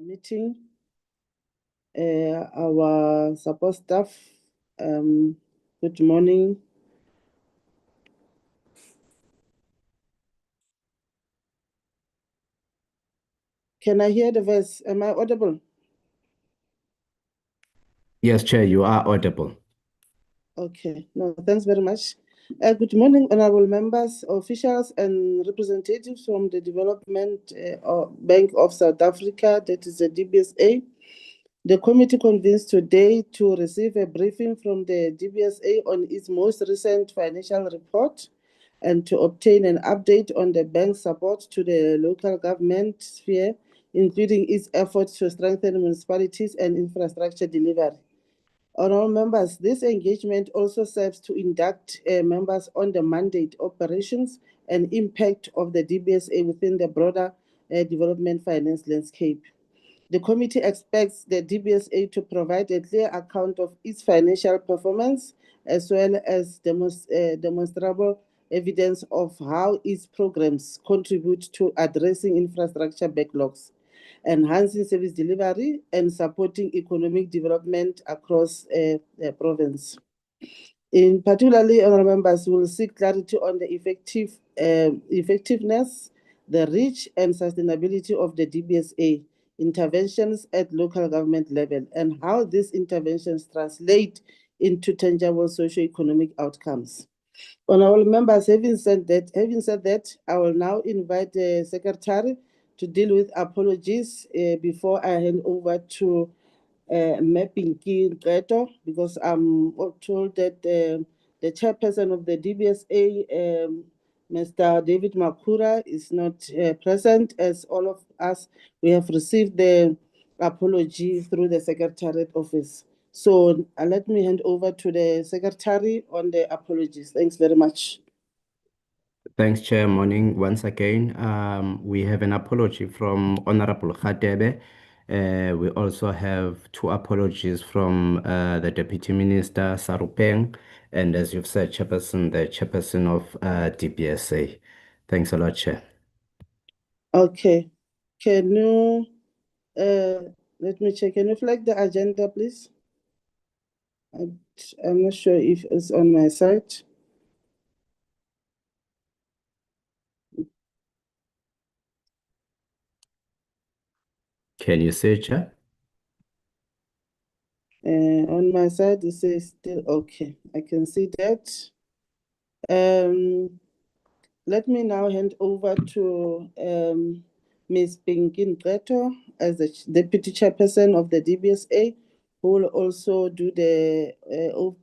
meeting, our support staff, good morning. Can I hear the voice? Am I audible? Yes, Chair, you are audible. Okay, no, thanks very much. Good morning, honorable members, officials, and representatives from the Development Bank of South Africa, that is the DBSA. The committee convenes today to receive a briefing from the DBSA on its most recent financial report and to obtain an update on the bank's support to the local government sphere, including its efforts to strengthen municipalities and infrastructure delivery. Honourable members, this engagement also serves to induct members on the mandate, operations, and impact of the DBSA within the broader development finance landscape. The committee expects the DBSA to provide a clear account of its financial performance, as well as demonstrable evidence of how its programs contribute to addressing infrastructure backlogs, enhancing service delivery, and supporting economic development across the province. In particularly, honourable members will seek clarity on the effectiveness, the reach, and sustainability of the DBSA interventions at local government level, and how these interventions translate into tangible socio-economic outcomes. Honourable members, having said that, I will now invite the Secretary to deal with apologies before I hand over to Pinky Ngqeto, because I'm told that the chairperson of the DBSA, Mr. David Makhura, is not present. As all of us, we have received the apology through the Secretariat Office. So let me hand over to the Secretary on the apologies. Thanks very much. Thanks, Chair. Morning once again. We have an apology from Honorable Khatebe. We also have two apologies from the Deputy Minister, Sarupeng, and as you've said, the chairperson of DBSA. Thanks a lot, Chair. Okay. Can you, let me check. Can you flag the agenda, please? I'm not sure if it's on my side. Can you see, Chair? On my side, it says still okay. I can see that. Let me now hand over to Ms. Pinky Ngqeto as the Deputy Chairperson of the DBSA, who will also do the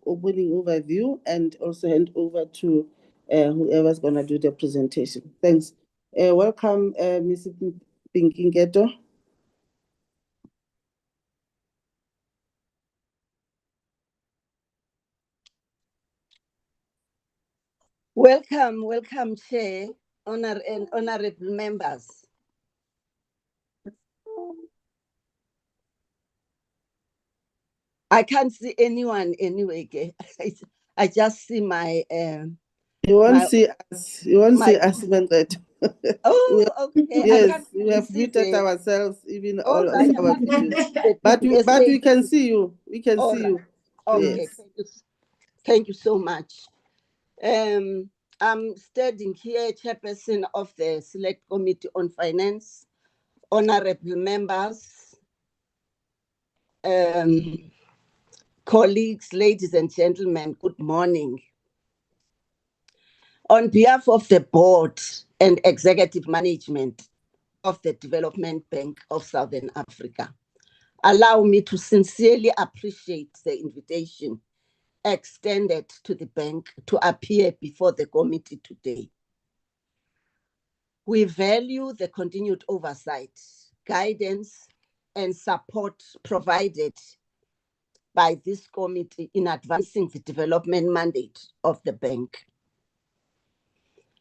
opening overview and also hand over to whoever's going to do the presentation. Thanks. Welcome, Ms. Pinky Ngqeto. Welcome, Chair, honorable members. I can't see anyone anyway. I just see my. You won't see us. You won't see us, Ngqeto. Oh, okay. Yes, we have muted ourselves, even all of our videos. But we can see you. We can see you. Okay, yes. Thank you so much. I'm standing here, Chairperson of the Select Committee on Finance, honorable members, colleagues, ladies and gentlemen, good morning. On behalf of the board and executive management of the Development Bank of Southern Africa, allow me to sincerely appreciate the invitation extended to the bank to appear before the committee today. We value the continued oversight, guidance, and support provided by this committee in advancing the development mandate of the bank.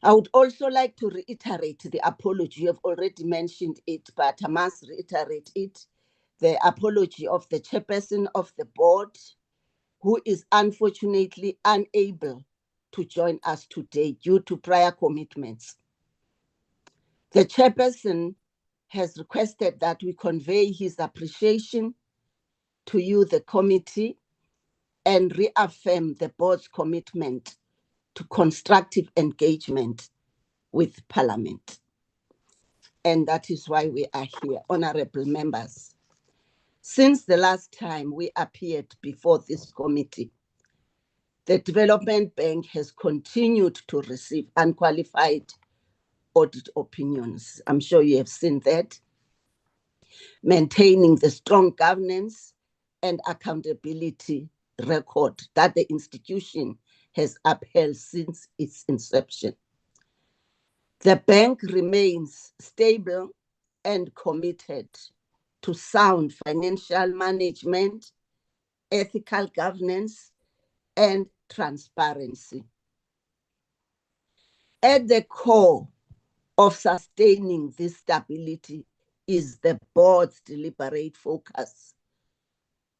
I would also like to reiterate the apology. I've already mentioned it, but I must reiterate it. The apology of the chairperson of the board, who is unfortunately unable to join us today due to prior commitments. The chairperson has requested that we convey his appreciation to you, the committee, and reaffirm the board's commitment to constructive engagement with Parliament. And that is why we are here, honorable members. Since the last time we appeared before this committee, the Development Bank has continued to receive unqualified audit opinions. I'm sure you have seen that. Maintaining the strong governance and accountability record that the institution has upheld since its inception. The bank remains stable and committed to sound financial management, ethical governance, and transparency. At the core of sustaining this stability is the board's deliberate focus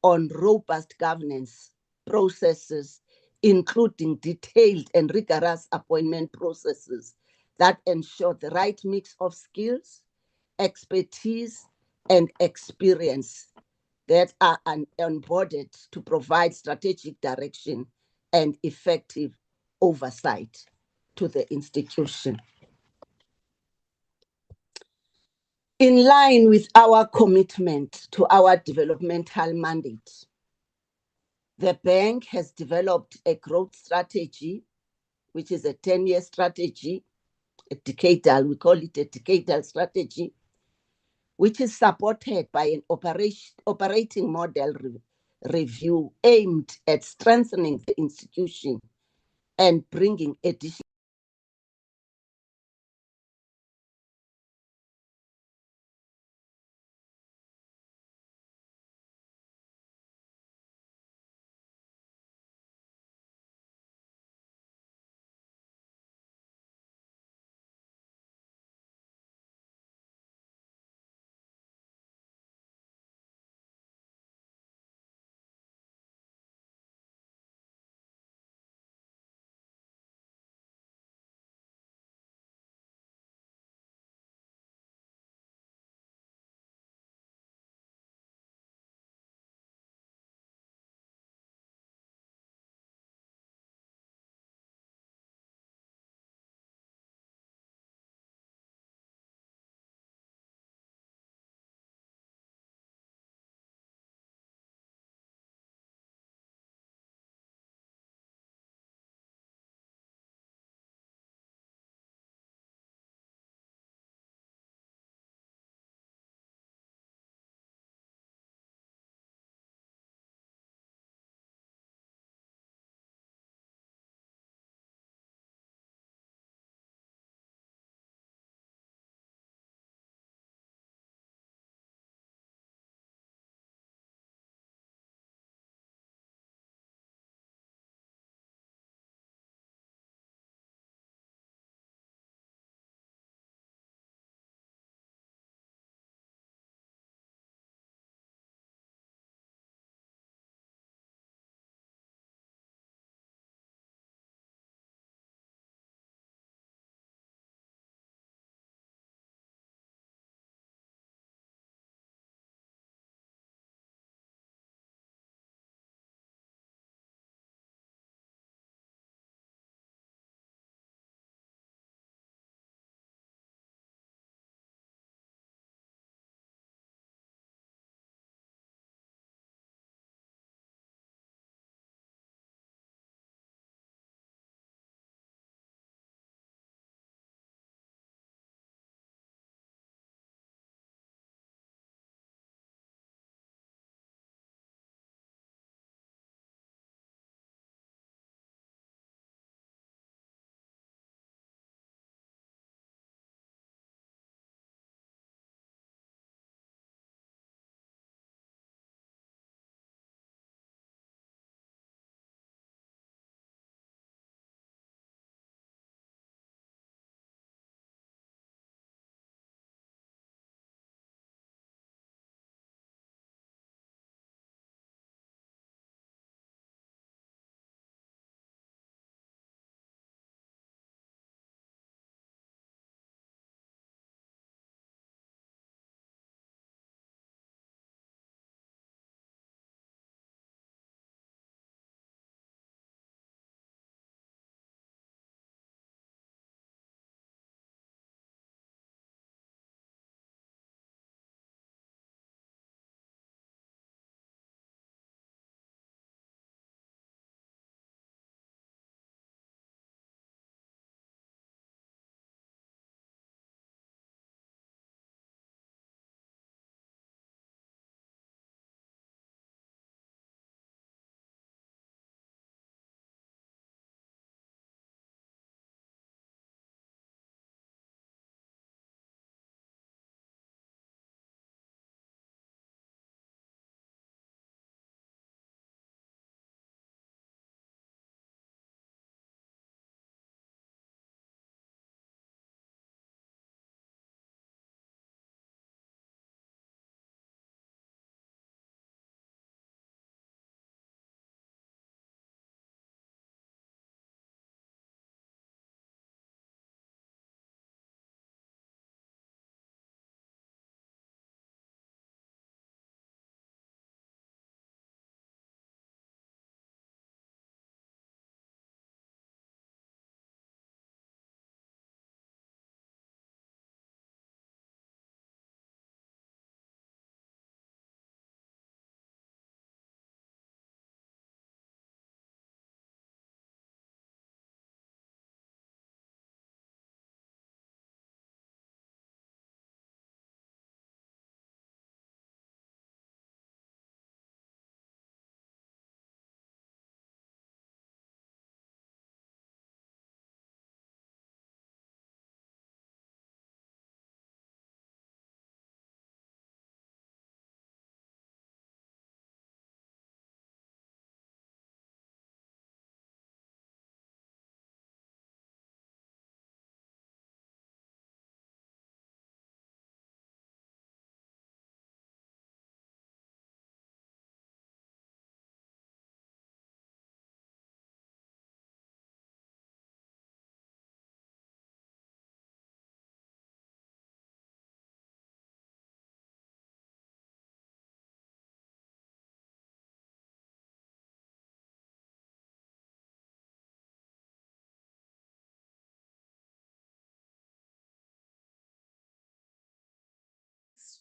on robust governance processes, including detailed and rigorous appointment processes that ensure the right mix of skills, expertise, and experience that are onboarded to provide strategic direction and effective oversight to the institution. In line with our commitment to our developmental mandate, the bank has developed a growth strategy, which is a 10-year strategy, a decadal, we call it a decadal strategy, which is supported by an operating model review aimed at strengthening the institution and bringing additional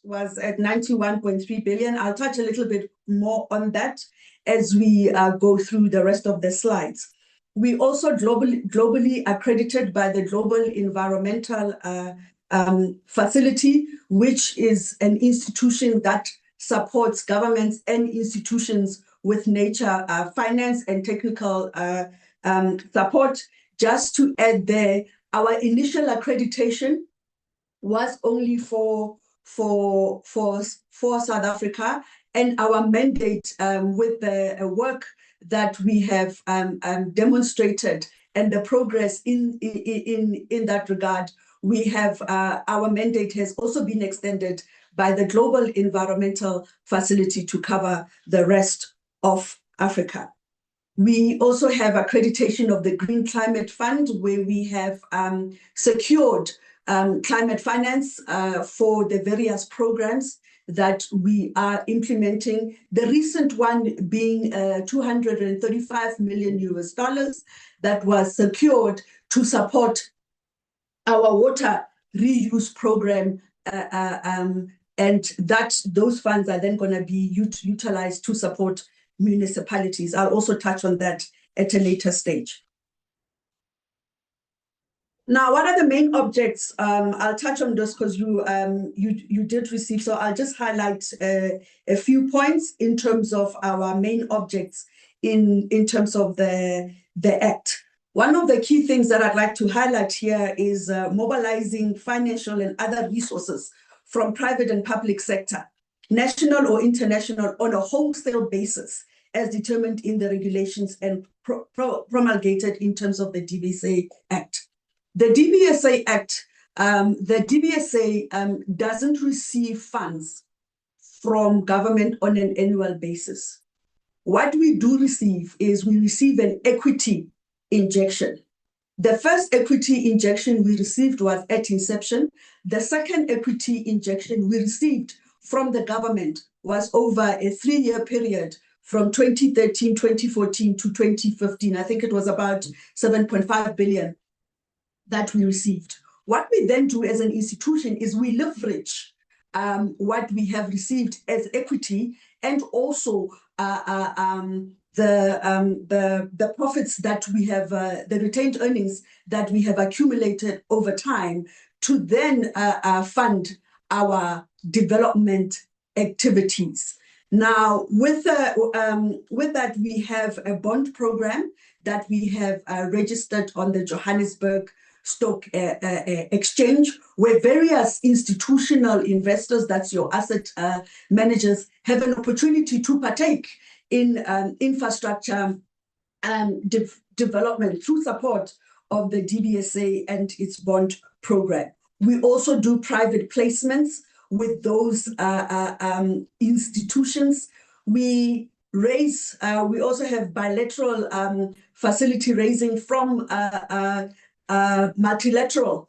was at 91.3 billion. I'll touch a little bit more on that as we go through the rest of the slides. We also globally accredited by the Global Environmental Facility, which is an institution that supports governments and institutions with nature finance and technical support. Just to add there, our initial accreditation was only for South Africa, and our mandate with the work that we have demonstrated and the progress in that regard, we have our mandate has also been extended by the Global Environmental Facility to cover the rest of Africa. We also have accreditation of the Green Climate Fund, where we have secured climate finance for the various programs that we are implementing. The recent one being $235 million that was secured to support our water reuse program, and those funds are then going to be utilized to support municipalities. I'll also touch on that at a later stage. Now, what are the main objects? I'll touch on this because you did receive, so I'll just highlight a few points in terms of our main objects in terms of the Act. One of the key things that I'd like to highlight here is mobilizing financial and other resources from private and public sector, national or international, on a wholesale basis, as determined in the regulations and promulgated in terms of the DBSA Act. The DBSA Act, doesn't receive funds from government on an annual basis. What we do receive is we receive an equity injection. The first equity injection we received was at inception. The second equity injection we received from the government was over a 3-year period from 2013, 2014 to 2015. I think it was about 7.5 billion that we received. What we then do as an institution is we leverage what we have received as equity, and also the profits that we have, the retained earnings that we have accumulated over time, to then fund our development activities. Now, with that, we have a bond program that we have registered on the Johannesburg Stock Exchange, where various institutional investors, that's your asset managers, have an opportunity to partake in infrastructure development through support of the DBSA and its bond program. We also do private placements with those institutions. We raise, we also have bilateral facility raising from multilateral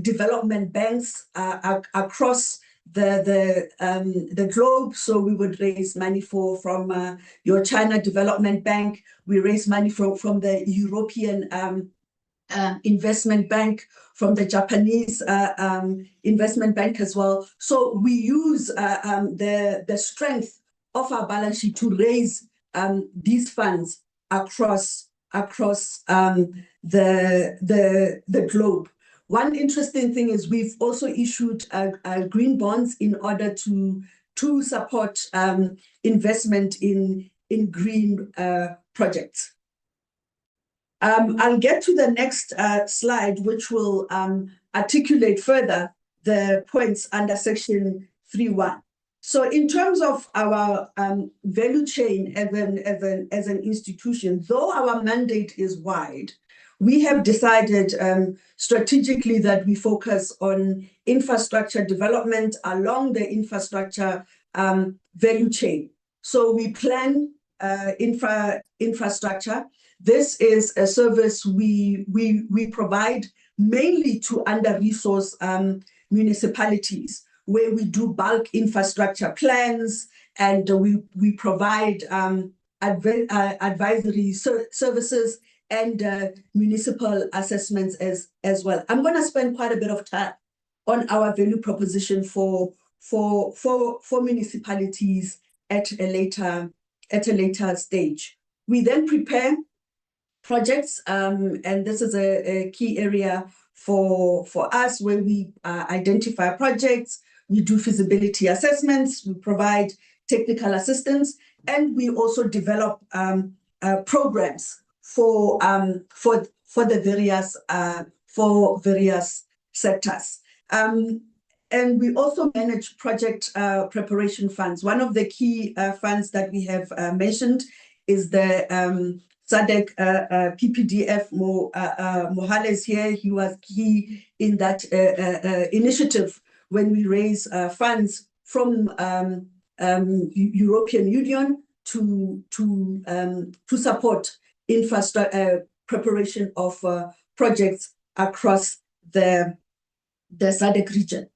development banks across the globe. So we would raise money from your China Development Bank. We raise money from the European Investment Bank, from the Japanese Investment Bank as well. So we use the strength of our balance sheet to raise these funds across the globe. One interesting thing is we've also issued green bonds in order to support investment in green projects. I'll get to the next slide, which will articulate further the points under section 3.1. So in terms of our value chain as an institution, though our mandate is wide, we have decided strategically that we focus on infrastructure development along the infrastructure value chain. So we plan infrastructure. This is a service we provide mainly to under-resourced municipalities, where we do bulk infrastructure plans, and we provide advisory services and municipal assessments as well. I'm going to spend quite a bit of time on our value proposition for for municipalities at a later stage. We then prepare projects, and this is a key area for us, where we identify projects, we do feasibility assessments, we provide technical assistance, and we also develop programs for various sectors. And we also manage project preparation funds. One of the key funds that we have mentioned is the SADC PPDF. Mohale is here. He was key in that initiative when we raise funds from European Union to support infrastructure preparation of projects across the SADC region.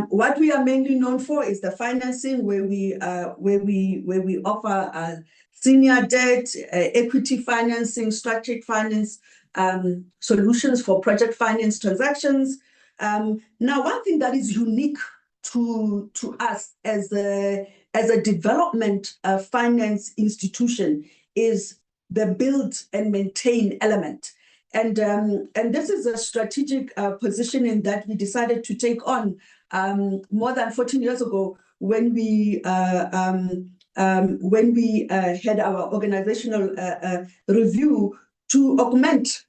What we are mainly known for is the financing, where we offer senior debt, equity financing, structured finance solutions for project finance transactions. Now, one thing that is unique to us as a development finance institution is the build and maintain element. And this is a strategic positioning that we decided to take on more than 14 years ago, when we had our organizational review to augment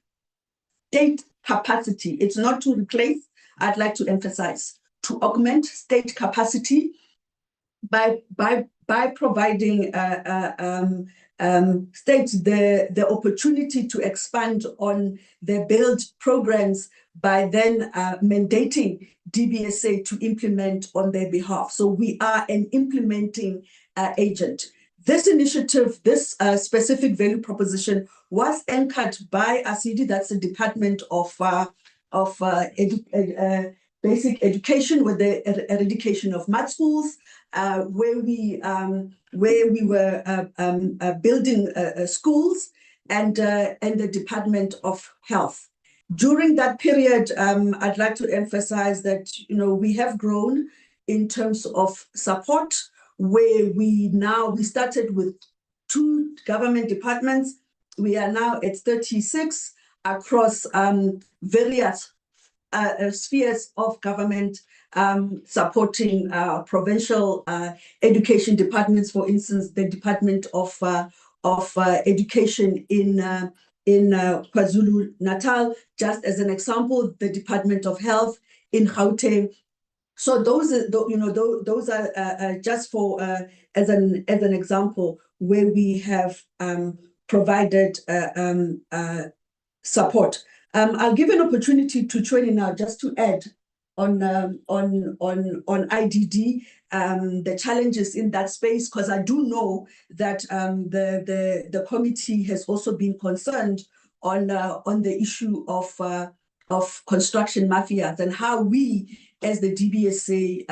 state capacity. It's not to replace, I'd like to emphasize, to augment state capacity by providing states the opportunity to expand on their build programs, by then mandating DBSA to implement on their behalf. So we are an implementing agent. This initiative, this specific value proposition, was anchored by ASIDI, that's the Department of Basic Education, with the eradication of mud schools, where we were building schools, and the Department of Health. During that period, I'd like to emphasize that we have grown in terms of support, where we started with 2 government departments. We are now at 36 across various spheres of government, supporting provincial education departments. For instance, the Department of Education in KwaZulu-Natal, just as an example, the Department of Health in Gauteng. So those are just for as an example, where we have provided support. I'll give an opportunity to Chweni now, just to add on IDD, the challenges in that space, because I do know that the committee has also been concerned on the issue of construction mafias, and how we as the DBSA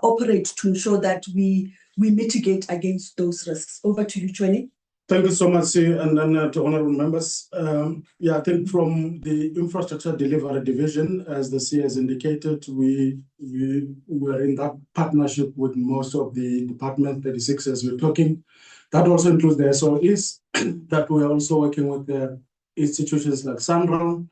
operate to ensure that we mitigate against those risks. Over to you, Chweni. Thank you so much, and then to honorable members. I think from the infrastructure delivery division, as the C has indicated, we were in that partnership with most of the department 36 as we're talking. That also includes the SOEs that we are also working with the institutions like SANRAL,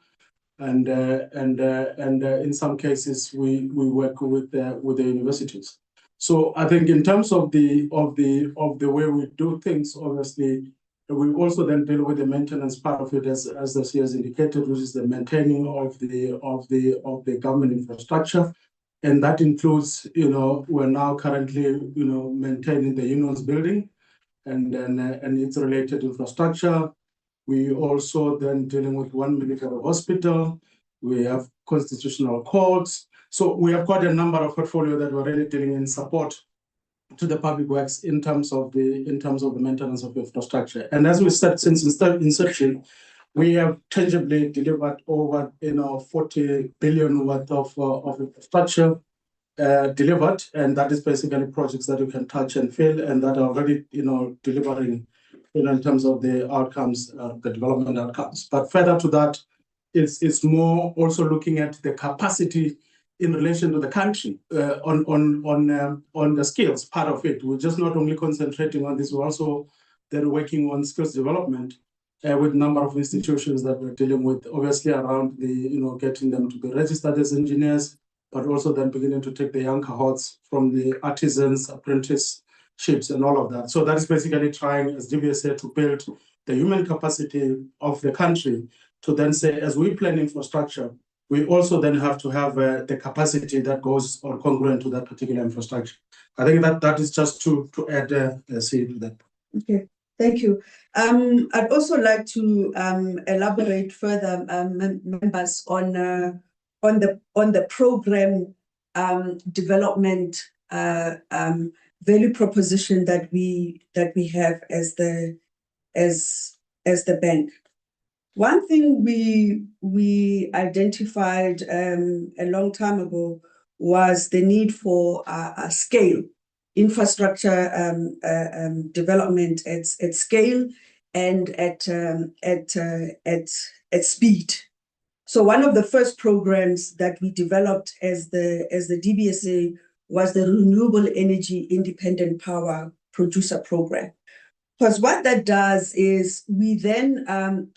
and in some cases we work with the universities. So I think in terms of the way we do things, obviously, we also then deal with the maintenance part of it, as the C has indicated, which is the maintaining of the government infrastructure, and that includes, we're now currently, maintaining the unions building, and its related infrastructure. We also then dealing with 1 military hospital. We have constitutional courts. So we have quite a number of portfolio that we're really dealing in support to the public works in terms of the maintenance of infrastructure. And as we said, since inception, we have tangibly delivered over 40 billion worth of infrastructure delivered, and that is basically projects that you can touch and feel, and that are already delivering in terms of the outcomes, the development outcomes. But further to that, it's more also looking at the capacity in relation to the country on the skills part of it. We're just not only concentrating on this, we're also then working on skills development with a number of institutions that we're dealing with, obviously around the, getting them to be registered as engineers, but also then beginning to take the young cohorts from the artisans, apprenticeships, and all of that. So that is basically trying, as DBS said, to build the human capacity of the country to then say, as we plan infrastructure, we also then have to have the capacity that goes or congruent to that particular infrastructure. I think that is just to add say to that. Okay, thank you. I'd also like to elaborate further, members, on the program development value proposition that we have as the bank. One thing we identified a long time ago was the need for a scale infrastructure development at scale and at speed. So one of the first programs that we developed as the DBSA was the Renewable Energy Independent Power Producer Program. Because what that does is we then,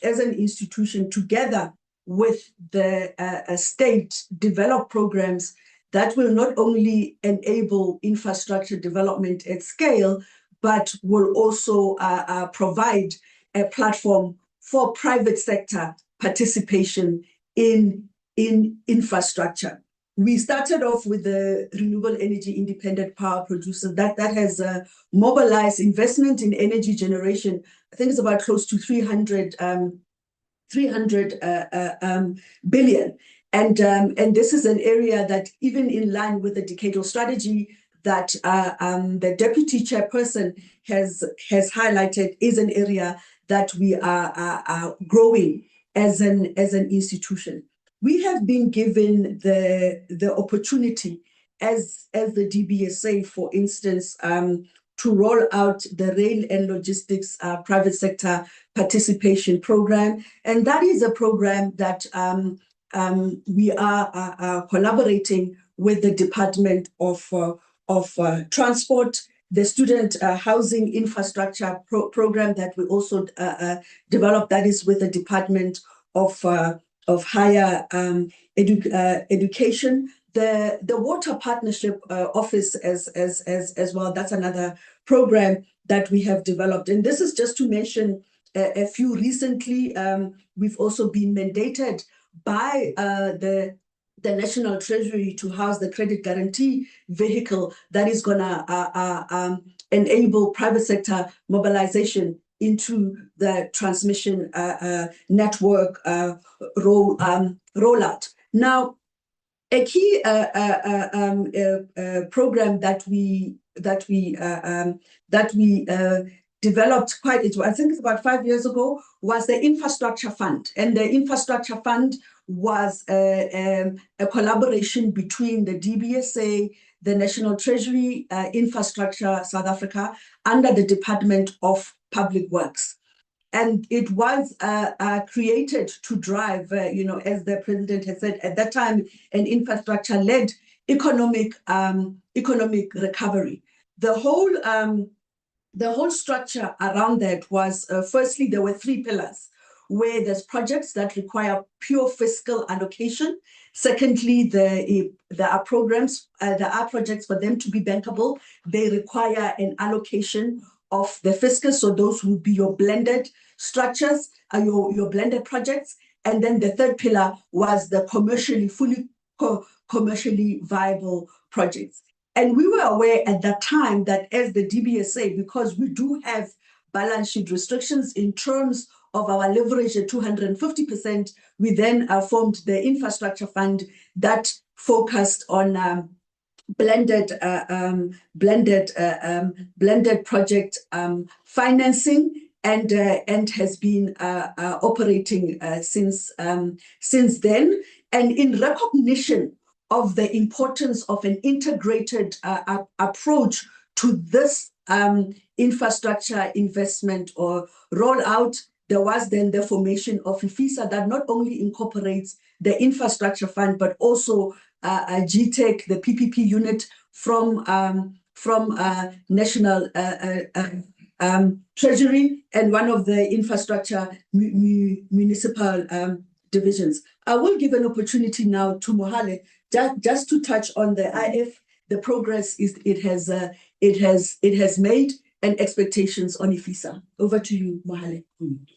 as an institution, together with the state, develop programs that will not only enable infrastructure development at scale, but will also provide a platform for private sector participation in infrastructure. We started off with the Renewable Energy Independent Power Producer that has mobilized investment in energy generation. I think it's about close to 300 billion. And this is an area that, even in line with the decadal strategy that the deputy chairperson has highlighted, is an area that we are growing as an institution. We have been given the opportunity as the DBSA, for instance, to roll out the rail and logistics private sector participation program. And that is a program that we are collaborating with the Department of Transport, the Student Housing Infrastructure program that we also developed, that is with the Department of Higher Education. The Water Partnership Office as well, that's another program that we have developed. And this is just to mention a few. Recently, we've also been mandated by the National Treasury to house the credit guarantee vehicle that is going to enable private sector mobilization into the transmission network rollout. Now, a key program that we developed I think it's about 5 years ago, was the Infrastructure Fund. And the Infrastructure Fund was a collaboration between the DBSA, the National Treasury, Infrastructure South Africa, under the Department of Public Works. And it was created to drive, as the president had said at that time, an infrastructure-led economic recovery. The whole structure around that was, firstly, there were 3 pillars, where there's projects that require pure fiscal allocation. Secondly, there are programs, there are projects for them to be bankable. They require an allocation of the fiscal, so those would be your blended structures, your blended projects. And then the third pillar was the commercially viable projects. And we were aware at that time that as the DBSA, because we do have balance sheet restrictions in terms of our leverage at 250%, we then formed the Infrastructure Fund that focused on blended project financing, and has been operating since then. And in recognition of the importance of an integrated approach to this infrastructure investment or rollout, there was then the formation of IFISA that not only incorporates the Infrastructure Fund, but also GTech, the PPP unit from National Treasury, and one of the infrastructure municipal divisions. I will give an opportunity now to Mohale just to touch on the IF, the progress it has made, and expectations on IFISA. Over to you, Mohale.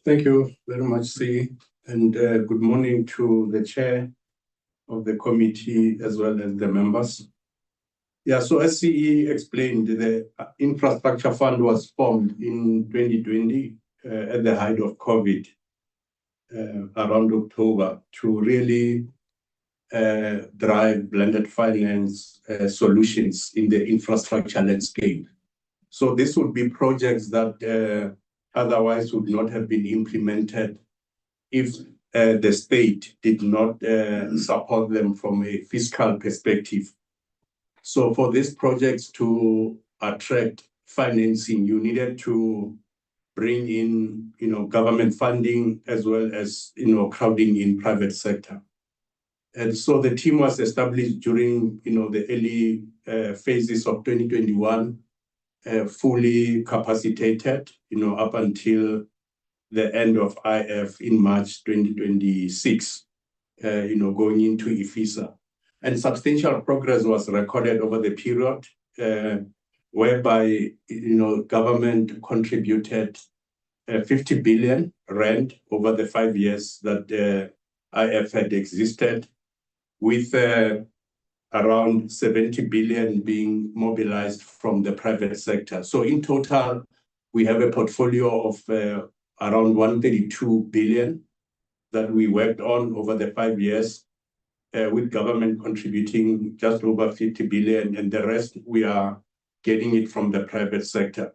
Thank you very much, C. And good morning to the chair of the committee as well as the members. Yeah, so as CE explained, the infrastructure fund was formed in 2020 at the height of COVID, around October, to really drive blended finance solutions in the infrastructure landscape. So this would be projects that otherwise would not have been implemented if the state did not support them from a fiscal perspective. So for these projects to attract financing, you needed to bring in, government funding as well as, crowding in private sector. And so the team was established during, the early phases of 2021, fully capacitated, up until the end of IF in March 2026, going into IFISA. And substantial progress was recorded over the period, whereby, government contributed 50 billion rand over the 5 years that IF had existed, with around 70 billion being mobilized from the private sector. So in total, we have a portfolio of around 132 billion that we worked on over the 5 years, with government contributing just over 50 billion, and the rest we are getting it from the private sector.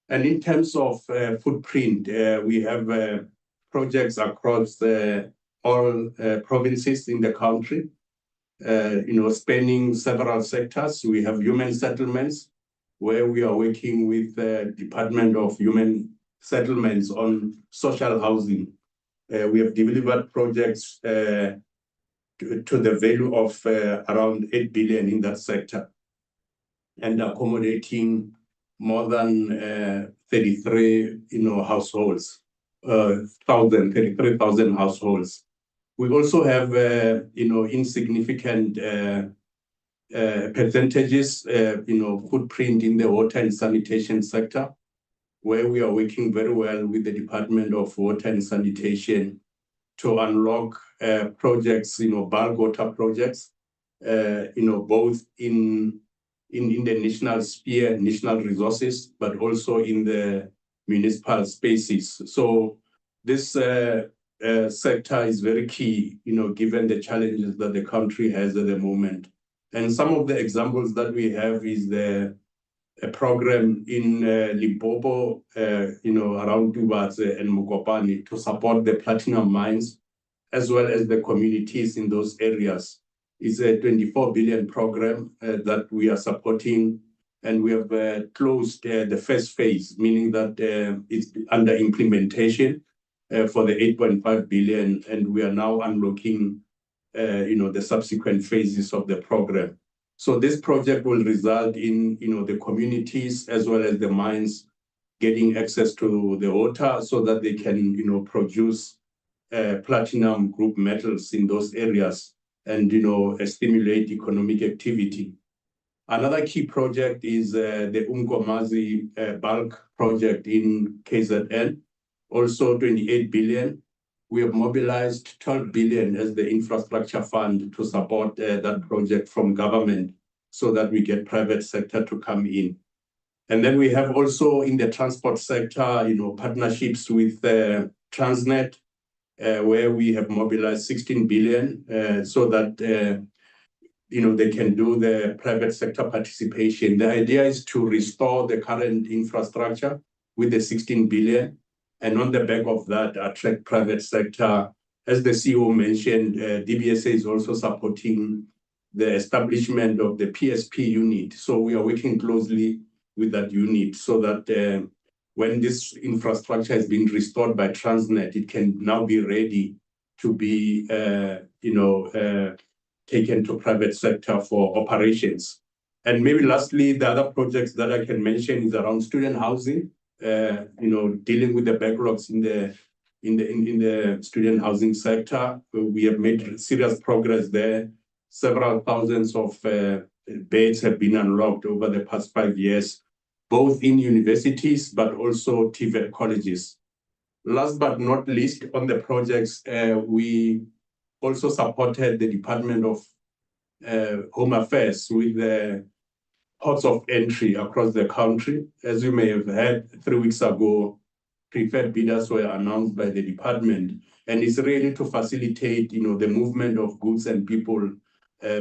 And in terms of footprint, we have projects across all provinces in the country, spanning several sectors. We have human settlements, where we are working with the Department of Human Settlements on social housing. We have delivered projects to the value of around 8 billion in that sector, and accommodating more than 33,000 households. We also have, insignificant percentages, footprint in the water and sanitation sector, where we are working very well with the Department of Water and Sanitation to unlock projects, bulk water projects, both in the national sphere, national resources, but also in the municipal spaces. So this sector is very key, given the challenges that the country has at the moment. And some of the examples that we have is a program in Limpopo, around Dubatse and Mokopane, to support the platinum mines, as well as the communities in those areas. It's a 24 billion program that we are supporting, and we have closed the first phase, meaning that it's under implementation for the 8.5 billion, and we are now unlocking, the subsequent phases of the program. So this project will result in, the communities as well as the mines getting access to the water so that they can, produce platinum group metals in those areas and, stimulate economic activity. Another key project is the Umkomazi bulk project in KZN, also 28 billion. We have mobilized 12 billion as the infrastructure fund to support that project from government, so that we get private sector to come in. And then we have also in the transport sector, partnerships with Transnet, where we have mobilized 16 billion so that, they can do the private sector participation. The idea is to restore the current infrastructure with the 16 billion, and on the back of that, attract private sector. As the CEO mentioned, DBSA is also supporting the establishment of the PSP unit. So we are working closely with that unit so that when this infrastructure has been restored by Transnet, it can now be ready to be, taken to private sector for operations. And maybe lastly, the other projects that I can mention is around student housing, dealing with the backlogs in the student housing sector. We have made serious progress there. Several thousands of beds have been unlocked over the past 5 years, both in universities, but also TVET colleges. Last but not least, on the projects, we also supported the Department of Home Affairs with the ports of entry across the country. As you may have heard, 3 weeks ago, preferred bidders were announced by the department, and it's really to facilitate, the movement of goods and people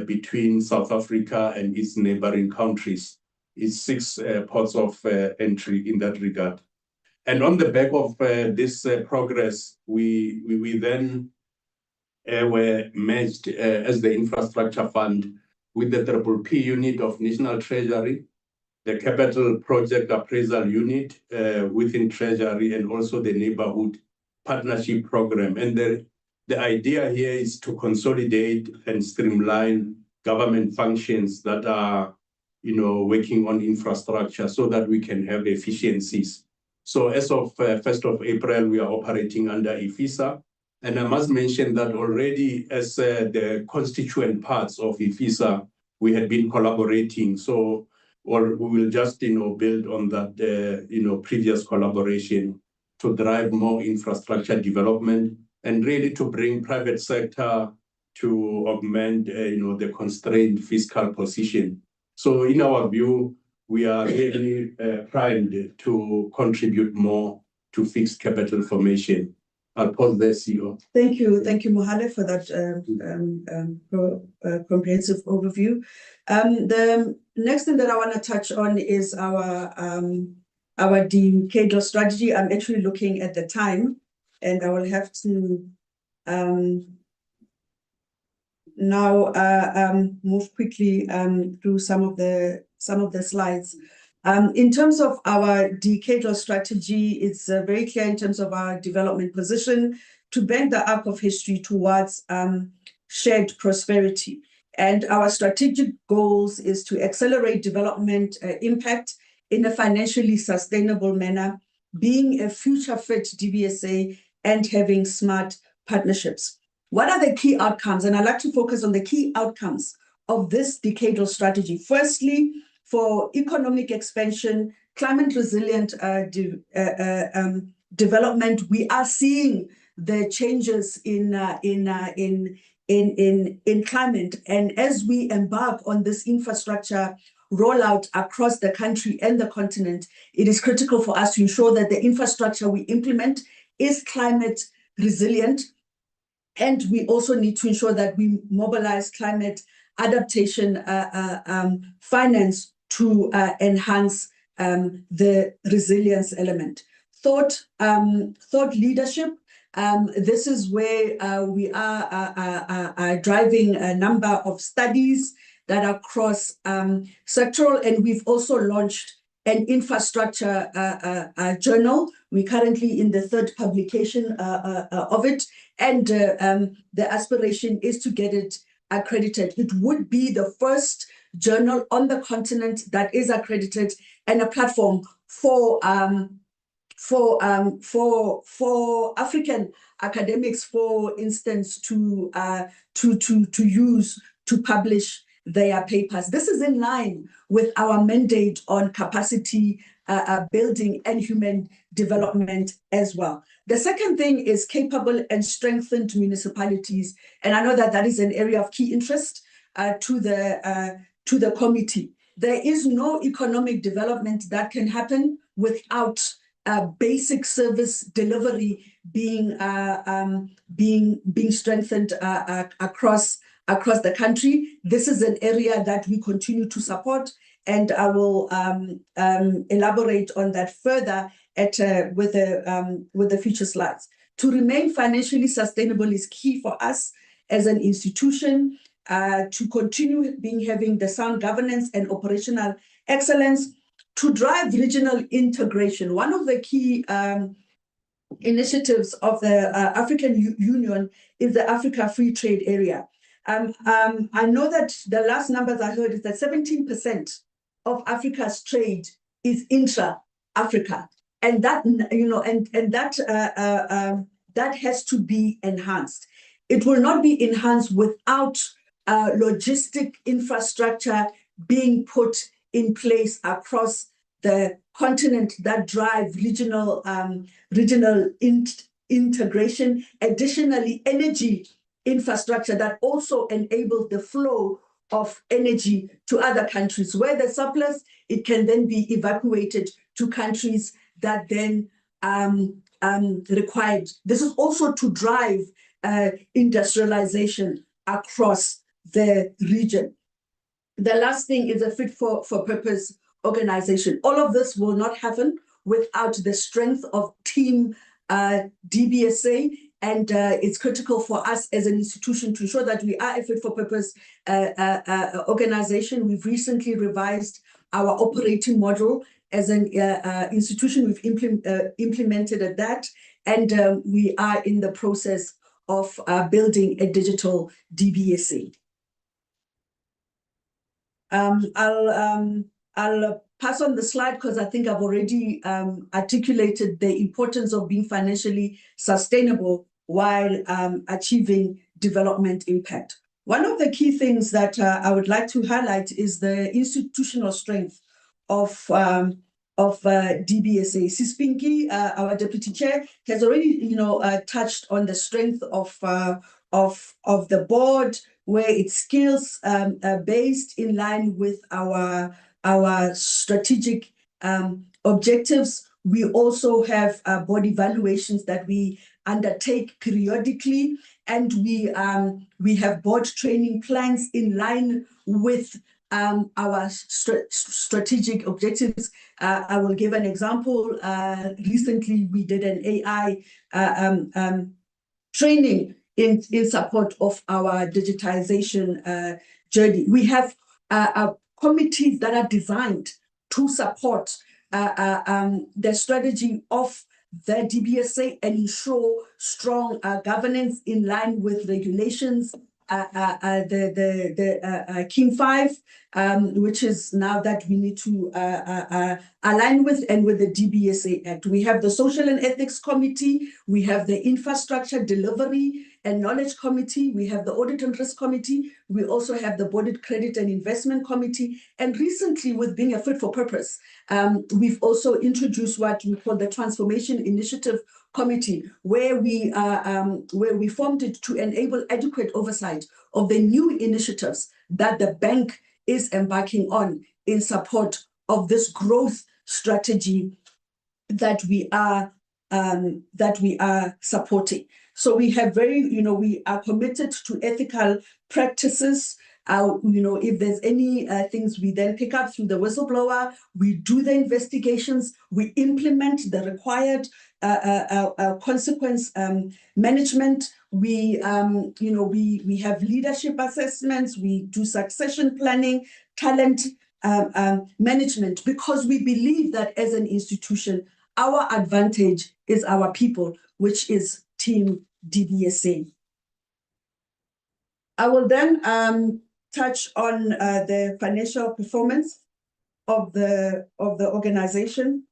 between South Africa and its neighboring countries. It's 6 ports of entry in that regard. And on the back of this progress, we then were merged as the Infrastructure Fund with the PPP unit of National Treasury, the Capital Project Appraisal Unit within Treasury, and also the Neighborhood Partnership Program. And the idea here is to consolidate and streamline government functions that are, working on infrastructure so that we can have efficiencies. So as of 1st of April, we are operating under IFISA. And I must mention that already as the constituent parts of IFISA, we had been collaborating. So we will just, build on that, previous collaboration to drive more infrastructure development and really to bring private sector to augment, the constrained fiscal position. So in our view, we are really primed to contribute more to fixed capital formation. I'll pause there, CEO. Thank you, Mohale, for that comprehensive overview. The next thing that I want to touch on is our decadal strategy. I'm actually looking at the time, and I will have to now move quickly through some of the slides. In terms of our decadal strategy, it's very clear in terms of our development position to bend the arc of history towards shared prosperity. And our strategic goals is to accelerate development impact in a financially sustainable manner, being a future-fit DBSA, and having smart partnerships. What are the key outcomes? And I'd like to focus on the key outcomes of this decadal strategy. Firstly, for economic expansion, climate resilient development, we are seeing the changes in climate. And as we embark on this infrastructure rollout across the country and the continent, it is critical for us to ensure that the infrastructure we implement is climate resilient. And we also need to ensure that we mobilize climate adaptation finance to enhance the resilience element. Thought leadership. This is where we are driving a number of studies that are cross-sectoral, and we've also launched an infrastructure journal. We're currently in the 3rd publication of it, and the aspiration is to get it accredited. It would be the first journal on the continent that is accredited and a platform for African academics, for instance, to use to publish their papers. This is in line with our mandate on capacity building and human development as well. The second thing is capable and strengthened municipalities, and I know that that is an area of key interest to the committee. There is no economic development that can happen without basic service delivery being strengthened across the country. This is an area that we continue to support, and I will elaborate on that further with the future slides. To remain financially sustainable is key for us as an institution, to continue having the sound governance and operational excellence, to drive regional integration. One of the key initiatives of the African Union is the Africa Free Trade Area. I know that the last numbers I heard is that 17% of Africa's trade is intra-Africa, and that that has to be enhanced. It will not be enhanced without logistic infrastructure being put in place across the continent that drive regional integration. Additionally, energy infrastructure that also enables the flow of energy to other countries. Where the surplus, it can then be evacuated to countries that then required. This is also to drive industrialization across the region. The last thing is a fit for purpose organization. All of this will not happen without the strength of team DBSA, and it's critical for us as an institution to ensure that we are a fit for purpose organization. We've recently revised our operating model as an institution. We've implemented that, and we are in the process of building a digital DBSA. I'll pass on the slide because I think I've already articulated the importance of being financially sustainable while achieving development impact. One of the key things that I would like to highlight is the institutional strength of DBSA. Sispinki, our deputy chair, has already touched on the strength of the board, where it's skills based in line with our strategic objectives. We also have board evaluations that we undertake periodically, and we have board training plans in line with our strategic objectives. I will give an example. Recently, we did an AI training in support of our digitization journey. We have committees that are designed to support the strategy of the DBSA and ensure strong governance in line with regulations. The King 5, which is now that we need to align with, and with the DBSA Act. We have the Social and Ethics Committee, we have the Infrastructure Delivery and Knowledge Committee, we have the Audit and Risk Committee, we also have the Boarded Credit and Investment Committee, and recently, with being a fit for purpose, we've also introduced what we call the Transformation Initiative Committee, where we formed it to enable adequate oversight of the new initiatives that the bank is embarking on in support of this growth strategy that we are supporting. So we have we are committed to ethical practices. If there's any things, we then pick up through the whistleblower, we do the investigations, we implement the required consequence management. We have leadership assessments, we do succession planning, talent management, because we believe that as an institution, our advantage is our people, which is Team DBSA. I will then touch on the financial performance of the organization.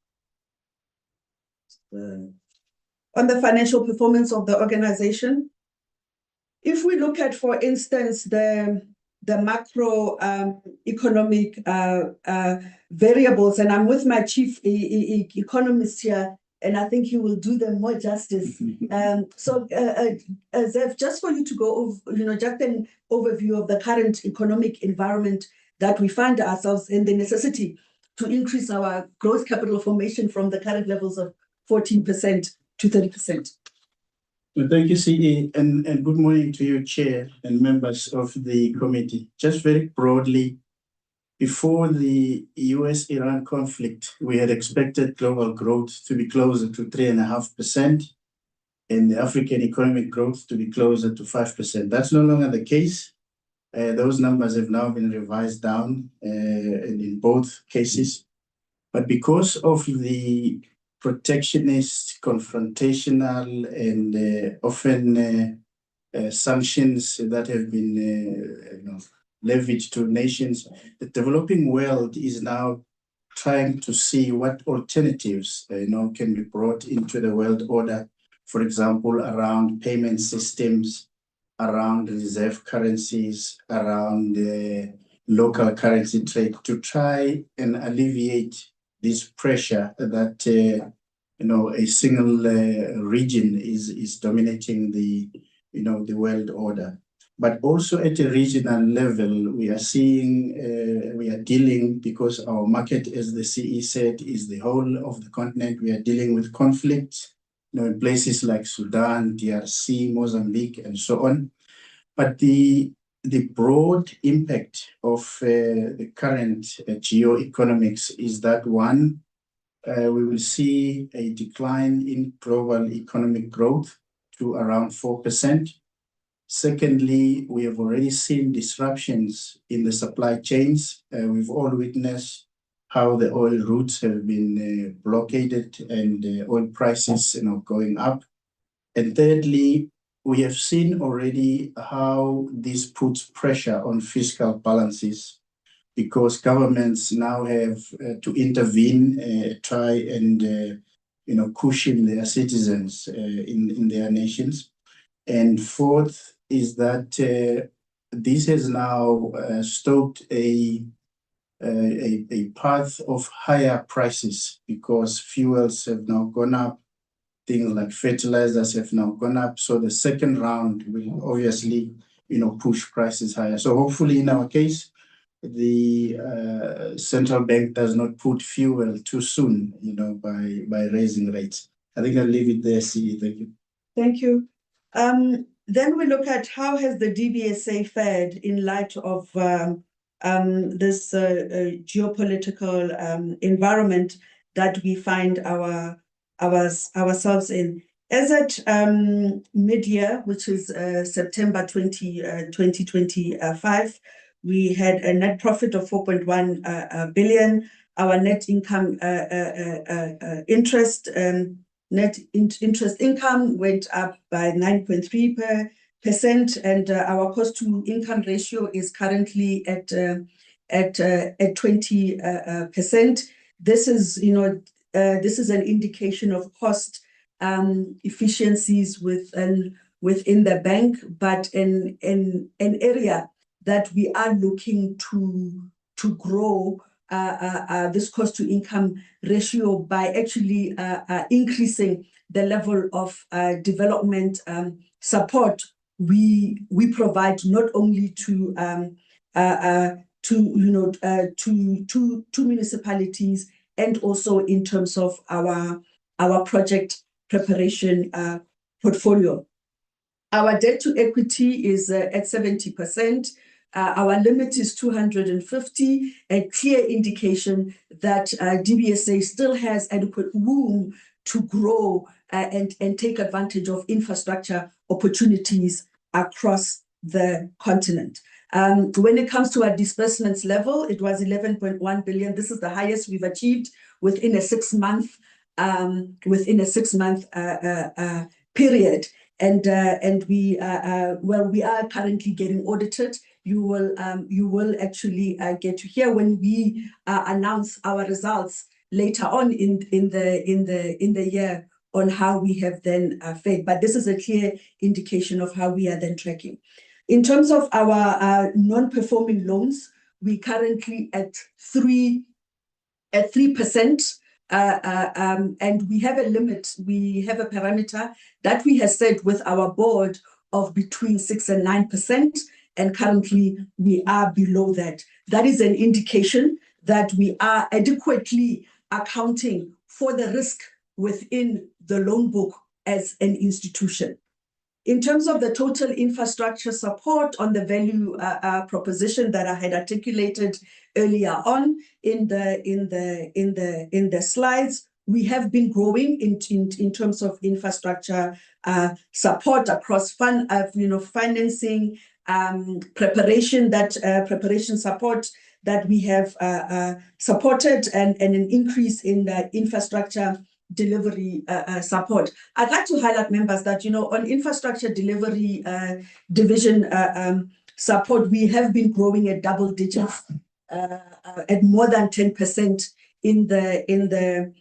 On the financial performance of the organization, if we look at, for instance, the macro economic variables, and I'm with my chief economist here, and I think he will do them more justice. Zev, just for you to go over, just an overview of the current economic environment that we find ourselves in, the necessity to increase our gross capital formation from the current levels of 14% to 30%. Well, thank you, CE, and good morning to you, Chair, and members of the committee. Just very broadly, before the US-Iran conflict, we had expected global growth to be closer to 3.5%, and the African economic growth to be closer to 5%. That's no longer the case. Those numbers have now been revised down in both cases. But because of the protectionist, confrontational, and often sanctions that have been levied to nations, the developing world is now trying to see what alternatives can be brought into the world order. For example, around payment systems, around reserve currencies, around local currency trade, to try and alleviate this pressure that a single region is dominating the world order. But also at a regional level, we are seeing, we are dealing, because our market, as the CE said, is the whole of the continent. We are dealing with conflicts, in places like Sudan, DRC, Mozambique, and so on. But the broad impact of the current geoeconomics is that, one, we will see a decline in global economic growth to around 4%. Secondly, we have already seen disruptions in the supply chains. We've all witnessed how the oil routes have been blockaded and oil prices going up. And thirdly, we have seen already how this puts pressure on fiscal balances, because governments now have to intervene, try and cushion their citizens in their nations. And fourth is that this has now stoked a path of higher prices, because fuels have now gone up, things like fertilizers have now gone up. So the second round will obviously push prices higher. So hopefully in our case, the central bank does not put fuel too soon, by raising rates. I think I'll leave it there, CE. Thank you. Thank you. Then we look at how has the DBSA fared in light of this geopolitical environment that we find ourselves in. As at mid-year, which is September 2025, we had a net profit of 4.1 billion. Our net income net interest income went up by 9.3%, and our cost to income ratio is currently at 20%. This is this is an indication of cost efficiencies within the bank, but in an area that we are looking to grow this cost to income ratio by actually increasing the level of development support we provide, not only to municipalities, and also in terms of our project preparation portfolio. Our debt to equity is at 70%. Our limit is 250, a clear indication that DBSA still has adequate room to grow and take advantage of infrastructure opportunities across the continent. When it comes to our disbursements level, it was 11.1 billion. This is the highest we've achieved within a 6-month period. And we are currently getting audited. You will actually get to hear when we announce our results later on in the year on how we have then fared. But this is a clear indication of how we are then tracking. In terms of our non-performing loans, we currently at 3%. And we have a limit, we have a parameter that we have set with our board of between 6 and 9%, and currently we are below that. That is an indication that we are adequately accounting for the risk within the loan book as an institution. In terms of the total infrastructure support on the value proposition that I had articulated earlier on in the slides, we have been growing in terms of infrastructure support across financing, preparation support that we have supported, and an increase in the infrastructure delivery support. I'd like to highlight, members, that, you know, on infrastructure delivery division support, we have been growing at double digits, at more than 10% in the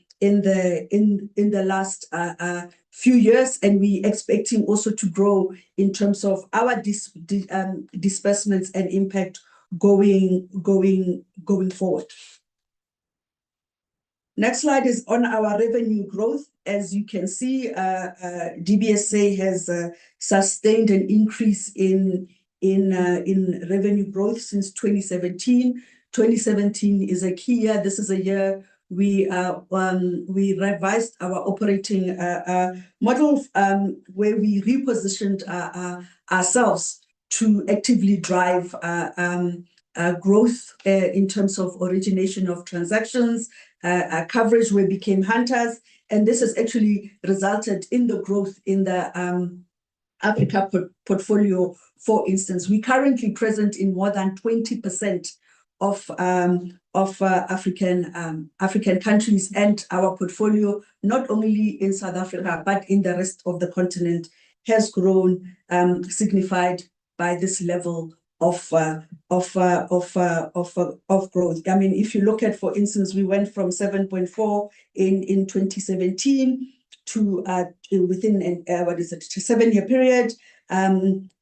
last few years, and we expecting also to grow in terms of our disbursements and impact going forward. Next slide is on our revenue growth. As you can see, DBSA has sustained an increase in revenue growth since 2017. 2017 is a key year. This is a year we revised our operating model, where we repositioned ourselves to actively drive growth in terms of origination of transactions, coverage. We became hunters, and this has actually resulted in the growth in the Africa portfolio. For instance, we currently present in more than 20% of African countries, and our portfolio, not only in South Africa but in the rest of the continent, has grown, signified by this level of growth. I mean, if you look at, for instance, we went from 7.4 in 2017 to within a 7-year period,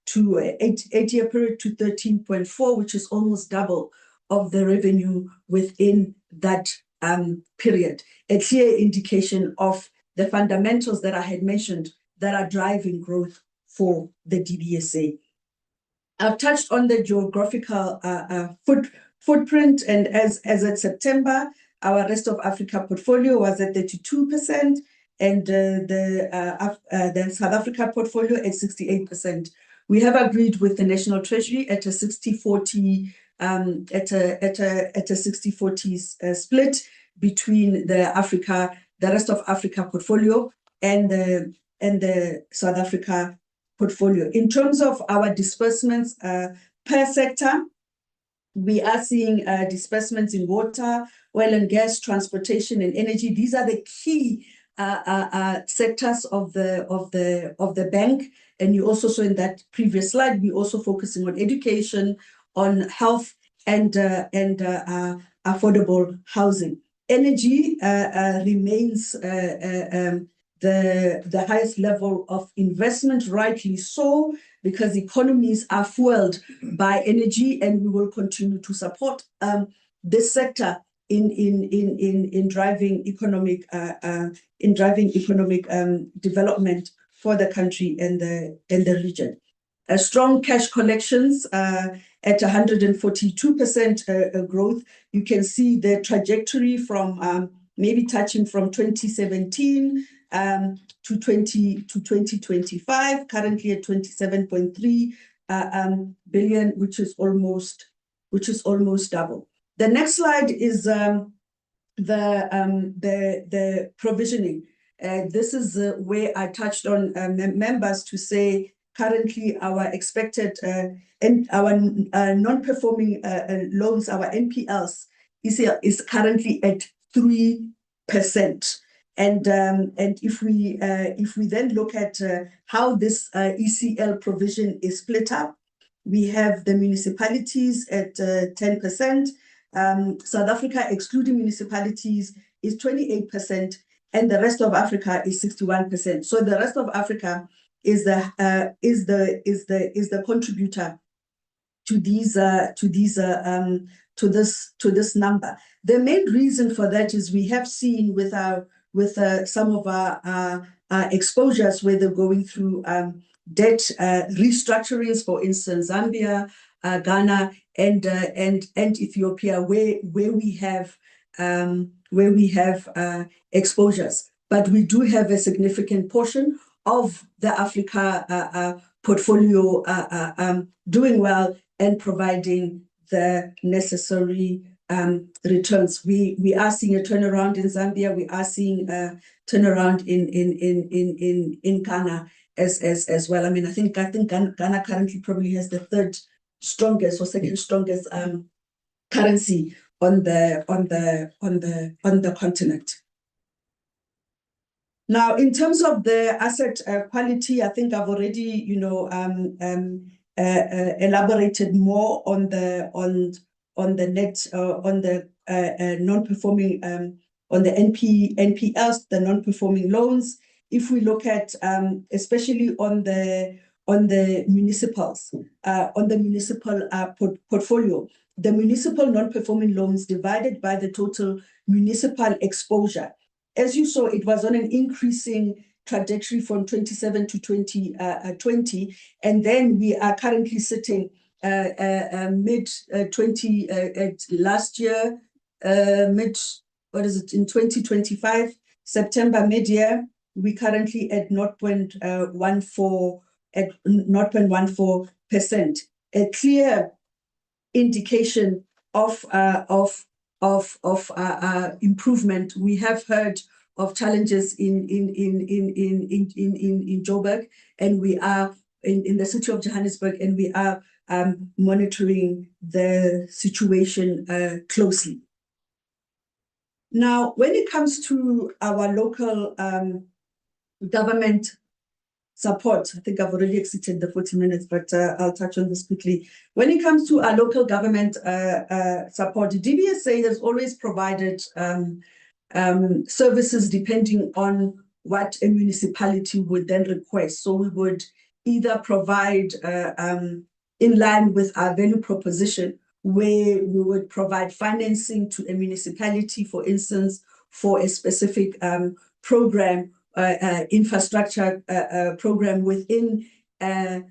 to 8-year period to 13.4, which is almost double of the revenue within that period. A clear indication of the fundamentals that I had mentioned that are driving growth for the DBSA. I've touched on the geographical footprint, and as at September, our rest of Africa portfolio was at 32%, and the South Africa portfolio at 68%. We have agreed with the National Treasury at a 60-40 split between the rest of Africa portfolio and the South Africa portfolio. In terms of our disbursements per sector, we are seeing disbursements in water, oil and gas, transportation, and energy. These are the key sectors of the bank. And you also saw in that previous slide, we're also focusing on education, on health, and affordable housing. Energy remains the highest level of investment, rightly so, because economies are fueled by energy, and we will continue to support this sector in driving economic development for the country and the region. Strong cash collections at 142% growth. You can see the trajectory from maybe touching from 2017 to 2025, currently at 27.3 billion, which is almost double. The next slide is the provisioning. This is where I touched on members to say currently our expected and our non-performing loans, our NPLs, is currently at 3%. And if we then look at how this ECL provision is split up, we have the municipalities at 10%. South Africa, excluding municipalities, is 28%, and the rest of Africa is 61%. So the rest of Africa is the contributor to this number. The main reason for that is we have seen with some of our exposures where they're going through debt restructurings, for instance, Zambia, Ghana, and Ethiopia, where we have exposures. But we do have a significant portion of the Africa portfolio doing well and providing the necessary returns. We are seeing a turnaround in Zambia. We are seeing a turnaround in Ghana as well. I mean, I think Ghana currently probably has the third strongest or second strongest currency on the continent. Now, in terms of the asset quality, I think I've already, elaborated more on the non-performing, on the NPLs, the non-performing loans. If we look at especially on the municipals, on the municipal portfolio, the municipal non-performing loans divided by the total municipal exposure. As you saw, it was on an increasing trajectory from 27 to 2020, and then we are currently sitting mid 20 last year, in 2025 September mid-year. We currently at 0.14%, a clear indication of improvement. We have heard of challenges in Joburg, and we are in the city of Johannesburg, and we are monitoring the situation closely. Now, when it comes to our local government support, I think I've already exceeded the 40 minutes, but I'll touch on this quickly. When it comes to our local government support, the DBSA has always provided services depending on what a municipality would then request. So we would either provide in line with our value proposition, where we would provide financing to a municipality, for instance, for a specific program, infrastructure program within a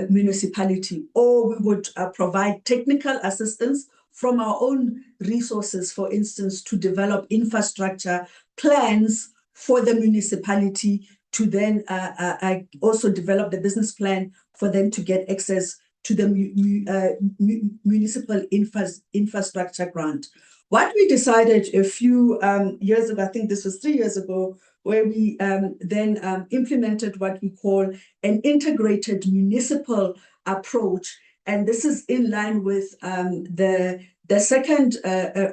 municipality, or we would provide technical assistance from our own resources, for instance, to develop infrastructure plans for the municipality, to then also develop the business plan for them to get access to the municipal infrastructure grant. What we decided a few years ago, I think this was 3 years ago, where we then implemented what we call an integrated municipal approach. And this is in line with the second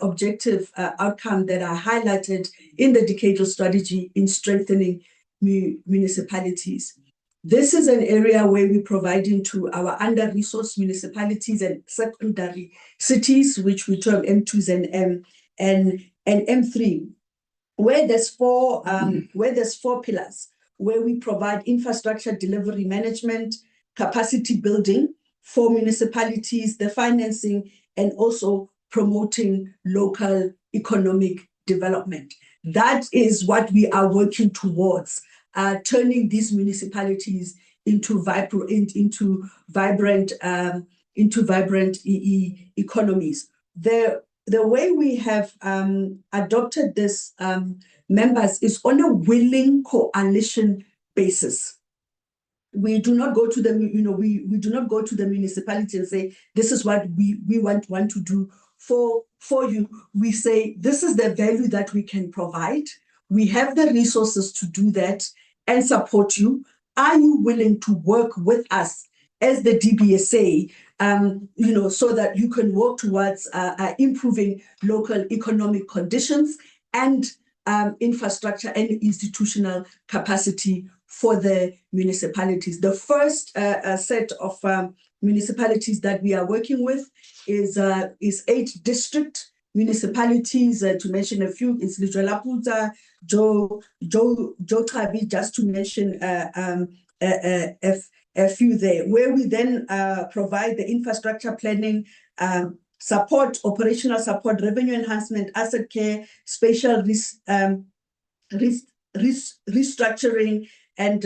objective outcome that I highlighted in the decadal strategy in strengthening municipalities. This is an area where we're providing to our under-resourced municipalities and secondary cities, which we term M2s and M3, where there's four pillars, where we provide infrastructure delivery management, capacity building for municipalities, the financing, and also promoting local economic development. That is what we are working towards, turning these municipalities into vibrant economies. The way we have adopted this, members, is on a willing coalition basis. We do not go to the, we do not go to the municipality and say, this is what we want to do for you. We say, this is the value that we can provide. We have the resources to do that and support you. Are you willing to work with us as the DBSA, so that you can work towards improving local economic conditions and infrastructure and institutional capacity for the municipalities? The first set of municipalities that we are working with is 8 district municipalities. To mention a few, it's Lejwelaputa, Jochabi, just to mention a few there, where we then provide the infrastructure planning, support, operational support, revenue enhancement, asset care, spatial restructuring, and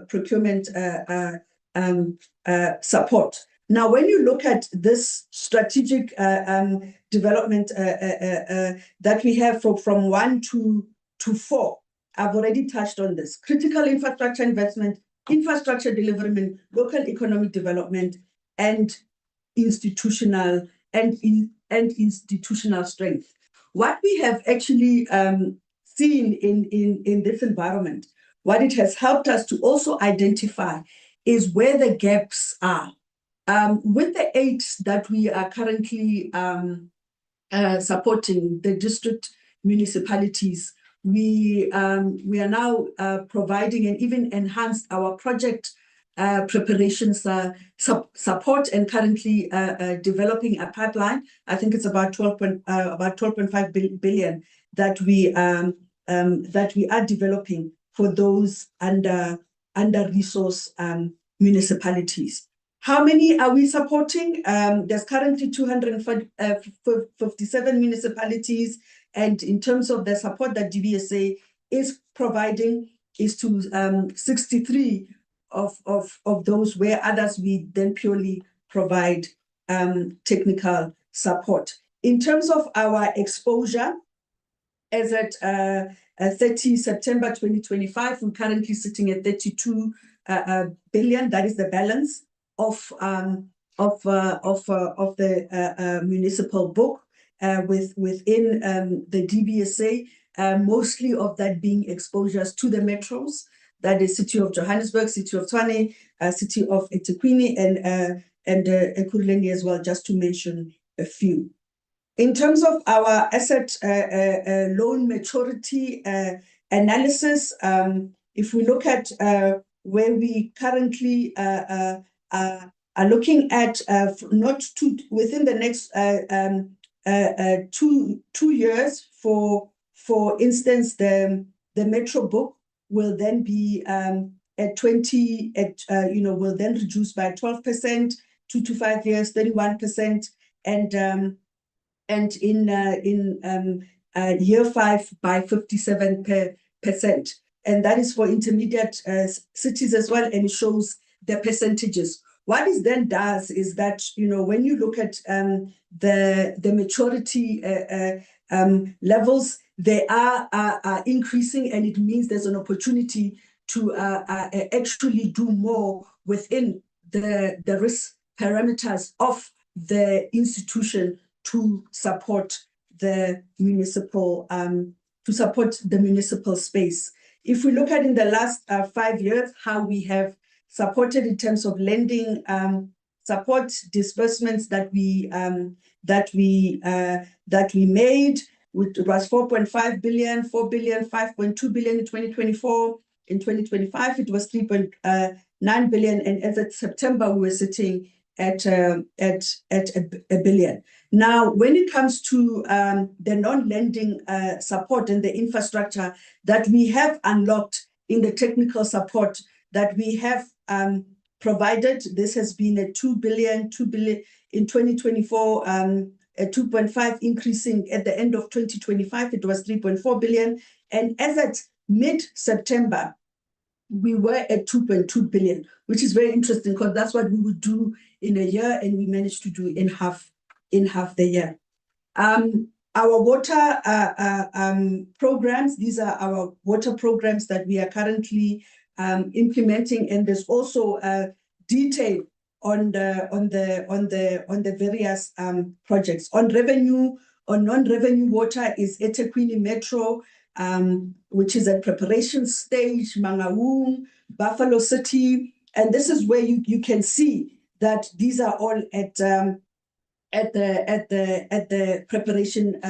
procurement support. Now, when you look at this strategic development that we have from 1 to 4, I've already touched on this: critical infrastructure investment, infrastructure delivery, local economic development, and institutional strength. What we have actually seen in this environment, what it has helped us to also identify is where the gaps are. With the 8 that we are currently supporting, the district municipalities, we are now providing and even enhanced our project preparations support, and currently developing a pipeline. I think it's about 12.5 billion that we are developing for those under resource municipalities. How many are we supporting? There's currently 257 municipalities, and in terms of the support that DBSA is providing is to 63 of those, where others we then purely provide technical support. In terms of our exposure, as at 30 September 2025, we're currently sitting at 32 billion. That is the balance of the municipal book within the DBSA, mostly of that being exposures to the metros. That is City of Johannesburg, City of Tshwane, City of eThekwini, and Ekurhuleni as well, just to mention a few. In terms of our asset loan maturity analysis, if we look at where we currently are looking at within the next 2 years, for instance, the metro book will then be at 20 will then reduce by 12%, 2 to 5 years, 31%, and in year 5 by 57%. And that is for intermediate cities as well, and it shows the percentages. What it then does is that, when you look at the maturity levels, they are increasing, and it means there's an opportunity to actually do more within the risk parameters of the institution to support the municipal space. If we look at in the last 5 years how we have supported in terms of lending support disbursements that we made, it was 4.5 billion, 4 billion, 5.2 billion in 2024. In 2025, it was 3.9 billion, and as of September, we were sitting at a billion. Now, when it comes to the non-lending support and the infrastructure that we have unlocked in the technical support that we have provided, this has been a 2 billion in 2024, a 2.5 increasing at the end of 2025, it was 3.4 billion. And as at mid-September, we were at 2.2 billion, which is very interesting because that's what we would do in a year, and we managed to do in half the year. Our water programs, these are our water programs that we are currently implementing, and there's also a detail on the various projects. On non-revenue water is eThekwini Metro, which is at preparation stage, Mangaung, Buffalo City, and this is where you can see that these are all at the preparation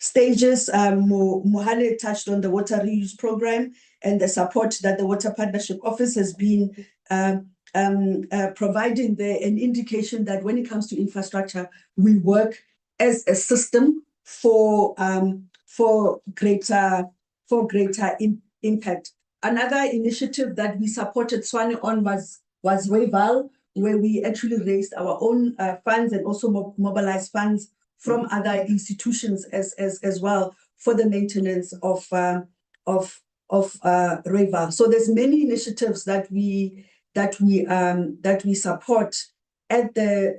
stages. Mohale touched on the water reuse program and the support that the Water Partnership Office has been providing there, an indication that when it comes to infrastructure, we work as a system for greater impact. Another initiative that we supported Tshwane on was Rayval, where we actually raised our own funds and also mobilized funds from other institutions as well for the maintenance of Rayval. So there's many initiatives that we support at the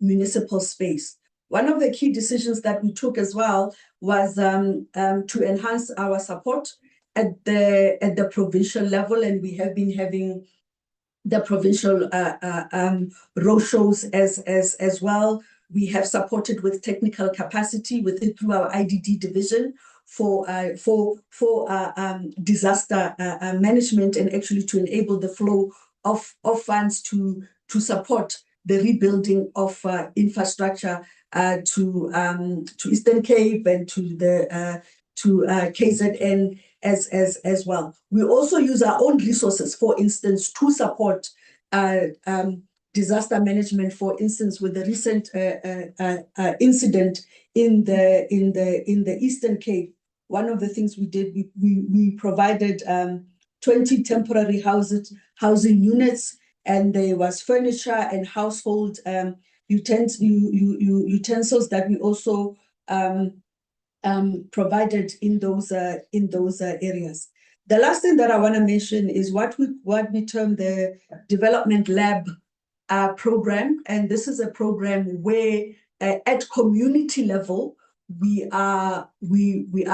municipal space. One of the key decisions that we took as well was to enhance our support at the provincial level, and we have been having the provincial roadshows as well. We have supported with technical capacity through our IDD division for disaster management, and actually to enable the flow of funds to support the rebuilding of infrastructure to Eastern Cape and to KZN as well. We also use our own resources, for instance, to support disaster management. For instance, with the recent incident in the Eastern Cape, one of the things we did, we provided 20 temporary housing units, and there was furniture and household utensils that we also provided in those areas. The last thing that I want to mention is what we term the Development Lab program, and this is a program where at community level we are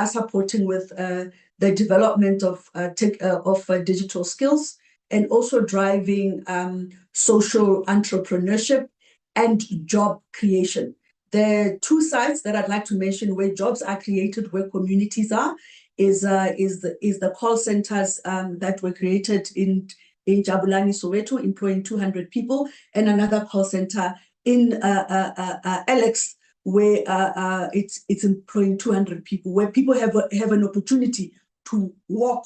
supporting with the development of digital skills, and also driving social entrepreneurship and job creation. The two sites that I'd like to mention where jobs are created, where communities are, is the call centers that were created in Jabulani, Soweto, employing 200 people, and another call center in Alex, where it's employing 200 people, where people have an opportunity to walk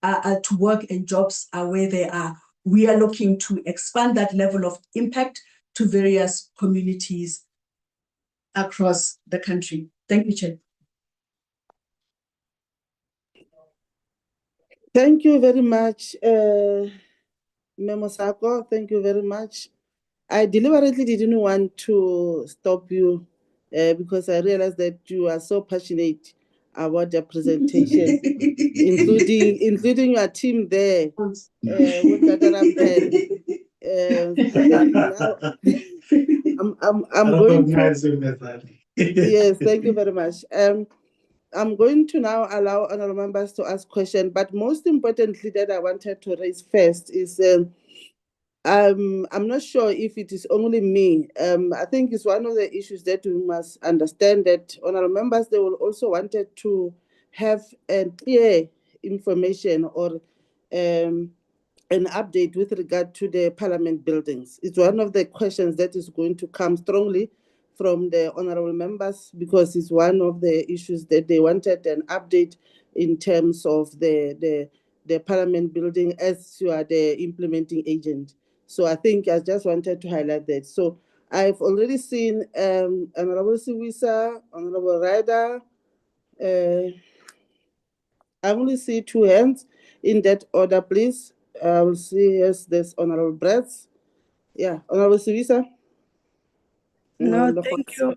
to work, and jobs are where they are. We are looking to expand that level of impact to various communities across the country. Thank you, Chair. Thank you very much, Memo Sako. Thank you very much. I deliberately didn't want to stop you because I realized that you are so passionate about the presentation, including your team there. I'm going to. Yes, thank you very much. I'm going to now allow honorable members to ask questions, but most importantly that I wanted to raise first is I'm not sure if it is only me. I think it's one of the issues that we must understand, that honorable members, they will also wanted to have a clear information or an update with regard to the parliament buildings. It's one of the questions that is going to come strongly from the honorable members, because it's one of the issues that they wanted an update in terms of the parliament building, as you are the implementing agent. So I think I just wanted to highlight that. So I've already seen Honorable Siwisa, Honorable Ryder. I only see two hands in that order, please. I will see, yes, there's Honorable Brett. Yeah, Honorable Siwisa. No, thank you.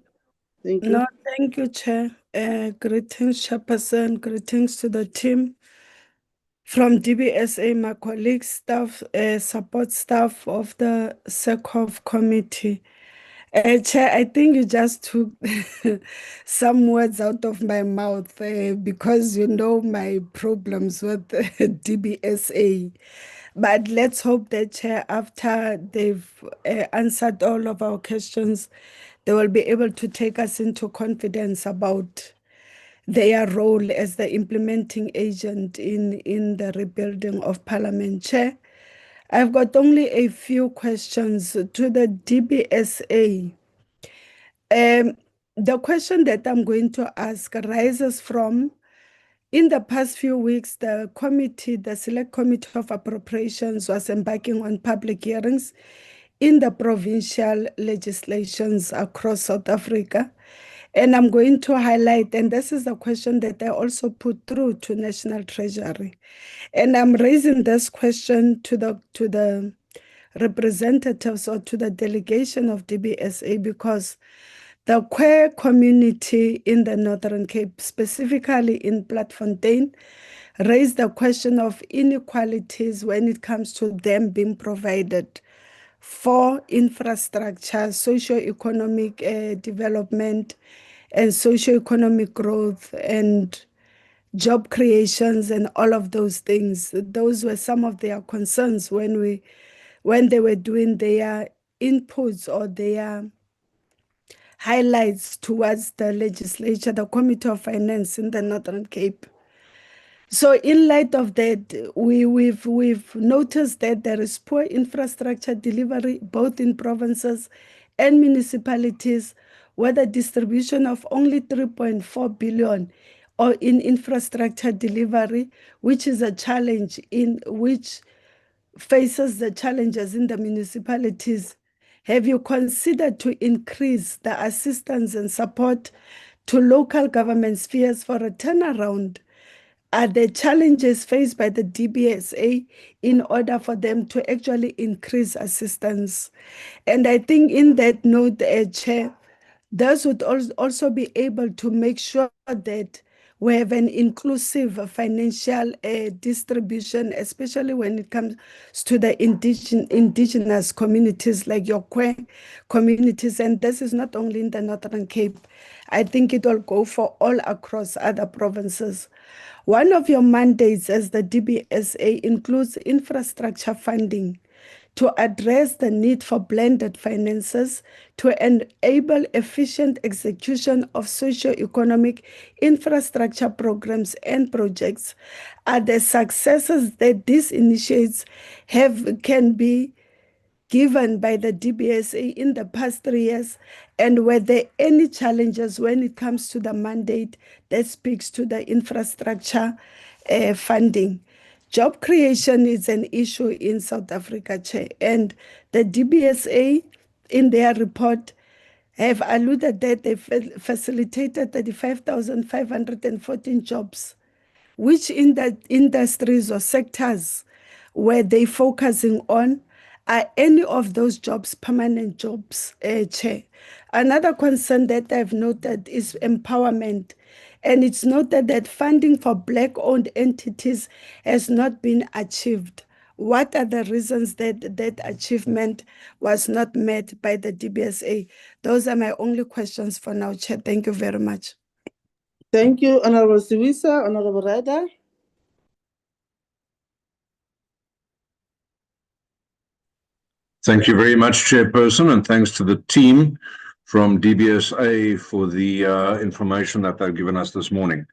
Thank you. No, thank you, Chair. Greetings, Chairperson. Greetings to the team from DBSA, my colleagues, staff, support staff of the SECOF committee. Chair, I think you just took some words out of my mouth because you know my problems with DBSA. But let's hope that, Chair, after they've answered all of our questions, they will be able to take us into confidence about their role as the implementing agent in the rebuilding of Parliament. Chair, I've got only a few questions to the DBSA. The question that I'm going to ask arises from, in the past few weeks, the Select Committee of Appropriations was embarking on public hearings in the provincial legislations across South Africa. And I'm going to highlight, and this is a question that I also put through to National Treasury. And I'm raising this question to the representatives or to the delegation of DBSA, because the queer community in the Northern Cape, specifically in Platfontein, raised the question of inequalities when it comes to them being provided for infrastructure, socio-economic development, and socio-economic growth, and job creations, and all of those things. Those were some of their concerns when they were doing their inputs or their highlights towards the legislature, the Committee of Finance in the Northern Cape. So in light of that, we've noticed that there is poor infrastructure delivery, both in provinces and municipalities, where the distribution of only 3.4 billion or in infrastructure delivery, which is a challenge in which faces the challenges in the municipalities. Have you considered to increase the assistance and support to local government spheres for a turnaround? Are the challenges faced by the DBSA in order for them to actually increase assistance? And I think in that note, Chair, those would also be able to make sure that we have an inclusive financial distribution, especially when it comes to the indigenous communities like your Kwe communities. And this is not only in the Northern Cape. I think it will go for all across other provinces. One of your mandates as the DBSA includes infrastructure funding to address the need for blended finances to enable efficient execution of socio-economic infrastructure programs and projects. Are the successes that these initiatives can be given by the DBSA in the past 3 years? And were there any challenges when it comes to the mandate that speaks to the infrastructure funding? Job creation is an issue in South Africa, Chair, and the DBSA in their report have alluded that they facilitated 35,514 jobs. Which in the industries or sectors were they focusing on? Are any of those jobs permanent jobs, Chair? Another concern that I've noted is empowerment. And it's noted that funding for Black-owned entities has not been achieved. What are the reasons that that achievement was not met by the DBSA? Those are my only questions for now, Chair. Thank you very much. Thank you, Honorable Siwisa. Honorable Ryder. Thank you very much, Chairperson, and thanks to the team from DBSA for the information that they've given us this morning.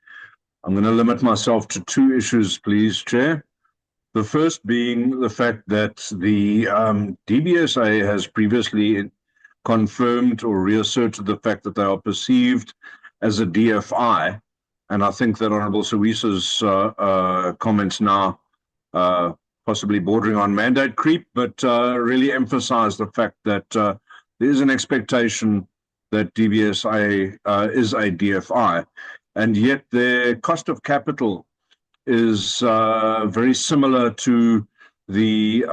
I'm going to limit myself to 2 issues, please, Chair. The first being the fact that the DBSA has previously confirmed or reasserted the fact that they are perceived as a DFI, and I think that Honourable Siwisa's comments now possibly bordering on mandate creep, but really emphasize the fact that there is an expectation that DBSA is a DFI, and yet their cost of capital is very similar to the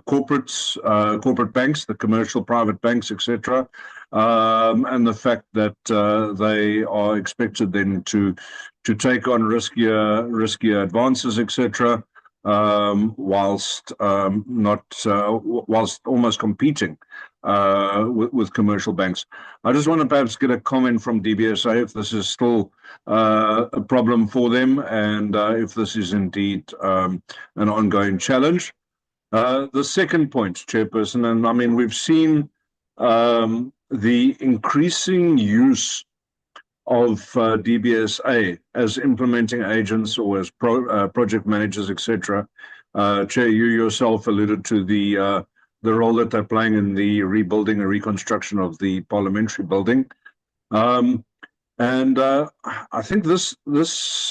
corporate banks, the commercial private banks, etc., and the fact that they are expected then to take on riskier advances, etc., whilst almost competing with commercial banks. I just want to perhaps get a comment from DBSA if this is still a problem for them, and if this is indeed an ongoing challenge. The second point, Chairperson, and I mean, we've seen the increasing use of DBSA as implementing agents or as project managers, etc. Chair, you yourself alluded to the role that they're playing in the rebuilding and reconstruction of the parliamentary building. And I think this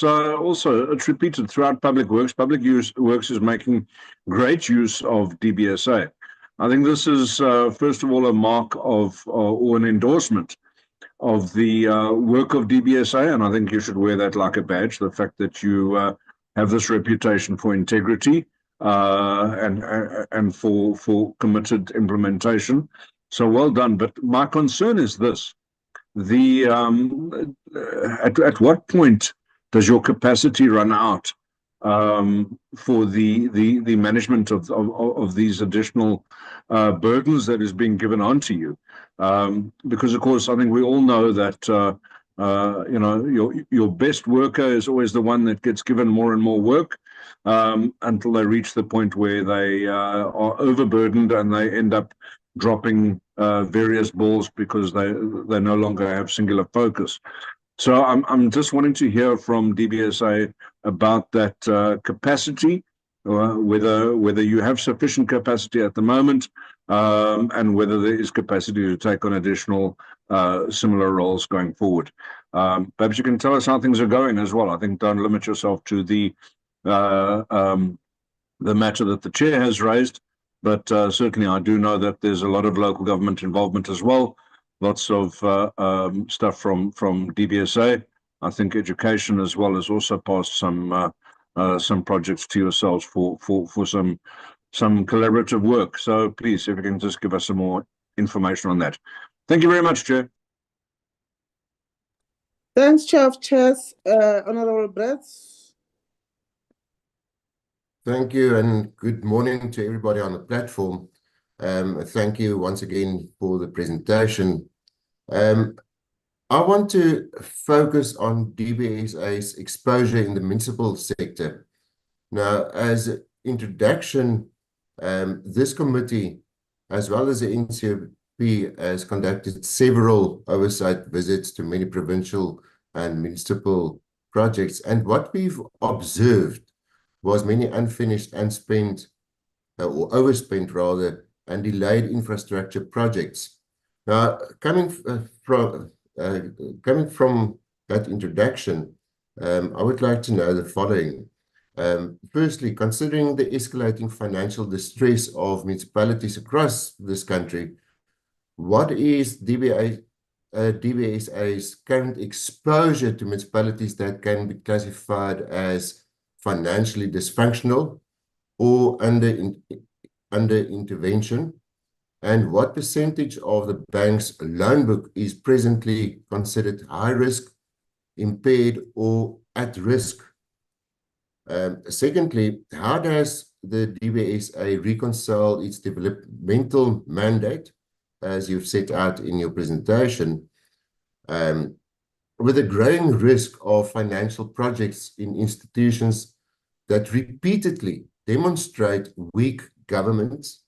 also, it's repeated throughout public works. Public works is making great use of DBSA. I think this is, first of all, a mark of or an endorsement of the work of DBSA, and I think you should wear that like a badge, the fact that you have this reputation for integrity and for committed implementation. So well done. But my concern is this. At what point does your capacity run out for the management of these additional burdens that is being given onto you? Because of course, I think we all know that you know, your best worker is always the one that gets given more and more work until they reach the point where they are overburdened and they end up dropping various balls because they no longer have singular focus. So I'm just wanting to hear from DBSA about that capacity, whether you have sufficient capacity at the moment, and whether there is capacity to take on additional similar roles going forward. Perhaps you can tell us how things are going as well. I think don't limit yourself to the matter that the chair has raised, but certainly I do know that there's a lot of local government involvement as well. Lots of stuff from DBSA. I think education as well has also passed some projects to yourselves for some collaborative work. So please, if you can just give us some more information on that. Thank you very much, Chair. Thanks, Chair of Chairs. Honorable Brett. Thank you, and good morning to everybody on the platform. Thank you once again for the presentation. I want to focus on DBSA's exposure in the municipal sector. Now, as an introduction, this committee, as well as the NCOP, has conducted several oversight visits to many provincial and municipal projects. And what we've observed was many unfinished, unspent, or overspent rather, and delayed infrastructure projects. Now, coming from that introduction, I would like to know the following. Firstly, considering the escalating financial distress of municipalities across this country, what is DBSA's current exposure to municipalities that can be classified as financially dysfunctional or under intervention? And what percentage of the bank's loan book is presently considered high risk, impaired, or at risk? Secondly, how does the DBSA reconcile its developmental mandate, as you've set out in your presentation, with a growing risk of financial projects in institutions that repeatedly demonstrate weak governance,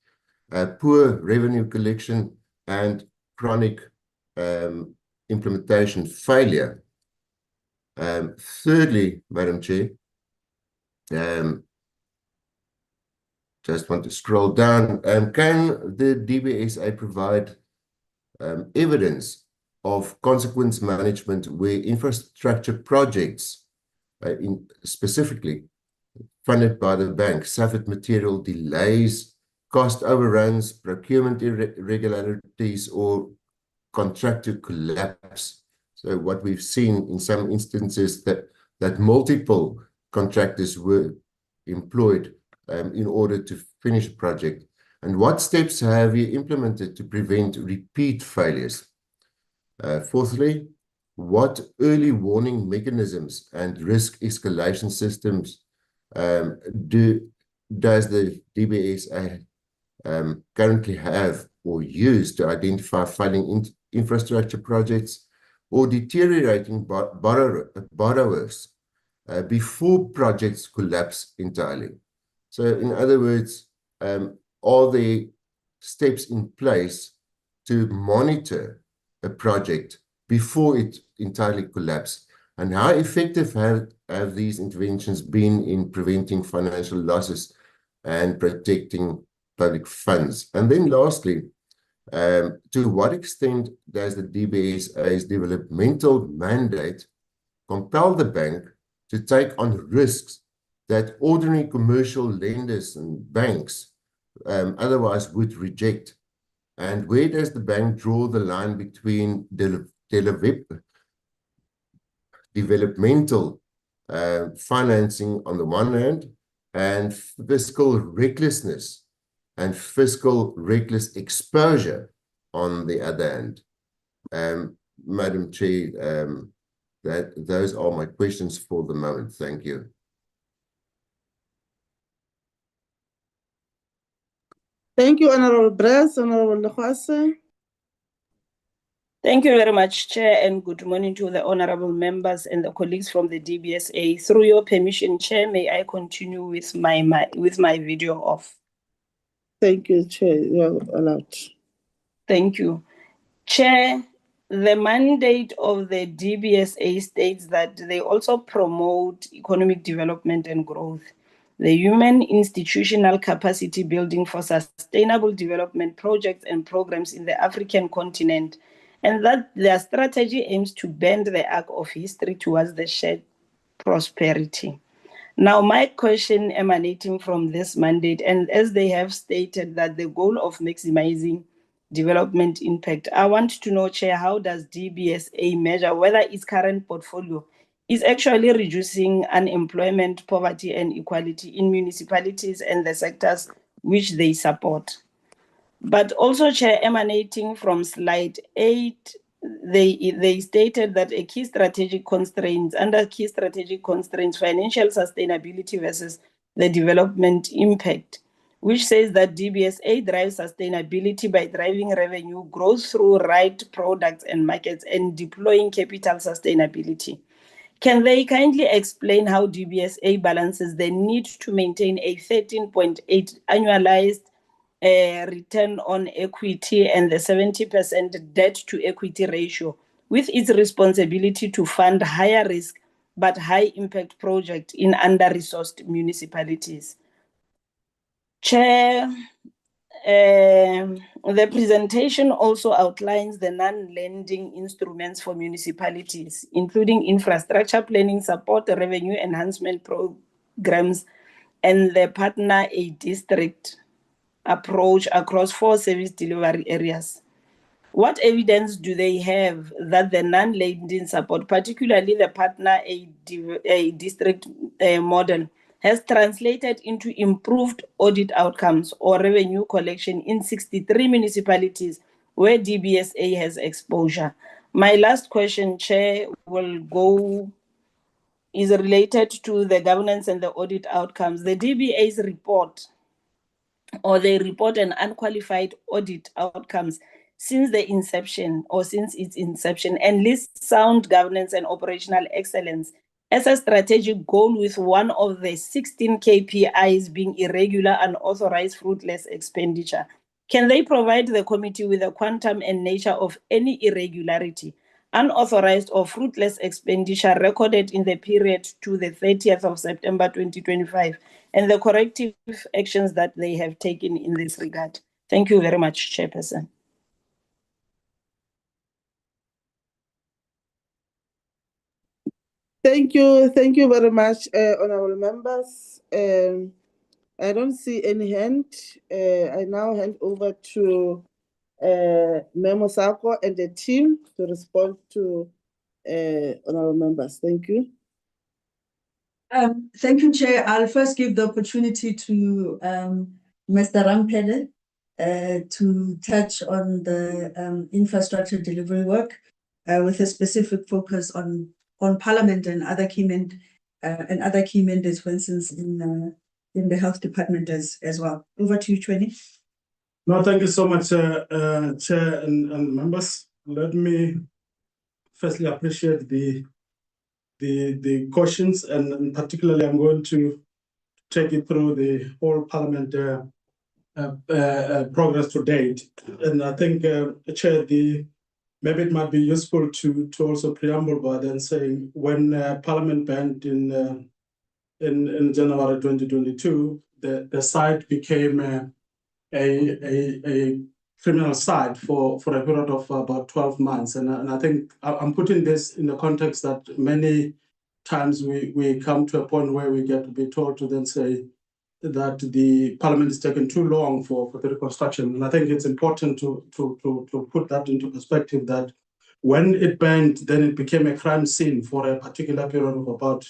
poor revenue collection, and chronic implementation failure? Thirdly, Madam Chair, just want to scroll down. Can the DBSA provide evidence of consequence management where infrastructure projects, specifically funded by the bank, suffered material delays, cost overruns, procurement irregularities, or contractor collapse? So what we've seen in some instances that multiple contractors were employed in order to finish a project. And what steps have you implemented to prevent repeat failures? Fourthly, what early warning mechanisms and risk escalation systems does the DBSA currently have or use to identify failing infrastructure projects or deteriorating borrowers before projects collapse entirely? So in other words, are there steps in place to monitor a project before it entirely collapses? And how effective have these interventions been in preventing financial losses and protecting public funds? And then lastly, to what extent does the DBSA's developmental mandate compel the bank to take on risks that ordinary commercial lenders and banks otherwise would reject? And where does the bank draw the line between developmental financing on the one hand and fiscal recklessness and fiscal reckless exposure on the other hand? Madam Chair, those are my questions for the moment. Thank you. Thank you, Honorable Bress. Honorable Lekwase. Thank you very much, Chair, and good morning to the honorable members and the colleagues from the DBSA. Through your permission, Chair, may I continue with my video off? Thank you, Chair. You're allowed. Thank you. Chair, the mandate of the DBSA states that they also promote economic development and growth, the human institutional capacity building for sustainable development projects and programs in the African continent, and that their strategy aims to bend the arc of history towards the shared prosperity. Now, my question emanating from this mandate, and as they have stated that the goal of maximizing development impact, I want to know, Chair, how does DBSA measure whether its current portfolio is actually reducing unemployment, poverty, and equality in municipalities and the sectors which they support? But also, Chair, emanating from slide 8, they stated that under key strategic constraints, financial sustainability versus the development impact, which says that DBSA drives sustainability by driving revenue growth through right products and markets and deploying capital sustainability. Can they kindly explain how DBSA balances the need to maintain a 13.8 annualized return on equity and the 70% debt to equity ratio with its responsibility to fund higher risk but high impact projects in under-resourced municipalities? Chair, the presentation also outlines the non-lending instruments for municipalities, including infrastructure planning support, revenue enhancement programs, and the partner a district approach across 4 service delivery areas. What evidence do they have that the non-lending support, particularly the partner a district model, has translated into improved audit outcomes or revenue collection in 63 municipalities where DBSA has exposure? My last question, Chair, is related to the governance and the audit outcomes. The DBA's report, or they report an unqualified audit outcomes since its inception, and lists sound governance and operational excellence as a strategic goal, with one of the 16 KPIs being irregular, unauthorized, fruitless expenditure. Can they provide the committee with the quantum and nature of any irregularity, unauthorized or fruitless expenditure recorded in the period to the 30th of September 2025, and the corrective actions that they have taken in this regard? Thank you very much, Chairperson. Thank you very much, honorable members. I don't see any hand. I now hand over to Memo Sako and the team to respond to honorable members. Thank you. Thank you, Chair. I'll first give the opportunity to Mr. Rampede to touch on the infrastructure delivery work with a specific focus on Parliament and other key mandates, for instance, in the health department as well. Over to you, Chweni. No, thank you so much, Chair and members. Let me firstly appreciate the questions, and particularly I'm going to take you through the whole Parliament progress to date. And I think, Chair, maybe it might be useful to also preamble by then saying when Parliament banned in January 2022, the site became a criminal site for a period of about 12 months. And I think I'm putting this in the context that many times we come to a point where we get to be told to then say that the Parliament is taking too long for the reconstruction. And I think it's important to put that into perspective, that when it banned, then it became a crime scene for a particular period of about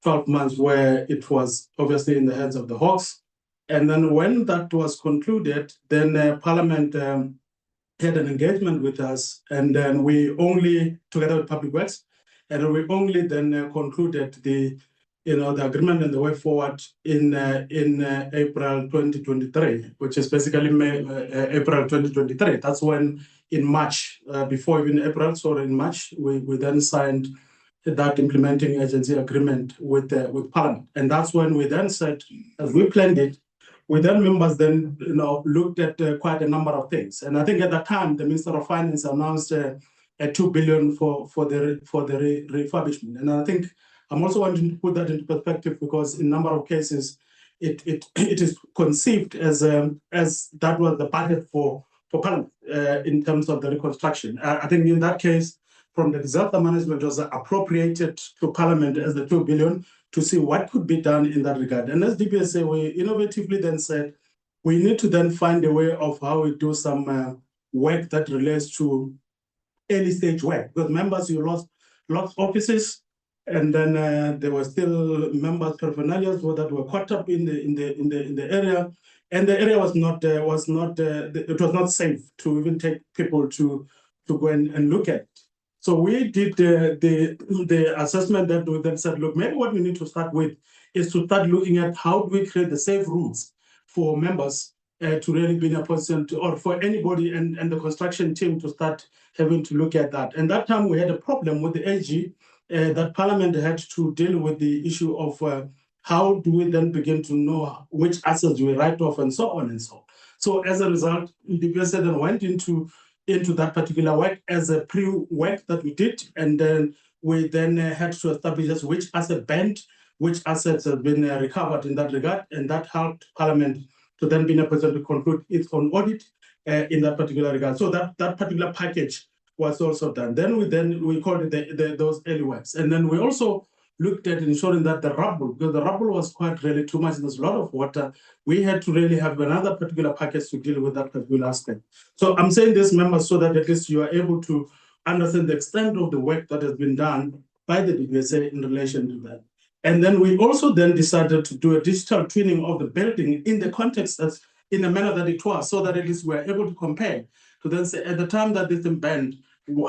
12 months, where it was obviously in the hands of the Hawks. And then when that was concluded, then Parliament had an engagement with us, and then we only, together with Public Works, and we only then concluded the agreement and the way forward in April 2023, which is basically April 2023. That's when in March, before even April, so in March, we then signed that implementing agency agreement with Parliament. And that's when we then said, as we planned it, we then members then looked at quite a number of things. And I think at that time, the Minister of Finance announced a 2 billion for the refurbishment. And I think I'm also wanting to put that into perspective, because in a number of cases, it is conceived as that was the budget for Parliament. in terms of the reconstruction. I think in that case, from the disaster management was appropriated to Parliament as the 2 billion to see what could be done in that regard. And as DBSA, we innovatively then said, we need to then find a way of how we do some work that relates to early stage work. Because members, you lost offices, and then there were still members paraphernalia that were caught up in the area, and the area was not it was not safe to even take people to go and look at. So we did the assessment that we then said, look, maybe what we need to start with is to start looking at how do we create the safe routes for members to really be in a position to, or for anybody and the construction team to start having to look at that. And that time we had a problem with the AG that Parliament had to deal with the issue of how do we then begin to know which assets we write off and so on and so on. So as a result, the DBSA then went into that particular work as a pre-work that we did, and then we then had to establish just which asset band, which assets have been recovered in that regard, and that helped Parliament to then be in a position to conclude its own audit in that particular regard. So that particular package was also done. Then we called it those early works, and then we also looked at ensuring that the rubble, because the rubble was quite really too much, there's a lot of water, we had to really have another particular package to deal with that particular aspect. So I'm saying this, members, so that at least you are able to understand the extent of the work that has been done by the DBSA in relation to that. And then we also then decided to do a digital twinning of the building in the context as in the manner that it was, so that at least we're able to compare to then say at the time that this thing banned,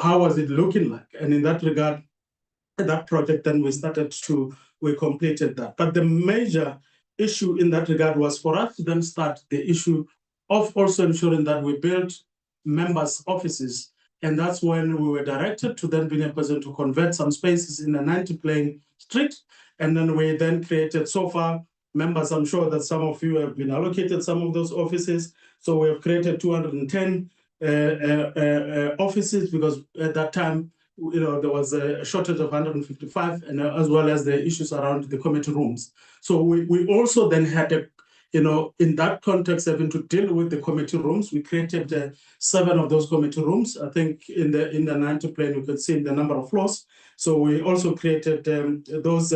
how was it looking like? And in that regard, that project, then we completed that. But the major issue in that regard was for us to then start the issue of also ensuring that we built members' offices. And that's when we were directed to then be in a position to convert some spaces in the 90 Plain Street. And then we then created, so far, members, I'm sure that some of you have been allocated some of those offices. So we have created 210 offices, because at that time, there was a shortage of 155, and as well as the issues around the committee rooms. So we also then had in that context, having to deal with the committee rooms, we created 7 of those committee rooms. I think in the 90 Plain, you can see the number of floors. So we also created those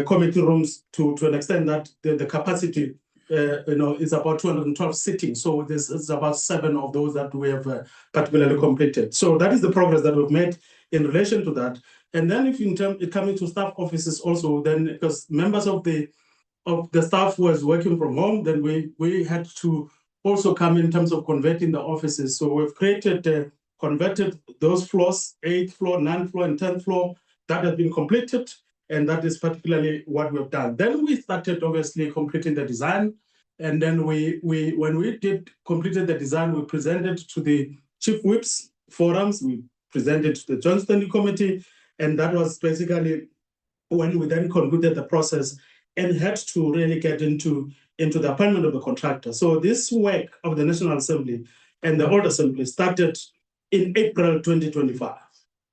committee rooms to an extent that the capacity is about 212 sitting. So it's about 7 of those that we have particularly completed. So that is the progress that we've made in relation to that. And then if coming to staff offices also, then because members of the staff was working from home, then we had to also come in terms of converting the offices. So we've converted those floors, 8th floor, 9th floor, and 10th floor, that has been completed. And that is particularly what we've done. Then we started obviously completing the design. And then when we completed the design, we presented to the chief whips forums, we presented to the Joint Standing Committee, and that was basically when we then concluded the process and had to really get into the appointment of the contractor. So this work of the National Assembly and the Old Assembly started in April 2025.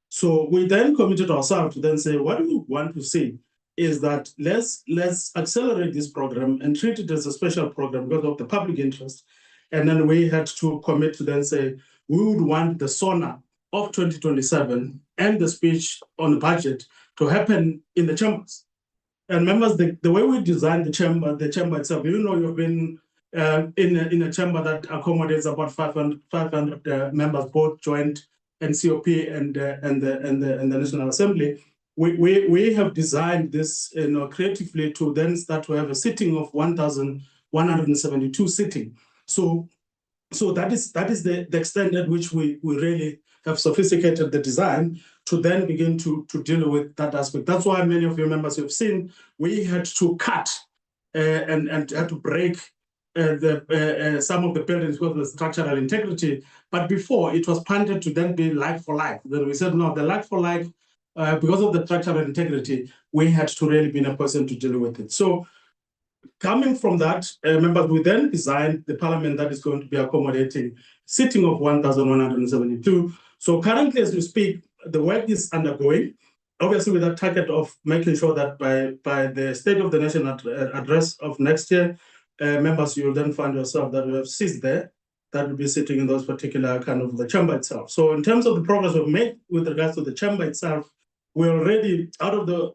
So we then committed ourselves to then say, what we want to see is that let's accelerate this program and treat it as a special program because of the public interest. And then we had to commit to then say, we would want the SONA of 2027 and the speech on the budget to happen in the chambers. And members, the way we designed the chamber itself, you've been in a chamber that accommodates about 500 members, both joint and COP and the National Assembly. We have designed this creatively to then start to have a sitting of 1,172 sitting. So that is the extent at which we really have sophisticated the design to then begin to deal with that aspect. That's why many of your members have seen we had to cut and had to break some of the buildings because of the structural integrity. But before, it was planned to then be like for like. Then we said, no, the like for like, because of the structural integrity, we had to really be in a position to deal with it. So coming from that, members, we then designed the parliament that is going to be accommodating sitting of 1,172. So currently, as we speak, the work is undergoing, obviously with a target of making sure that by the State of the Nation address of next year, members, you'll then find yourself that we have seats there. that will be sitting in those particular kind of the chamber itself. So in terms of the progress we've made with regards to the chamber itself, we're already out of the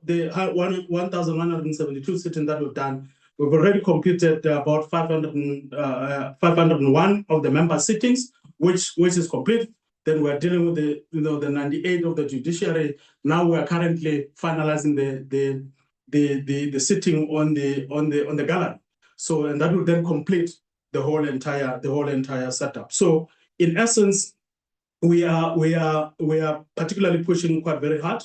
1,172 sitting that we've done. We've already completed about 501 of the member sittings, which is complete. Then we're dealing with the 98 of the judiciary. Now we're currently finalizing the sitting on the gallery. So, and that will then complete the whole entire setup. So in essence, we are particularly pushing quite very hard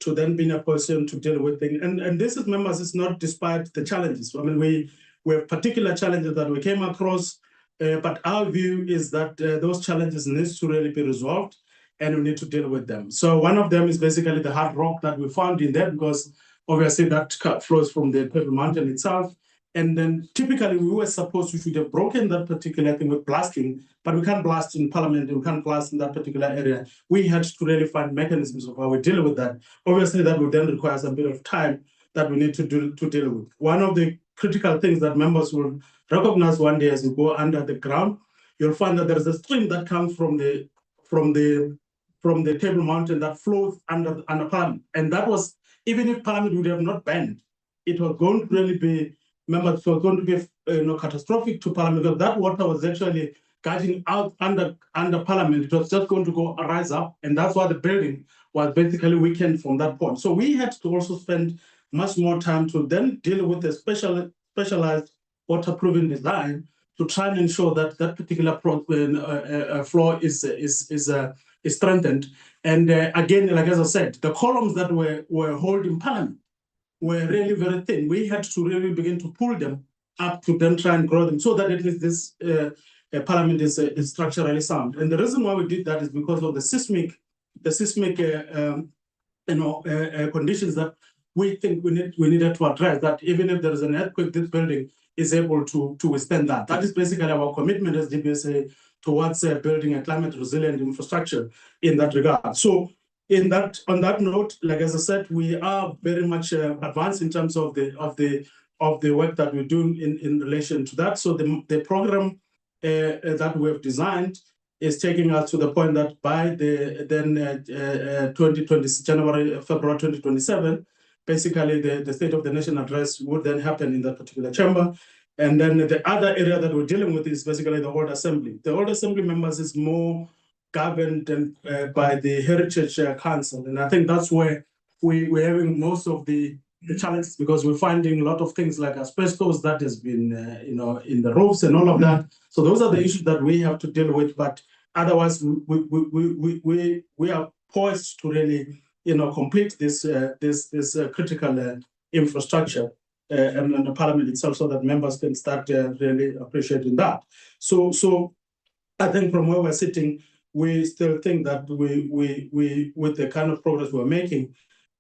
to then be in a position to deal with things. And this is, members, is not despite the challenges. I mean, we have particular challenges that we came across, but our view is that those challenges need to really be resolved and we need to deal with them. So one of them is basically the hard rock that we found in there, because obviously that flows from the Pebble Mountain itself. And then typically we were supposed to have broken that particular thing with blasting, but we can't blast in Parliament, we can't blast in that particular area. We had to really find mechanisms of how we deal with that. Obviously that would then require a bit of time that we need to deal with. One of the critical things that members will recognize one day as you go under the ground, you'll find that there is a stream that comes from the Table Mountain that flows under Parliament. And that was, even if Parliament would have not banned, it was going to really be, remember, it was going to be catastrophic to Parliament, because that water was actually guiding out under Parliament. It was just going to go rise up, and that's why the building was basically weakened from that point. So we had to also spend much more time to then deal with the specialized waterproofing design to try and ensure that that particular floor is strengthened. And again, like as I said, the columns that were holding Parliament were really very thin. We had to really begin to pull them up to then try and grow them so that at least this Parliament is structurally sound. And the reason why we did that is because of the seismic conditions that we think we needed to address, that even if there is an earthquake, this building is able to withstand that. That is basically our commitment as DBSA towards building a climate resilient infrastructure in that regard. So on that note, like as I said, we are very much advanced in terms of the work that we're doing in relation to that. So the program that we have designed is taking us to the point that by the February 2027, basically the State of the Nation address would then happen in that particular chamber. And then the other area that we're dealing with is basically the Old Assembly. The Old Assembly members is more governed by the Heritage Council. And I think that's where we're having most of the challenges, because we're finding a lot of things like asbestos that has been in the roofs and all of that. So those are the issues that we have to deal with. But otherwise, we are poised to really complete this critical infrastructure and the Parliament itself, so that members can start really appreciating that. So I think from where we're sitting, we still think that we with the kind of progress we're making,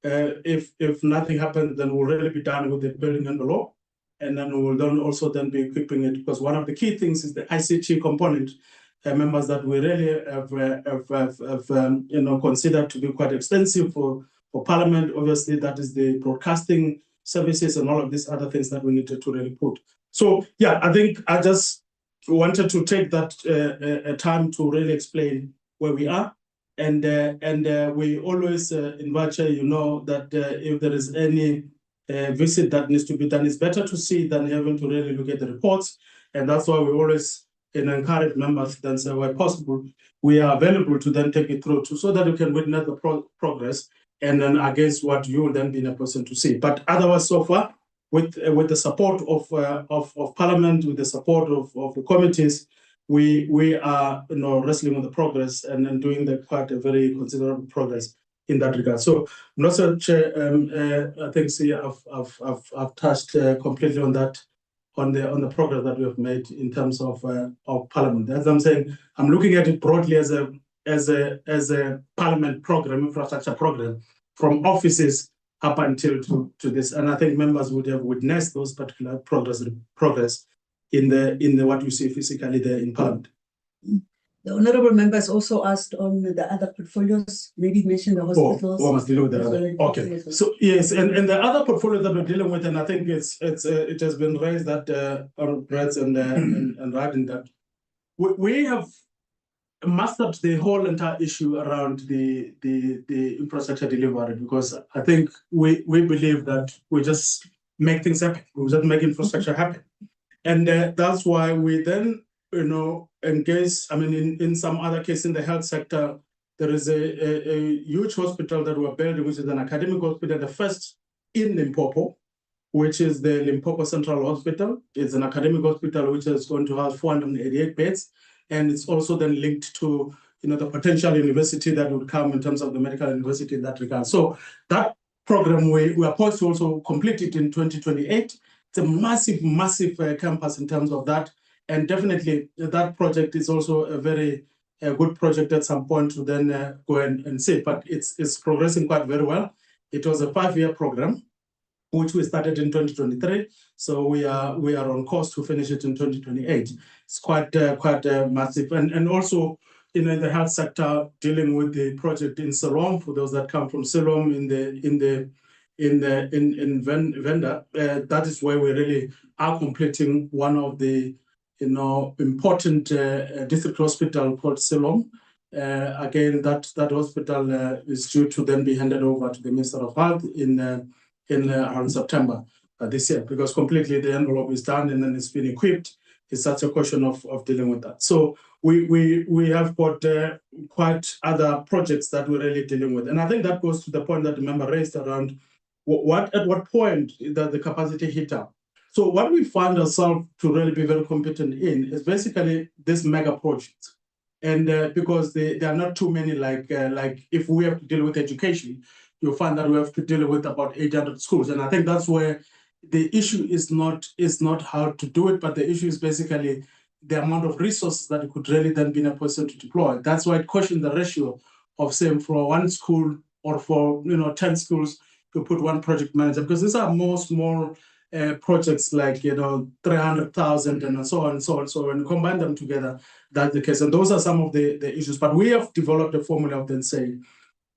if nothing happens, then we'll really be done with the building envelope, and then we will then also be equipping it, because one of the key things is the ICT component. Members that we really have considered to be quite extensive for Parliament. Obviously, that is the broadcasting services and all of these other things that we needed to really put. So yeah, I think I just wanted to take that time to really explain where we are, and we always invite you, that if there is any visit that needs to be done, it's better to see than having to really look at the reports, and that's why we always encourage members then say, where possible, we are available to then take it through so that you can witness the progress, and then against what you will then be in a position to see. But otherwise, so far, with the support of Parliament, with the support of the committees, we are wrestling with the progress and doing quite a very considerable progress in that regard. So I'm not so Chair, I think I've touched completely on that, on the progress that we have made in terms of Parliament. As I'm saying, I'm looking at it broadly as a Parliament program, infrastructure program, from offices up until to this. And I think members would have witnessed those particular progress in the what you see physically there in Parliament. The honourable members also asked on the other portfolios, maybe mention the hospitals. Oh, must deal with the other. Okay. So yes, and the other portfolio that we're dealing with, and I think it has been raised that and writing that we have mastered the whole entire issue around the infrastructure delivery, because I think we believe that we just make things happen. We just make infrastructure happen. And that's why we then, engage, in some other case in the health sector, there is a huge hospital that we're building, which is an academic hospital, the first in Limpopo, which is the Limpopo Central Hospital. It's an academic hospital which is going to have 488 beds. And it's also then linked to the potential university that would come in terms of the medical university in that regard. So that program, we are poised to also complete it in 2028. It's a massive, massive campus in terms of that. And definitely that project is also a very good project at some point to then go and see. But it's progressing quite very well. It was a 5-year program, which we started in 2023. So we are on course to finish it in 2028. It's quite massive. And also in the health sector, dealing with the project in Siloam, for those that come from Siloam in Venda, that is where we really are completing one of the important district hospital called Siloam. Again, that hospital is due to then be handed over to the Minister of Health in around September this year, because completely the envelope is done and then it's been equipped. It's such a question of dealing with that. So we have got quite other projects that we're really dealing with. And I think that goes to the point that the member raised around at what point does the capacity hit up. So what we find ourselves to really be very competent in is basically this mega projects. And because there are not too many, like if we have to deal with education, you'll find that we have to deal with about 800 schools. And I think that's where the issue is not how to do it, but the issue is basically the amount of resources that you could really then be in a position to deploy. That's why I question the ratio of saying for one school or for 10 schools to put one project manager, because these are more small projects like 300,000 and so on and so on. So when you combine them together, that's the case. And those are some of the issues. But we have developed a formula of then saying,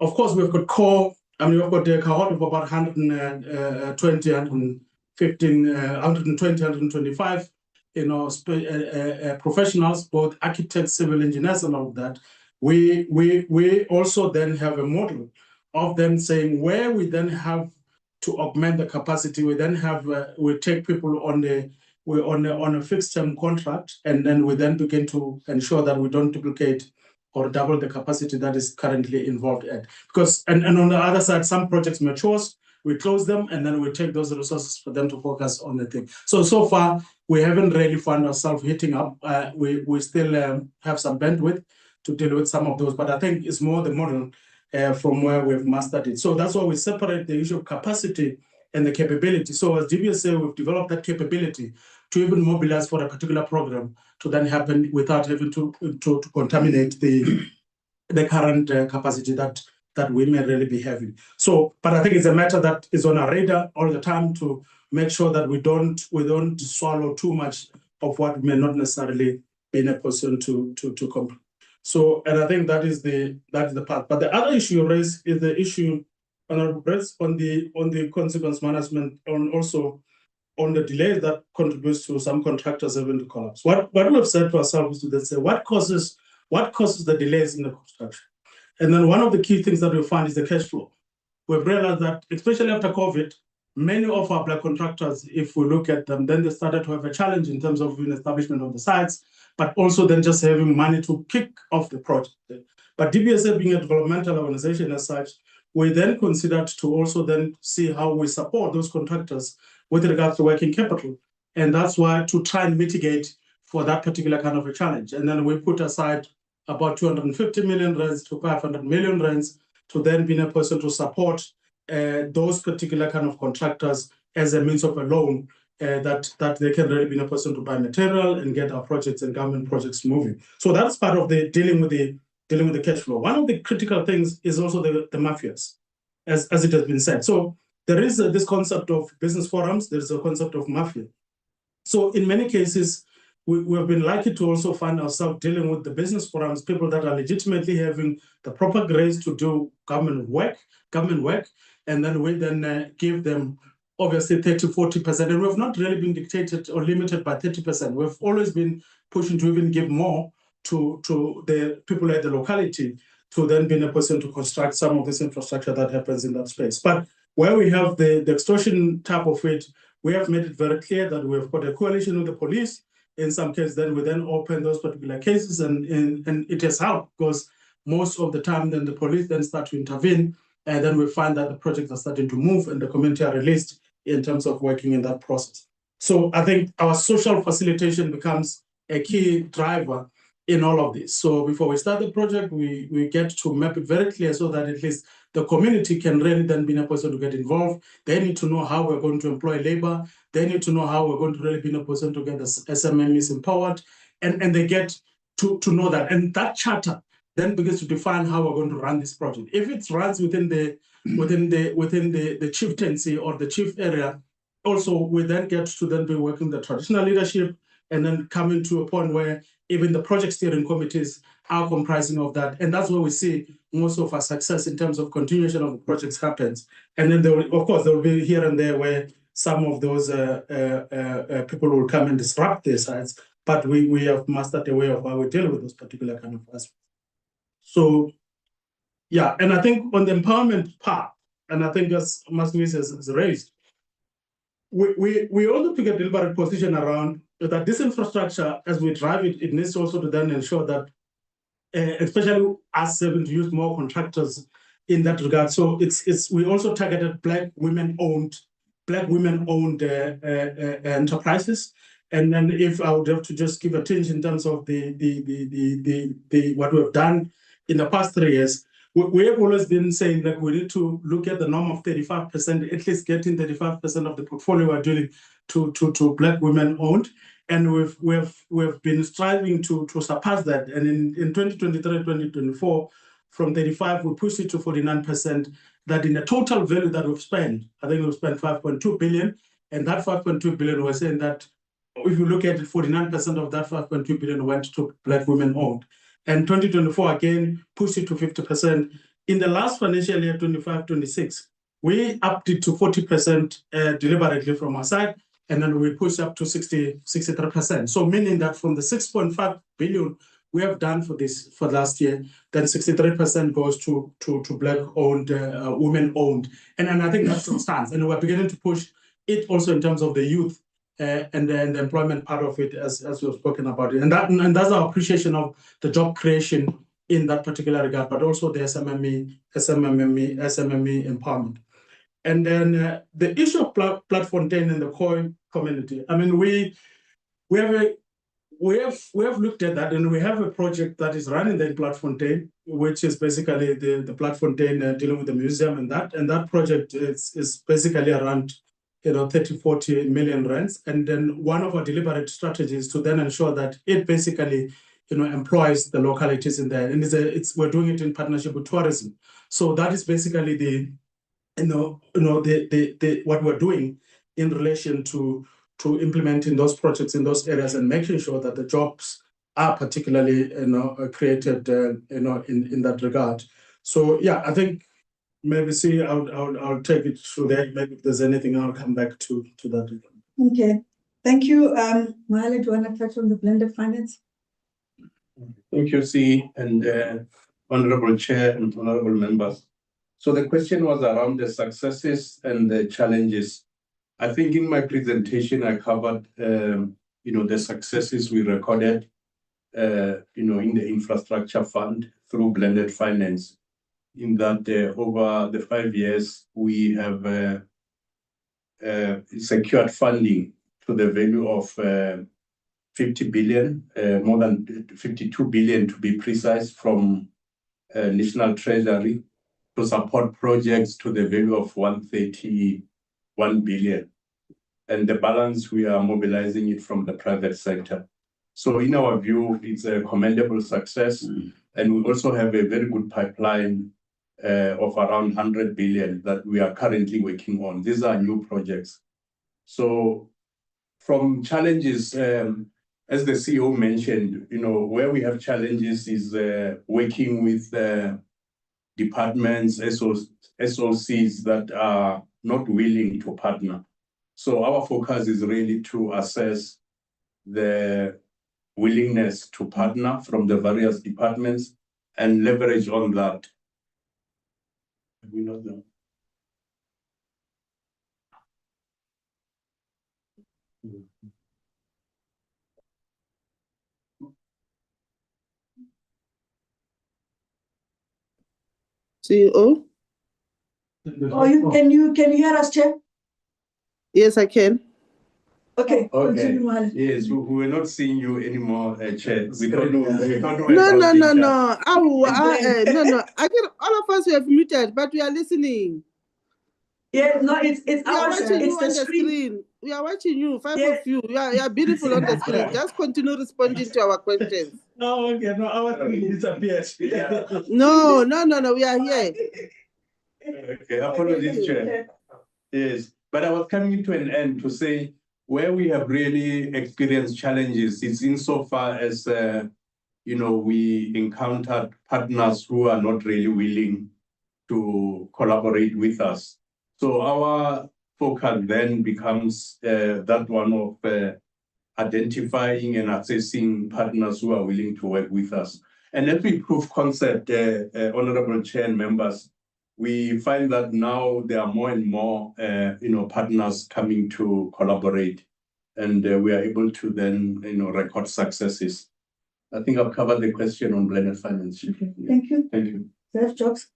of course, we've got core. We've got a cohort of about 120, 125, professionals, both architects, civil engineers, and all of that. We also then have a model of them saying where we then have to augment the capacity. We then have we take people on a fixed term contract, and then we then begin to ensure that we don't duplicate or double the capacity that is currently involved at. Because and on the other side, some projects matures, we close them, and then we take those resources for them to focus on the thing. So far, we haven't really found ourselves hitting up. We still have some bandwidth to deal with some of those, but I think it's more the model from where we've mastered it. So that's why we separate the issue of capacity and the capability. So as DBSA, we've developed that capability to even mobilize for a particular program to then happen without having to contaminate the current capacity that we may really be having. So, but I think it's a matter that is on our radar all the time to make sure that we don't swallow too much of what may not necessarily be in a position to complete. So, and I think that is the part. But the other issue you raise is the issue on the consequence management, and also on the delays that contributes to some contractors having to collapse. What we've said to ourselves is to say what causes the delays in the construction. And then one of the key things that we find is the cash flow. We've realized that, especially after COVID, many of our black contractors, if we look at them, then they started to have a challenge in terms of establishment of the sites, but also then just having money to kick off the project. But DBSA being a developmental organization as such, we then considered to also then see how we support those contractors with regards to working capital. And that's why to try and mitigate for that particular kind of a challenge. And then we put aside about 250 million rands to 500 million rands to then be in a position to support those particular kind of contractors as a means of a loan that they can really be in a position to buy material and get our projects and government projects moving. So that's part of the dealing with the cash flow. One of the critical things is also the mafias, as it has been said. So there is this concept of business forums, there is a concept of mafia. So in many cases, we have been lucky to also find ourselves dealing with the business forums, people that are legitimately having the proper grace to do government work, and then we then give them obviously 30-40%, and we've not really been dictated or limited by 30%. We've always been pushing to even give more to the people at the locality to then be in a position to construct some of this infrastructure that happens in that space. But where we have the extortion type of it, we have made it very clear that we've got a coalition with the police. In some cases, then we then open those particular cases, and it has helped because most of the time then the police then start to intervene, and then we find that the projects are starting to move and the community are released in terms of working in that process. So I think our social facilitation becomes a key driver in all of this. So before we start the project, we get to map it very clear so that at least the community can really then be in a position to get involved. They need to know how we're going to employ labor. They need to know how we're going to really be in a position to get the SMMEs empowered. And they get to know that. And that charter then begins to define how we're going to run this project. If it runs within the chieftaincy or the chief area, also we then get to then be working the traditional leadership and then coming to a point where even the project steering committees are comprising of that. And that's where we see most of our success in terms of continuation of the projects happens. And then there will, of course, there will be here and there where some of those people will come and disrupt their sites, but we have mastered a way of how we deal with those particular kind of aspects. So, yeah, and I think on the empowerment part, and I think as Masluis has raised, we also took a deliberate position around that this infrastructure, as we drive it, it needs also to then ensure that, especially us having to use more contractors in that regard. So we also targeted Black women-owned enterprises. And then if I would have to just give a tinge in terms of what we've done in the past 3 years, we have always been saying that we need to look at the norm of 35%, at least getting 35% of the portfolio we're doing to Black women-owned. And we've been striving to surpass that. And in 2023, 2024, from 35, we pushed it to 49%. That in the total value that we've spent, I think we've spent 5.2 billion. And that 5.2 billion, we're saying that if you look at it, 49% of that 5.2 billion went to Black women-owned. And 2024, again, pushed it to 50%. In the last financial year, 25-26, we upped it to 40% deliberately from our side, and then we pushed up to 63%. So meaning that from the 6.5 billion we have done for last year, then 63% goes to Black-owned, women-owned. And I think that still stands. And we're beginning to push it also in terms of the youth and the employment part of it, as we've spoken about it. And that's our appreciation of the job creation in that particular regard, but also the SMME empowerment. And then the issue of Platfontein and the Khoi community. I mean, we have looked at that, and we have a project that is running there in Platfontein, which is basically the Platfontein dealing with the museum and that. And that project is basically around 30-40 million rands. And then one of our deliberate strategies to then ensure that it basically employs the localities in there. And we're doing it in partnership with tourism. So that is basically what we're doing in relation to implementing those projects in those areas and making sure that the jobs are particularly created in that regard. So yeah, I think maybe I'll take it through there. Maybe if there's anything, I'll come back to that. Okay, thank you. Mohale, do you want to touch on the blended finance? Thank you, C, and Honorable Chair and Honorable Members. So the question was around the successes and the challenges. I think in my presentation, I covered, the successes we recorded, in the infrastructure fund through blended finance. In that over the 5 years, we have secured funding to the value of 50 billion, more than 52 billion to be precise, from National Treasury to support projects to the value of 131 billion. And the balance, we are mobilizing it from the private sector. So in our view, it's a commendable success. And we also have a very good pipeline of around 100 billion that we are currently working on. These are new projects. So from challenges, as the CEO mentioned, where we have challenges is working with departments, SOCs that are not willing to partner. So our focus is really to assess the willingness to partner from the various departments and leverage on that. We know them. CEO? Oh, can you hear us, Chair? Yes, I can. Okay. Okay. Continue. Yes, we were not seeing you anymore, Chair. We don't know. No. No. No. I can. All of us we have muted, but we are listening. Yeah, no, it's We are ours. watching you It's on the the screen. screen. We are watching you. Five Yeah. of you. You are beautiful on the screen. Just continue responding to our questions. Oh, okay. No, our screen disappeared. No. We are here. Okay, apologies, Chair. Yes, but I was coming to an end to say where we have really experienced challenges is insofar as we encountered partners who are not really willing to collaborate with us. So our focus then becomes that one of identifying and assessing partners who are willing to work with us. And as we prove concept, Honorable Chair and members, we find that now there are more and more partners coming to collaborate, and we are able to then record successes. I think I've covered the question on blended finance. Okay. Thank you. Thank you. Serge Jobs.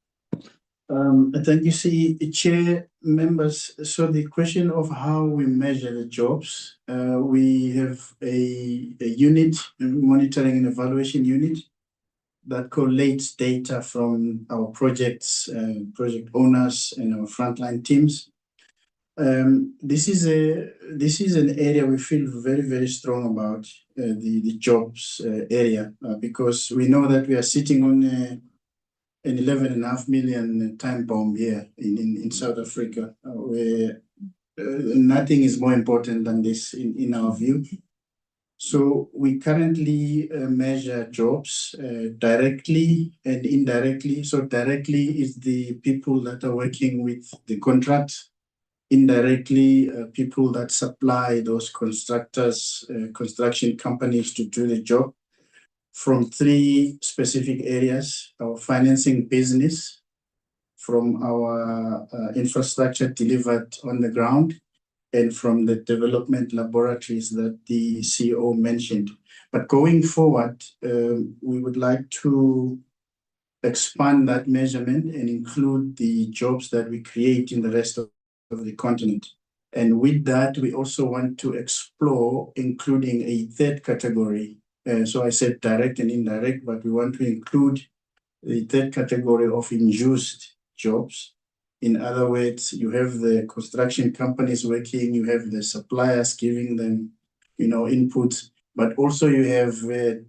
Thank you, Chair, members. So the question of how we measure the jobs, we have a unit, a monitoring and evaluation unit that collates data from our projects, project owners, and our frontline teams. This is an area we feel very, very strong about, the jobs area, because we know that we are sitting on an 11.5 million time bomb here in South Africa, where nothing is more important than this in our view. So we currently measure jobs directly and indirectly. So directly is the people that are working with the contract. Indirectly, people that supply those constructors, construction companies to do the job, from three specific areas: our financing business, from our infrastructure delivered on the ground, and from the development laboratories that the CEO mentioned. But going forward, we would like to expand that measurement and include the jobs that we create in the rest of the continent. And with that, we also want to explore including a third category. So I said direct and indirect, but we want to include the third category of induced jobs. In other words, you have the construction companies working, you have the suppliers giving them, inputs, but also you have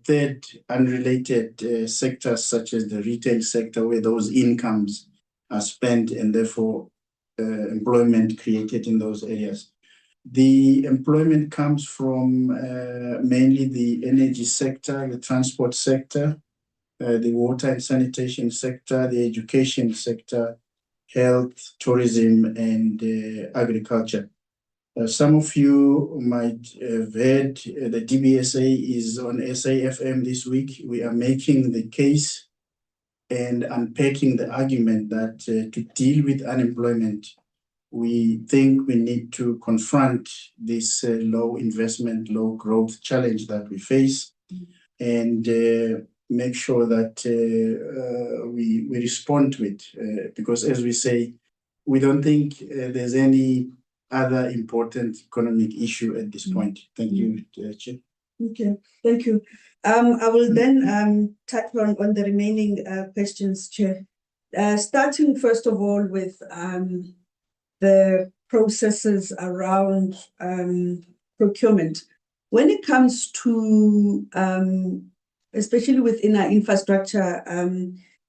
third unrelated sectors such as the retail sector, where those incomes are spent and therefore employment created in those areas. The employment comes from mainly the energy sector, the transport sector, the water and sanitation sector, the education sector, health, tourism, and agriculture. Some of you might have heard the DBSA is on SAFM this week. We are making the case and unpacking the argument that to deal with unemployment, we think we need to confront this low investment, low growth challenge that we face, and make sure that we respond to it. Because as we say, we don't think there's any other important economic issue at this point. Thank you, Chair. Okay, thank you. I will then touch on the remaining questions, Chair. Starting first of all with the processes around procurement. When it comes to especially within our infrastructure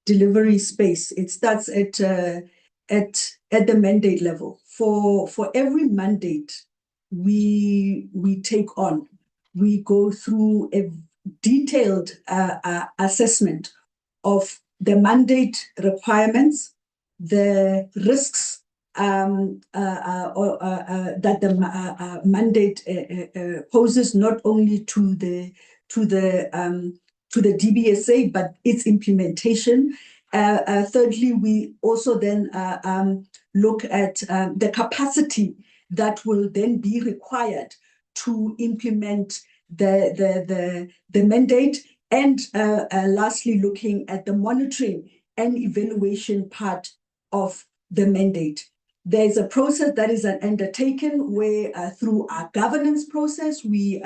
delivery space, it starts at the mandate level. For every mandate we take on, we go through a detailed assessment of the mandate requirements, the risks that the mandate poses not only to the DBSA but its implementation. Thirdly, we also then look at the capacity that will then be required to implement the mandate, and lastly, looking at the monitoring and evaluation part of the mandate. There's a process that is undertaken where through our governance process, the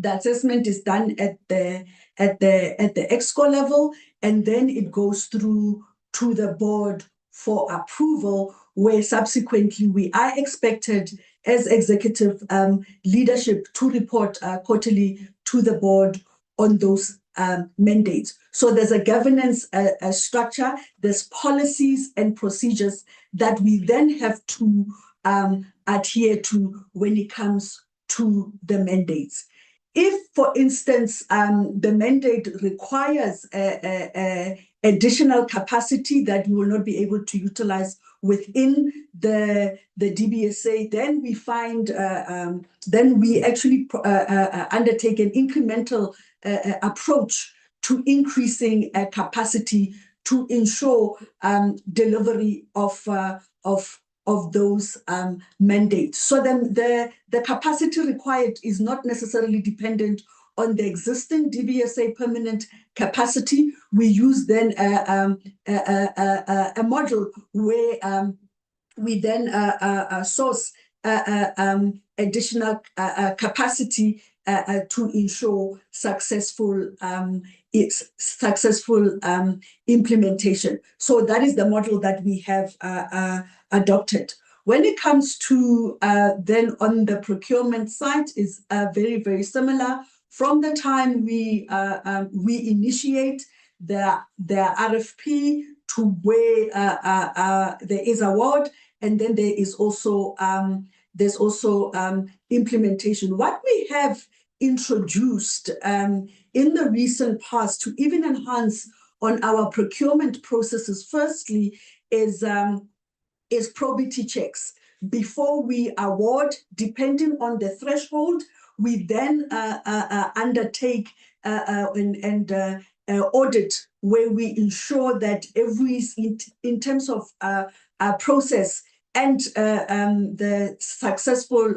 assessment is done at the ExCo level, and then it goes through to the board for approval, where subsequently we are expected as executive leadership to report quarterly to the board on those mandates. So there's a governance structure, there's policies and procedures that we then have to adhere to when it comes to the mandates. If, for instance, the mandate requires additional capacity that we will not be able to utilize within the DBSA, then we find, then we actually undertake an incremental approach to increasing capacity to ensure delivery of those mandates. So then the capacity required is not necessarily dependent on the existing DBSA permanent capacity. We use then a model where we then source additional capacity to ensure successful implementation. So that is the model that we have adopted. When it comes to then on the procurement side, is very, very similar. From the time we initiate the RFP to where there is award, and then there is also implementation. What we have introduced in the recent past to even enhance on our procurement processes, firstly, is probity checks. Before we award, depending on the threshold, we then undertake and audit, where we ensure that in terms of process and the successful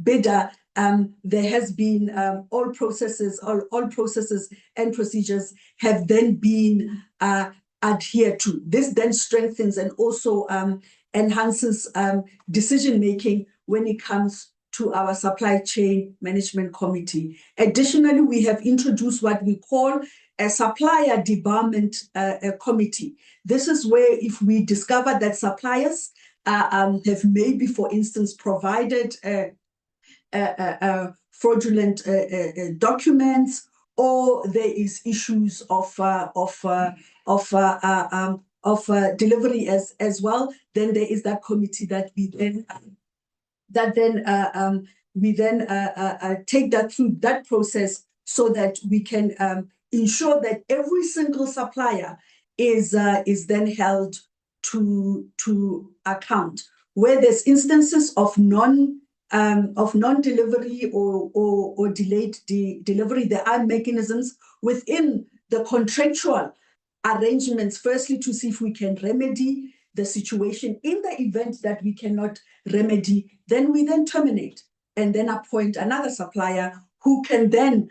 bidder, there has been all processes and procedures have then been adhered to. This then strengthens and also enhances decision-making when it comes to our supply chain management committee. Additionally, we have introduced what we call a supplier debarment committee. This is where if we discover that suppliers have maybe, for instance, provided fraudulent documents, or there is issues of delivery as well, then there is that committee that we then take that through that process, so that we can ensure that every single supplier is then held to account. Where there's instances of non-delivery or delayed delivery, there are mechanisms within the contractual arrangements, firstly, to see if we can remedy the situation. In the event that we cannot remedy, then we then terminate and then appoint another supplier who can then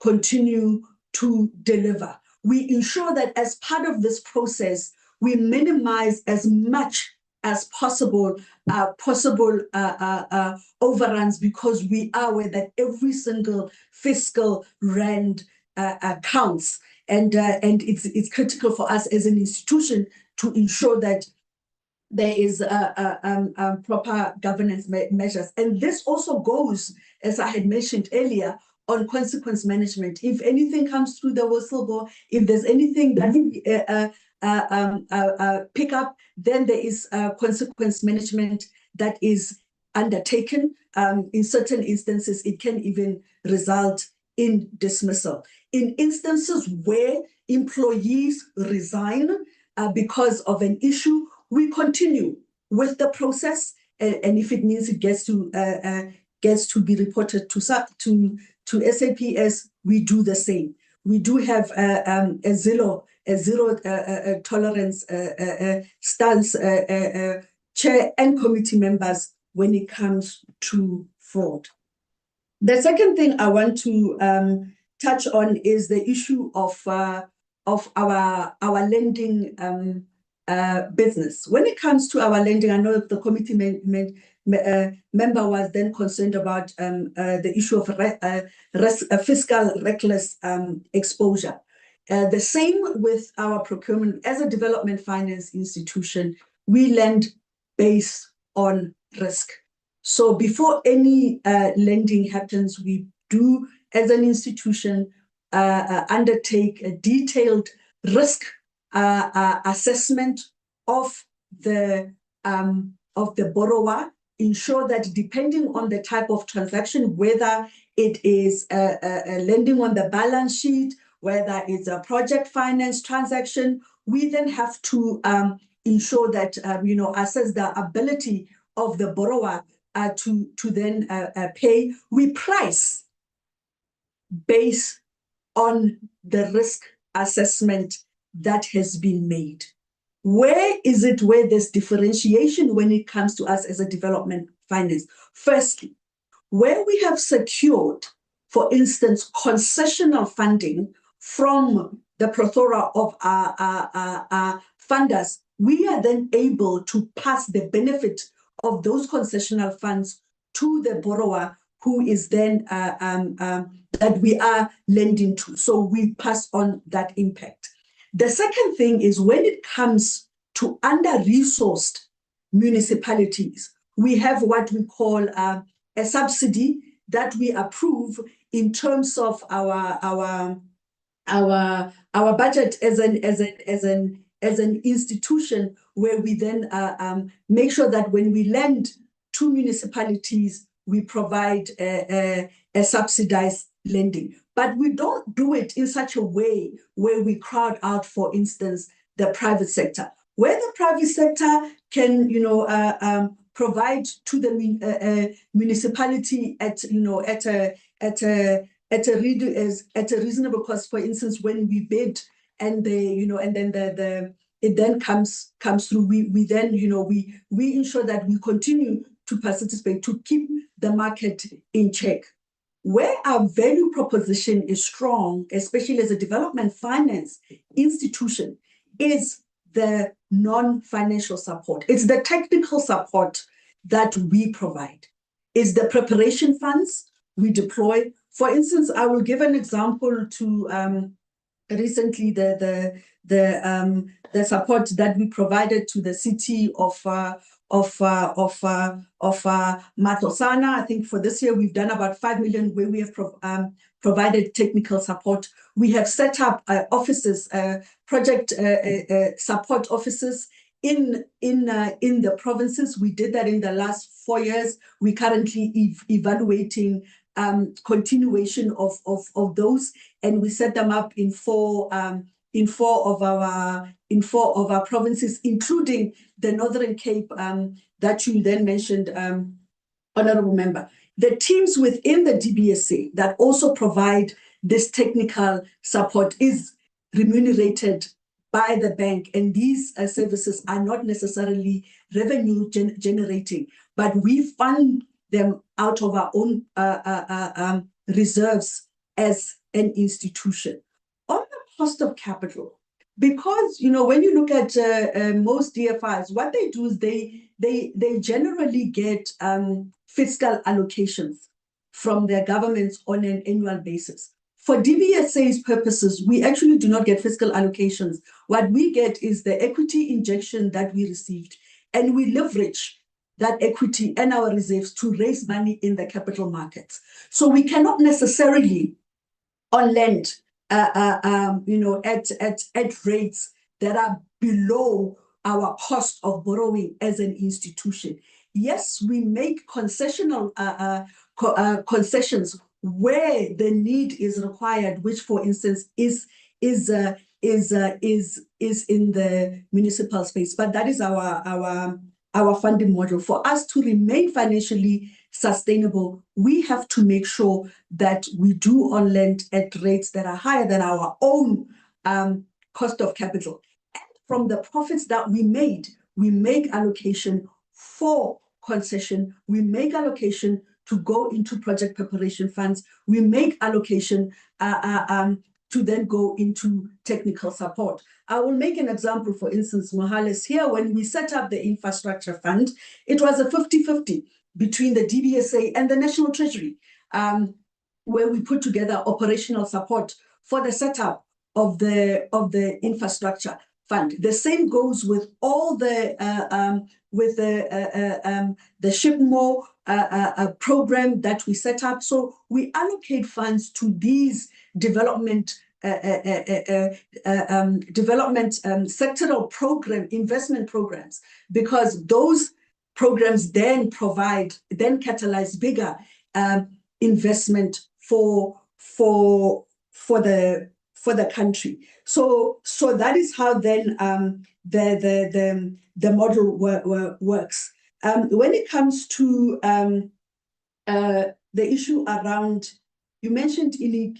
continue to deliver. We ensure that as part of this process, we minimize as much as possible overruns, because we are aware that every single fiscal rand counts, and it's critical for us as an institution to ensure that there is proper governance measures. And this also goes, as I had mentioned earlier, on consequence management. If anything comes through the whistleblower, if there's anything that we pick up, then there is consequence management that is undertaken. In certain instances, it can even result in dismissal. In instances where employees resign because of an issue, we continue with the process, and if it means it gets to be reported to SAPS, we do the same. We do have a zero tolerance stance, chair and committee members, when it comes to fraud. The second thing I want to touch on is the issue of our lending business. When it comes to our lending, I know the committee member was then concerned about the issue of fiscal reckless exposure. The same with our procurement. As a development finance institution, we lend based on risk. So before any lending happens, we do, as an institution, undertake a detailed risk assessment of the borrower, ensure that depending on the type of transaction, whether it is a lending on the balance sheet, whether it's a project finance transaction, we then have to ensure that, assess the ability of the borrower to then pay. We price based on the risk assessment that has been made. Where is it where there's differentiation when it comes to us as a development finance? Firstly, where we have secured, for instance, concessional funding from the plethora of our funders, we are then able to pass the benefit of those concessional funds to the borrower who is then that we are lending to. So we pass on that impact. The second thing is when it comes to under-resourced municipalities, we have what we call a subsidy that we approve in terms of our budget as an institution, where we then make sure that when we lend to municipalities, we provide a subsidized lending. But we don't do it in such a way where we crowd out, for instance, the private sector. Where the private sector can, provide to the municipality at a reasonable cost. For instance, when we bid and it then comes through, we then we ensure that we continue to participate to keep the market in check. Where our value proposition is strong, especially as a development finance institution, is the non-financial support. It's the technical support that we provide. It's the preparation funds we deploy. For instance, I will give an example to recently the support that we provided to the city of Matosana. I think for this year we've done about 5 million, where we have provided technical support. We have set up offices, project support offices in the provinces. We did that in the last 4 years. We currently evaluating continuation of those, and we set them up in four of our provinces, including the Northern Cape that you then mentioned, Honorable Member. The teams within the DBSA that also provide this technical support is remunerated by the bank, and these services are not necessarily revenue generating, but we fund them out of our own reserves as an institution. On the cost of capital, because when you look at most DFIs, what they do is they generally get fiscal allocations from their governments on an annual basis. For DBSA's purposes, we actually do not get fiscal allocations. What we get is the equity injection that we received, and we leverage that equity and our reserves to raise money in the capital markets. So we cannot necessarily on lend at rates that are below our cost of borrowing as an institution. Yes, we make concessional concessions where the need is required, which, for instance, is is in the municipal space, but that is our funding model. For us to remain financially sustainable, we have to make sure that we do on lend at rates that are higher than our own cost of capital. And from the profits that we make allocation for concession, we make allocation to go into project preparation funds, we make allocation to then go into technical support. I will make an example, for instance, Mohales here, when we set up the infrastructure fund, it was a 50-50 between the DBSA and the National Treasury, where we put together operational support for the setup of the infrastructure fund. The same goes with all the SHIPMO program that we set up. So we allocate funds to these development sectoral program investment programs, because those programs then catalyze bigger investment for the country. So that is how then the model works. When it comes to the issue around, you mentioned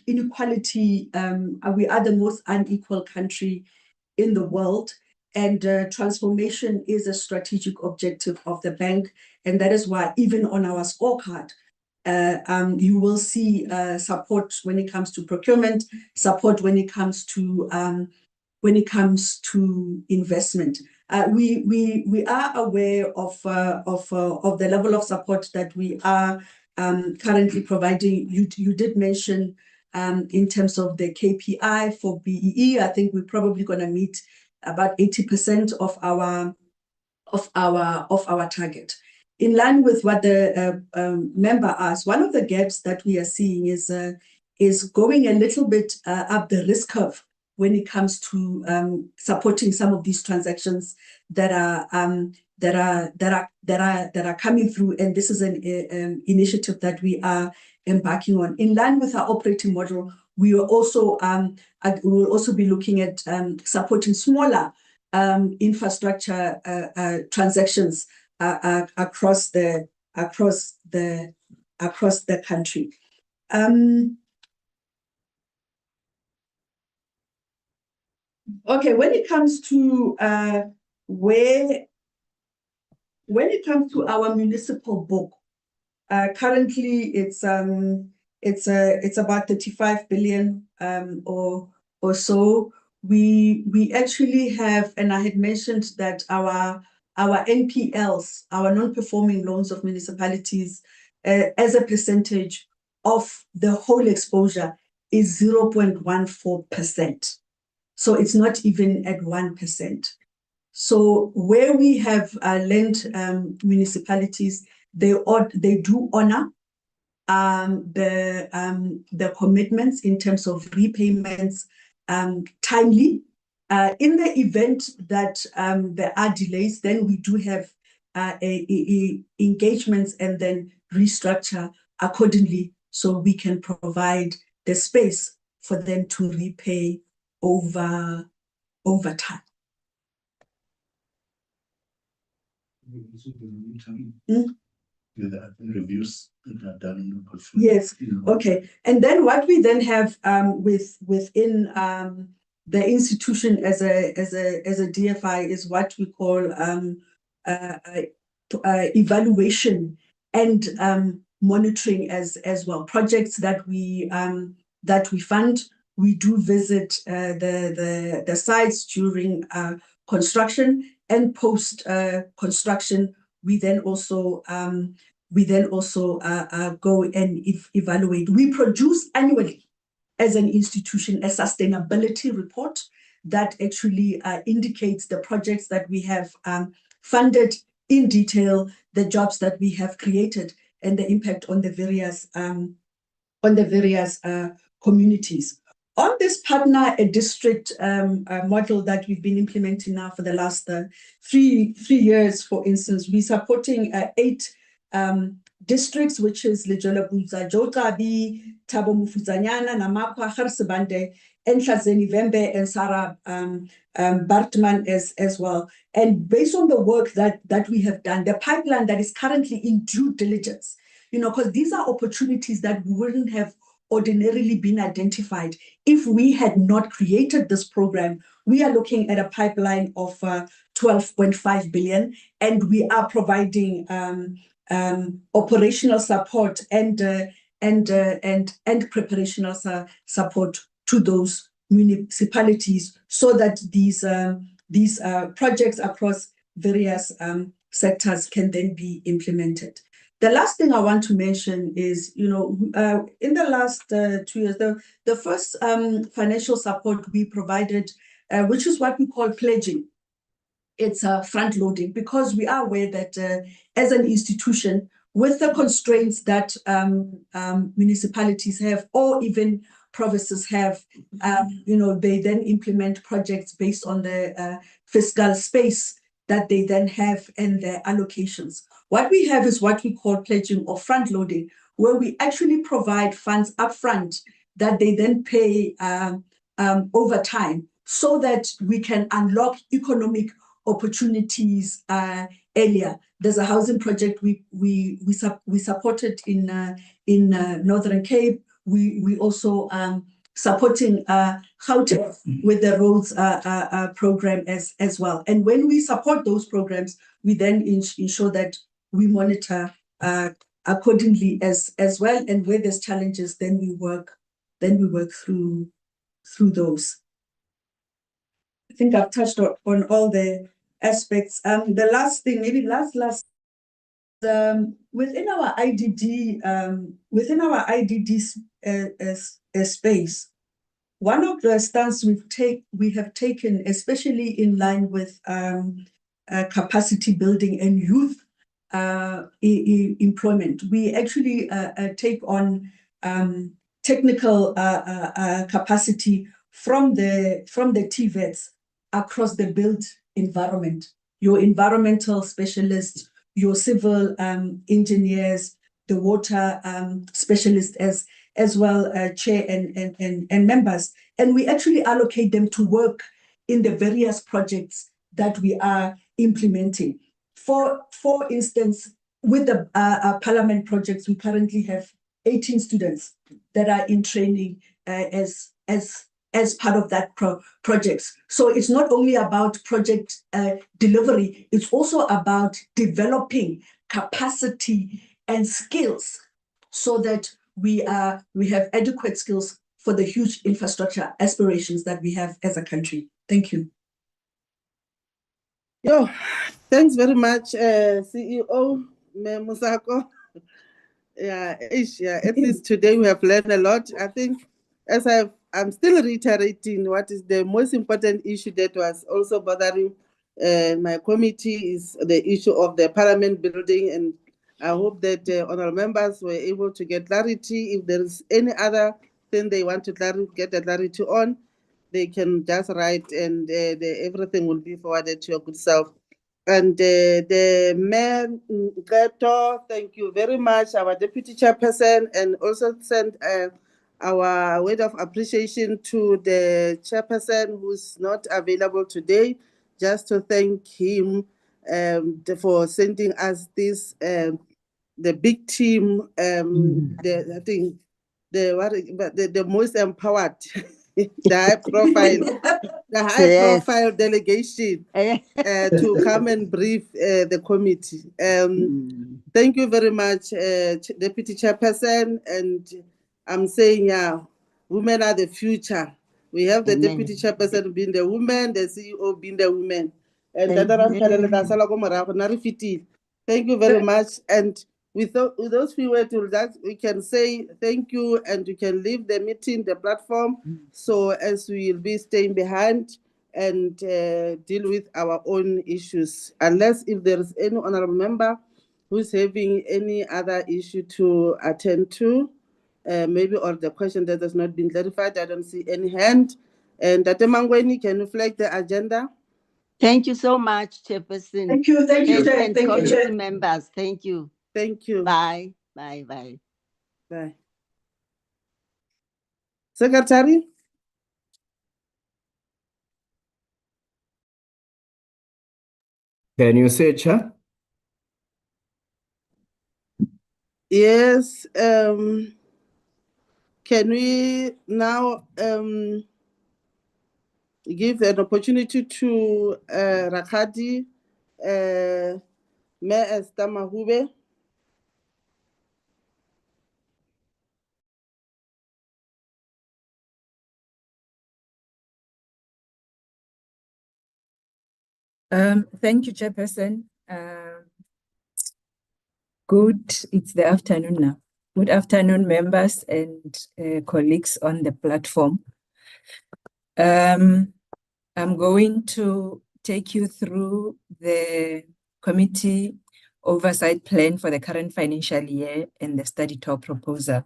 inequality. We are the most unequal country in the world, and transformation is a strategic objective of the bank, and that is why even on our scorecard, you will see support when it comes to procurement, support when it comes to investment. We are aware of the level of support that we are currently providing. You did mention in terms of the KPI for BEE. I think we're probably going to meet about 80% of our target. In line with what the member asked, one of the gaps that we are seeing is going a little bit up the risk curve when it comes to supporting some of these transactions that are coming through, and this is an initiative that we are embarking on. In line with our operating model, we will also be looking at supporting smaller infrastructure transactions across the country. Okay, when it comes to our municipal book, currently it's about 35 billion or so. We actually have, and I had mentioned that our NPLs, our non-performing loans of municipalities, as a percentage of the whole exposure is 0.14%. So it's not even at 1%. So where we have lent municipalities, they do honor the commitments in terms of repayments timely. In the event that there are delays, then we do have engagements and then restructure accordingly, so we can provide the space for them to repay over time. The reviews that are done in the portfolio. Yes. Okay. And then what we then have within the institution as a DFI is what we call evaluation and monitoring as well. Projects that we fund, we do visit the sites during construction and post construction. We then also go and evaluate. We produce annually as an institution a sustainability report that actually indicates the projects that we have funded in detail, the jobs that we have created, and the impact on the various communities. On this partner a district model that we've been implementing now for the last three years, for instance, we're supporting 8 districts, which is Lejolabutsa, Jotabi, Thabo Mofutshanyana, Namakwa, Garsebande, Enhlazeni Vembe, and Sarah Bartman as well. And based on the work that we have done, the pipeline that is currently in due diligence, because these are opportunities that wouldn't have ordinarily been identified if we had not created this program. We are looking at a pipeline of 12.5 billion, and we are providing operational support and preparational support to those municipalities so that these projects across various sectors can then be implemented. The last thing I want to mention is, in the last 2 years, the first financial support we provided, which is what we call pledging. It's front loading, because we are aware that as an institution, with the constraints that municipalities have, or even provinces have, they then implement projects based on the fiscal space that they then have and their allocations. What we have is what we call pledging or front loading, where we actually provide funds upfront that they then pay over time, so that we can unlock economic opportunities earlier. There's a housing project we supported in Northern Cape. We also supporting Gauteng with the roads program as well. And when we support those programs, we then ensure that we monitor accordingly as well. And where there's challenges, then we work through those. I think I've touched on all the aspects. The last thing, maybe last within our IDD space, one of the stance we have taken, especially in line with capacity building and youth employment, we actually take on technical capacity from the TVETs across the built environment. Your environmental specialists, your civil engineers, the water specialists as well, chair and members. And we actually allocate them to work in the various projects that we are implementing. For instance, with the parliament projects, we currently have 18 students that are in training as part of that projects. So it's not only about project delivery, it's also about developing capacity and skills so that we have adequate skills for the huge infrastructure aspirations that we have as a country. Thank you. Thanks very much, CEO Musako. At least today we have learned a lot. I think, as I'm still reiterating, what is the most important issue that was also bothering my committee is the issue of the parliament building, and I hope that honorable members were able to get clarity. If there is any other thing they want to get the clarity on, they can just write, and everything will be forwarded to your good self. And the Mayor Nketo, thank you very much, our Deputy Chairperson, and also send our word of appreciation to the Chairperson who's not available today, just to thank him for sending us this, the big team, I think the most empowered, the high profile delegation to come and brief the committee. Thank you very much, Deputy Chairperson. And I'm saying, women are the future. We have the Deputy Chairperson being the woman, the CEO being the woman. And thank you very much. And with those few words, we can say thank you, and we can leave the meeting, the platform, so as we will be staying behind and deal with our own issues. Unless if there is any honorable member who's having any other issue to attend to, maybe, or the question that has not been clarified, I don't see any hand. And Tate Mangweni, can you flag the agenda? Thank you so much, Chairperson. Thank you, and Chair. Thank you, committee Chair. members. Thank you. Thank you. Bye. Bye. Bye. Bye. Secretary? Can you say, Chair? Yes. Can we now give an opportunity to Rakgadi Mayor Esther Mahube? Thank you, Chairperson. It's the afternoon now. Good afternoon, members and colleagues on the platform. I'm going to take you through the committee oversight plan for the current financial year and the study tour proposal.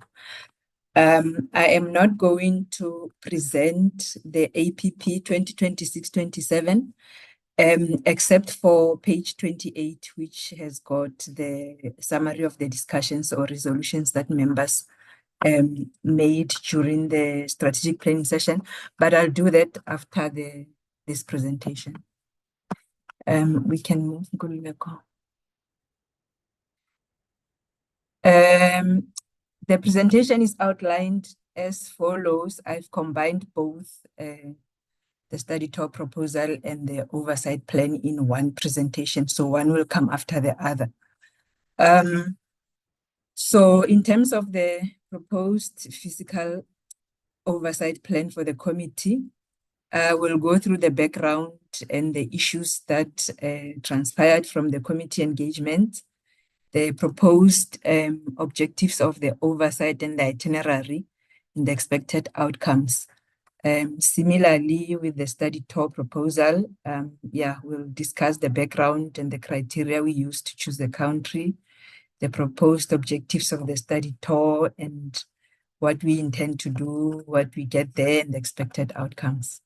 I am not going to present the APP 2026-27, except for page 28, which has got the summary of the discussions or resolutions that members made during the strategic planning session, but I'll do that after this presentation. We can move. The presentation is outlined as follows. I've combined both the study tour proposal and the oversight plan in one presentation, so one will come after the other. So in terms of the proposed fiscal oversight plan for the committee, we'll go through the background and the issues that transpired from the committee engagement, the proposed objectives of the oversight and the itinerary, and the expected outcomes. Similarly, with the study tour proposal, we'll discuss the background and the criteria we use to choose the country, the proposed objectives of the study tour, and what we intend to do, what we get there, and the expected outcomes.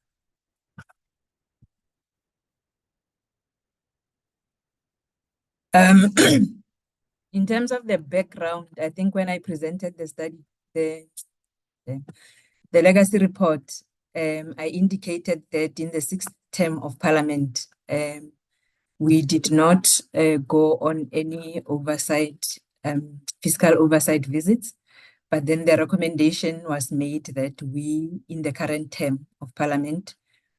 In terms of the background, I think when I presented the study, the legacy report, I indicated that in the 6th term of Parliament, we did not go on any oversight, fiscal oversight visits, but then the recommendation was made that we, in the current term of Parliament,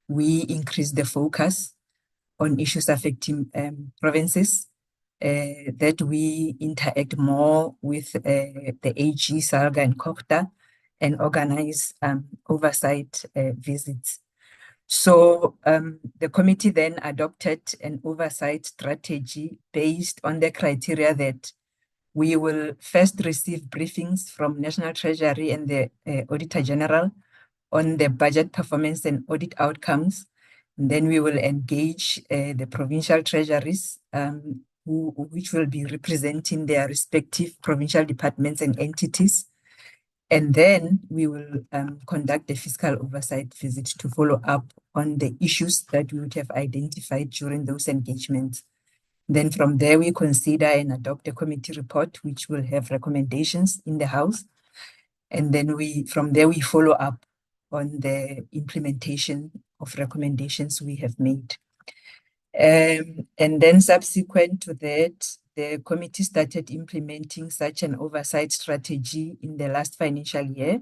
we increase the focus on issues affecting provinces, that we interact more with the AG, SALGA, and COGTA, and organize oversight visits. So the committee then adopted an oversight strategy based on the criteria that we will first receive briefings from National Treasury and the Auditor General on the budget performance and audit outcomes. And then we will engage the provincial treasuries, which will be representing their respective provincial departments and entities. And then we will conduct a fiscal oversight visit to follow up on the issues that we would have identified during those engagements. Then from there, we consider and adopt a committee report, which will have recommendations in the House. And then from there, we follow up on the implementation of recommendations we have made. And then subsequent to that, the committee started implementing such an oversight strategy in the last financial year.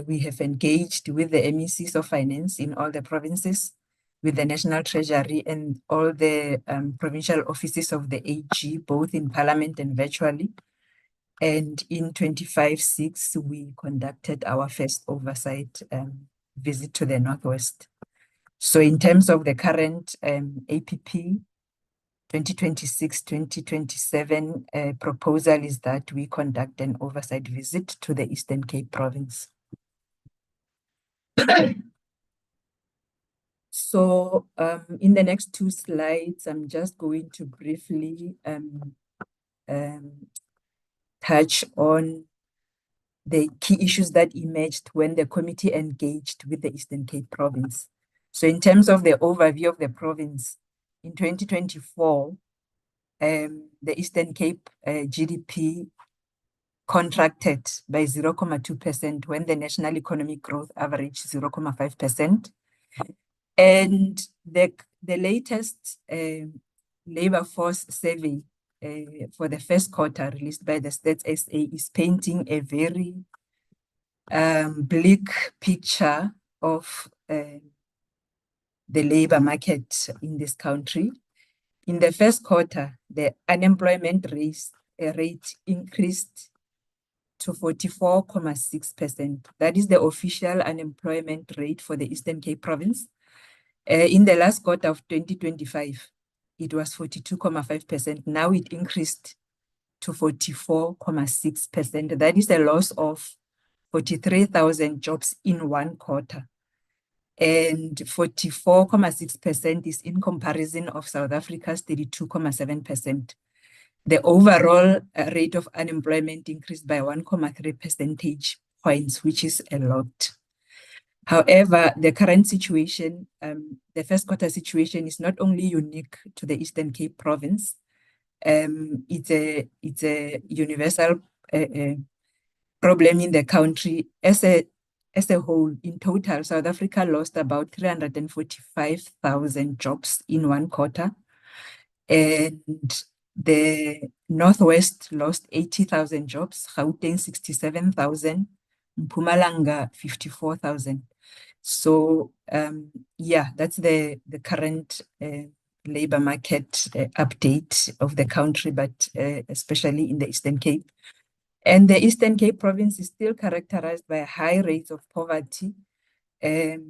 We have engaged with the MECs of finance in all the provinces, with the National Treasury and all the provincial offices of the AG, both in Parliament and virtually. And in 25/6, we conducted our first oversight visit to the Northwest. So in terms of the current APP 2026-2027 proposal is that we conduct an oversight visit to the Eastern Cape province. So in the next 2 slides, I'm just going to briefly touch on the key issues that emerged when the committee engaged with the Eastern Cape province. So in terms of the overview of the province, in 2024, the Eastern Cape GDP contracted by 0.2% when the national economic growth averaged 0.5%. And the latest labor force survey for the first quarter released by the Stats SA is painting a very bleak picture of the labor market in this country. In the first quarter, the unemployment rate increased to 44.6%. That is the official unemployment rate for the Eastern Cape province. In the last quarter of 2025, it was 42.5%. Now it increased to 44.6%. That is a loss of 43,000 jobs in one quarter. And 44.6% is in comparison of South Africa's 32.7%. The overall rate of unemployment increased by 1.3 percentage points, which is a lot. However, the current situation, the first quarter situation, is not only unique to the Eastern Cape province. It's a universal problem in the country as a whole. In total, South Africa lost about 345,000 jobs in one quarter, and the Northwest lost 80,000 jobs, Gauteng 67,000, Mpumalanga 54,000. So yeah, that's the current labor market update of the country, but especially in the Eastern Cape. And the Eastern Cape province is still characterized by high rates of poverty. About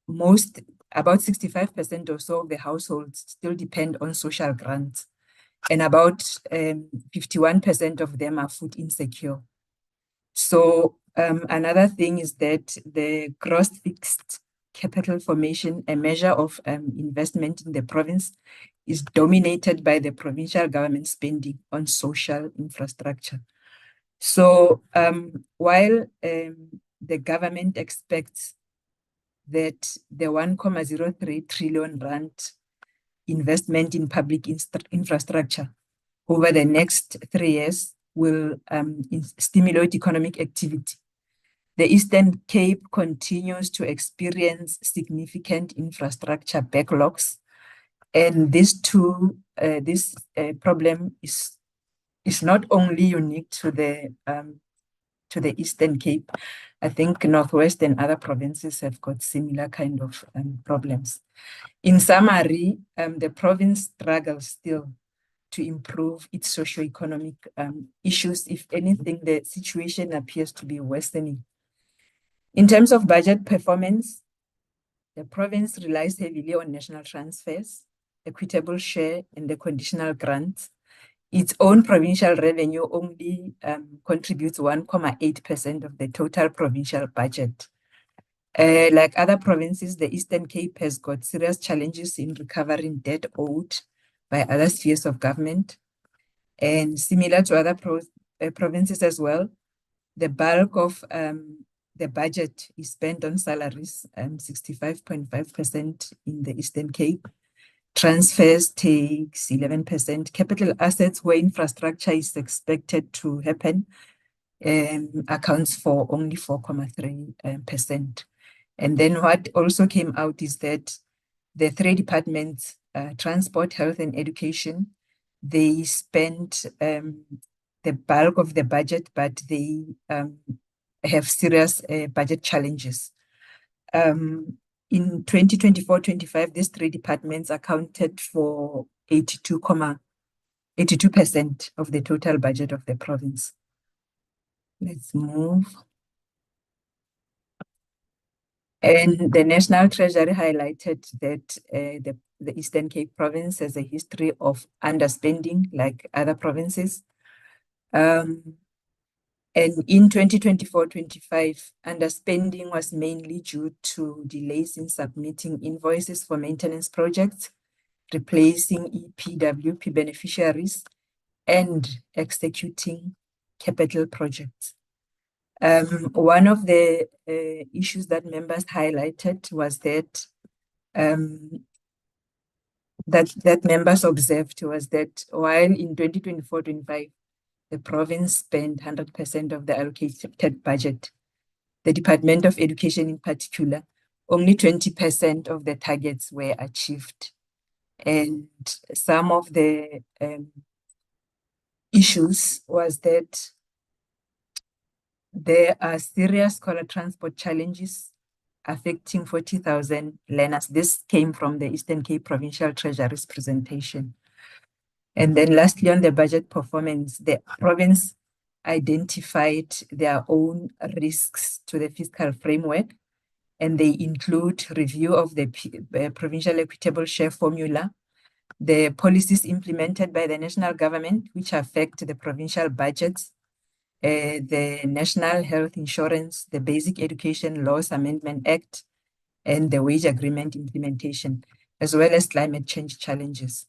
65% or so of the households still depend on social grants, and about 51% of them are food insecure. So another thing is that the gross fixed capital formation, a measure of investment in the province, is dominated by the provincial government spending on social infrastructure. So while the government expects that the 1.03 trillion rand investment in public infrastructure over the next 3 years will stimulate economic activity, the Eastern Cape continues to experience significant infrastructure backlogs, and this problem is not only unique to the Eastern Cape. I think Northwest and other provinces have got similar kind of problems. In summary, the province struggles still to improve its socio-economic issues. If anything, the situation appears to be worsening. In terms of budget performance, the province relies heavily on national transfers, equitable share, and the conditional grants. Its own provincial revenue only contributes 1.8% of the total provincial budget. Like other provinces, the Eastern Cape has got serious challenges in recovering debt owed by other spheres of government. And similar to other provinces as well, the bulk of the budget is spent on salaries, 65.5% in the Eastern Cape. Transfers takes 11%. Capital assets, where infrastructure is expected to happen, accounts for only 4.3%. And then what also came out is that the three departments, transport, health, and education, they spent the bulk of the budget, but they have serious budget challenges. In 2024-25, these three departments accounted for 82% of the total budget of the province. Let's move. And the National Treasury highlighted that the Eastern Cape province has a history of underspending like other provinces. And in 2024-25, underspending was mainly due to delays in submitting invoices for maintenance projects, replacing EPWP beneficiaries, and executing capital projects. One of the issues that members highlighted was that that members observed was that while in 2024-25, the province spent 100% of the allocated budget, the Department of Education in particular, only 20% of the targets were achieved. And some of the issues was that there are serious scholar transport challenges affecting 40,000 learners. This came from the Eastern Cape Provincial Treasury's presentation. And then lastly, on the budget performance, the province identified their own risks to the fiscal framework, and they include review of the provincial equitable share formula, the policies implemented by the national government, which affect the provincial budgets, the National Health Insurance, the Basic Education Laws Amendment Act, and the wage agreement implementation, as well as climate change challenges.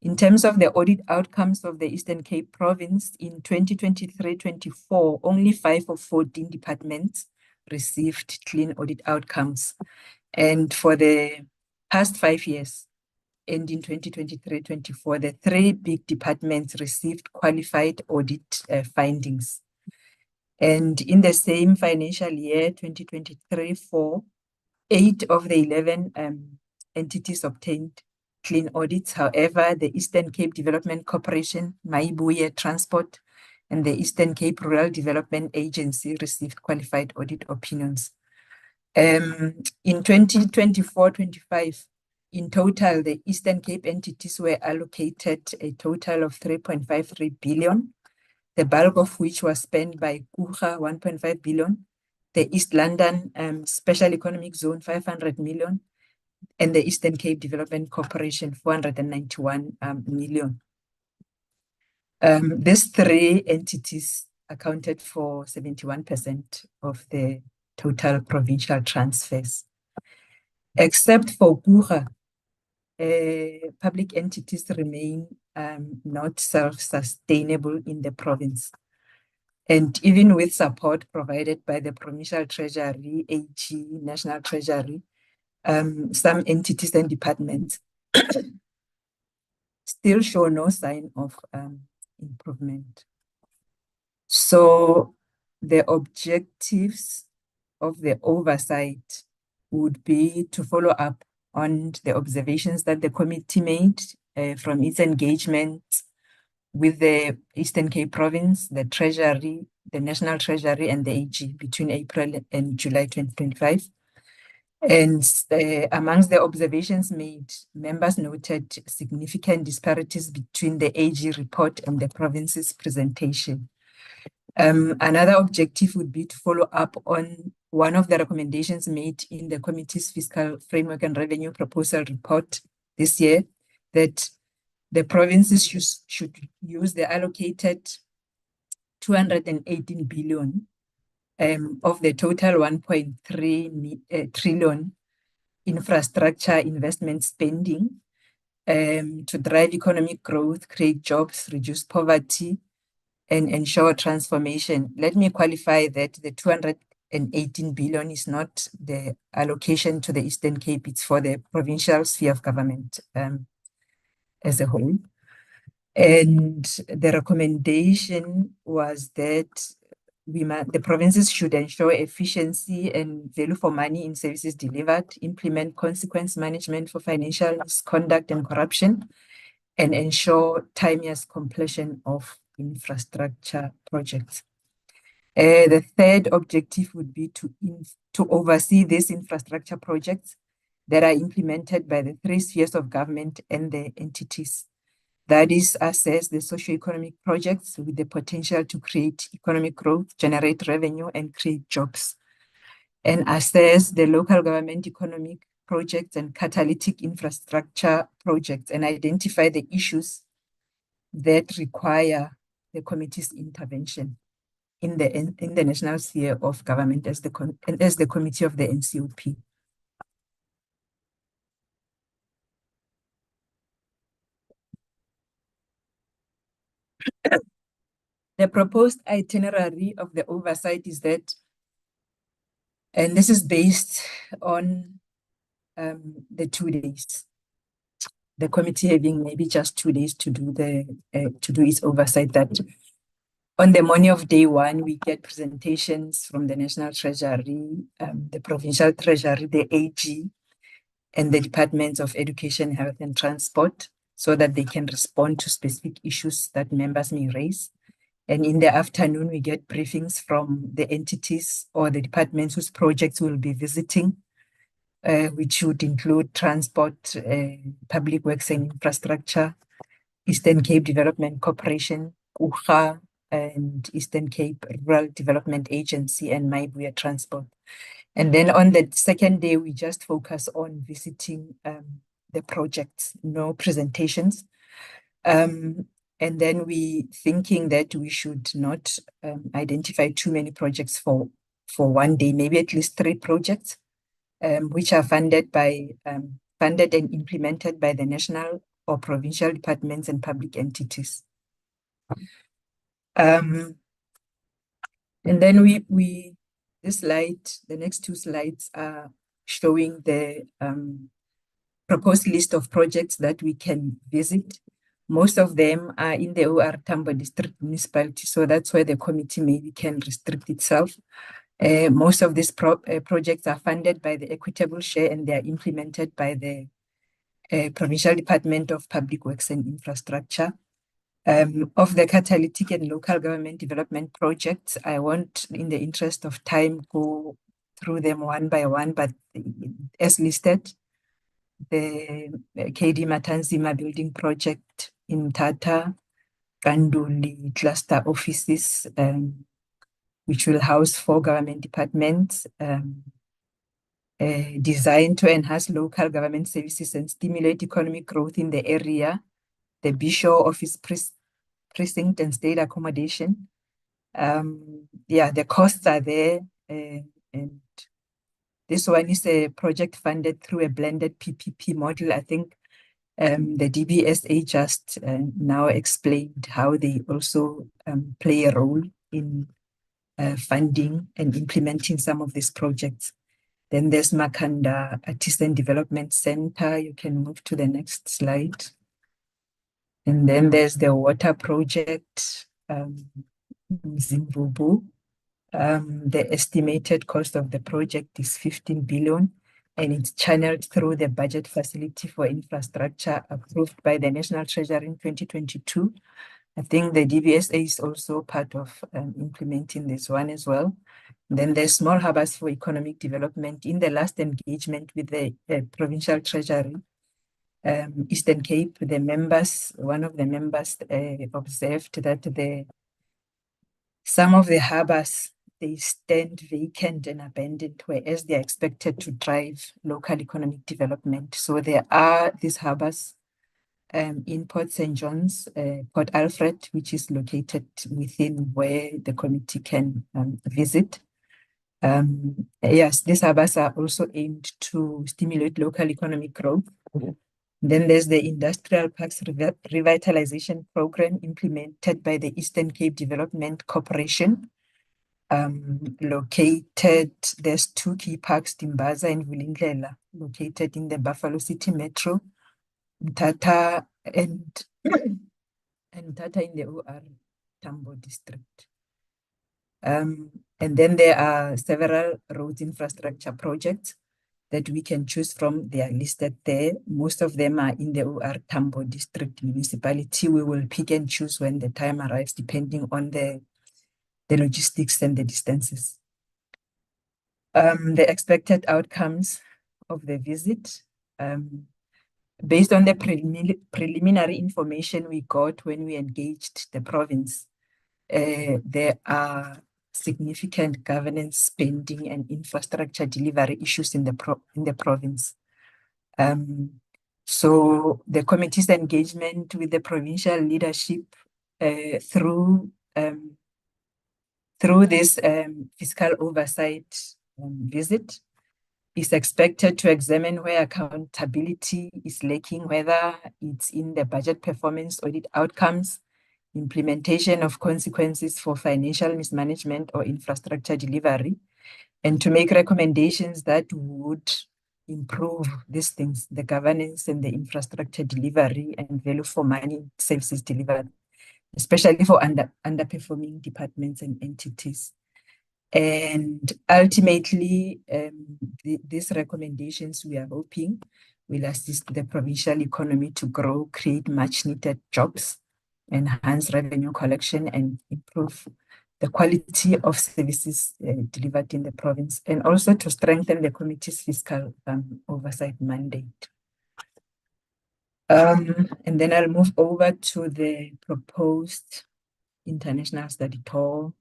In terms of the audit outcomes of the Eastern Cape Province, in 2023-24, only 5 of 14 departments received clean audit outcomes. And for the past 5 years, and in 2023-24, the 3 big departments received qualified audit findings. And in the same financial year, 2023-4, 8 of the 11 entities obtained clean audits. However, the Eastern Cape Development Corporation, Maibuye Transport, and the Eastern Cape Rural Development Agency received qualified audit opinions. In 2024-25, in total, the Eastern Cape entities were allocated a total of 3.53 billion, the bulk of which was spent by KUHA, 1.5 billion, the East London Special Economic Zone, 500 million, and the Eastern Cape Development Corporation, 491 million. These 3 entities accounted for 71% of the total provincial transfers. Except for KUHA, public entities remain not self-sustainable in the province. And even with support provided by the Provincial Treasury, AG, National Treasury, some entities and departments still show no sign of improvement. So the objectives of the oversight would be to follow up on the observations that the committee made from its engagement with the Eastern Cape Province, the Treasury, the National Treasury, and the AG between April and July 2025. And amongst the observations made, members noted significant disparities between the AG report and the province's presentation. Another objective would be to follow up on one of the recommendations made in the committee's fiscal framework and revenue proposal report this year, that the provinces should use the allocated 218 billion of the total 1.3 trillion infrastructure investment spending to drive economic growth, create jobs, reduce poverty, and ensure transformation. Let me qualify that the 218 billion is not the allocation to the Eastern Cape, it's for the provincial sphere of government as a whole. And the recommendation was that the provinces should ensure efficiency and value for money in services delivered, implement consequence management for financial misconduct and corruption, and ensure timeous completion of infrastructure projects. The third objective would be to oversee these infrastructure projects that are implemented by the 3 spheres of government and the entities. That is, assess the socio-economic projects with the potential to create economic growth, generate revenue, and create jobs. And assess the local government economic projects and catalytic infrastructure projects, and identify the issues that require the committee's intervention in the national sphere of government as the committee of the NCOP. The proposed itinerary of the oversight is that, and this is based on the 2 days. the committee having maybe just 2 days to do its oversight, that on the morning of day one, we get presentations from the National Treasury, the Provincial Treasury, the AG, and the Departments of Education, Health and Transport, so that they can respond to specific issues that members may raise. And in the afternoon, we get briefings from the entities or the departments whose projects we'll be visiting, which would include transport, public works and infrastructure, Eastern Cape Development Corporation, UGA, and Eastern Cape Rural Development Agency, and Maibuya Transport. And then on the second day, we just focus on visiting the projects, no presentations. And then we thinking that we should not identify too many projects for one day, maybe at least 3 projects, which are funded and implemented by the national or provincial departments and public entities. And then this slide, the next 2 slides are showing the proposed list of projects that we can visit. Most of them are in the OR Tambo District Municipality, so that's where the committee maybe can restrict itself. Most of these projects are funded by the equitable share, and they are implemented by the Provincial Department of Public Works and Infrastructure. Of the catalytic and local government development projects, I won't, in the interest of time, go through them one by one, but as listed, the KD Matanzima building project in Tata, Kanduli cluster offices, which will house 4 government departments, designed to enhance local government services and stimulate economic growth in the area, the Bisho office precinct and state accommodation. The costs are there, and this one is a project funded through a blended PPP model. I think the DBSA just now explained how they also play a role in funding and implementing some of these projects. Then there's Makanda Artisan Development Center. You can move to the next slide. And then there's the water project, Zimbubu. The estimated cost of the project is 15 billion, and it's channeled through the budget facility for infrastructure approved by the National Treasury in 2022. I think the DBSA is also part of implementing this one as well. Then there's small harbors for economic development. In the last engagement with the Provincial Treasury, Eastern Cape, one of the members observed that some of the harbors, they stand vacant and abandoned, whereas they are expected to drive local economic development. So there are these harbors in Port St. John's, Port Alfred, which is located within where the committee can visit. Yes, these harbors are also aimed to stimulate local economic growth. Then there's the Industrial Parks Revitalization Program implemented by the Eastern Cape Development Corporation. There's 2 key parks, Timbaza and Vulindlela, located in the Buffalo City Metro, Tata and Tata in the OR Tambo District. And then there are several roads infrastructure projects that we can choose from. They are listed there. Most of them are in the OR Tambo District Municipality. We will pick and choose when the time arrives, depending on the logistics and the distances. The expected outcomes of the visit. Based on the preliminary information we got when we engaged the province, there are significant governance spending and infrastructure delivery issues in the province. So the committee's engagement with the provincial leadership through this fiscal oversight visit is expected to examine where accountability is lacking, whether it's in the budget performance audit outcomes, implementation of consequences for financial mismanagement or infrastructure delivery, and to make recommendations that would improve these things, the governance and the infrastructure delivery and value for money services delivered, especially for underperforming departments and entities. And ultimately, these recommendations, we are hoping, will assist the provincial economy to grow, create much needed jobs, enhance revenue collection, and improve the quality of services delivered in the province, and also to strengthen the committee's fiscal oversight mandate. And then I'll move over to the proposed international study tour.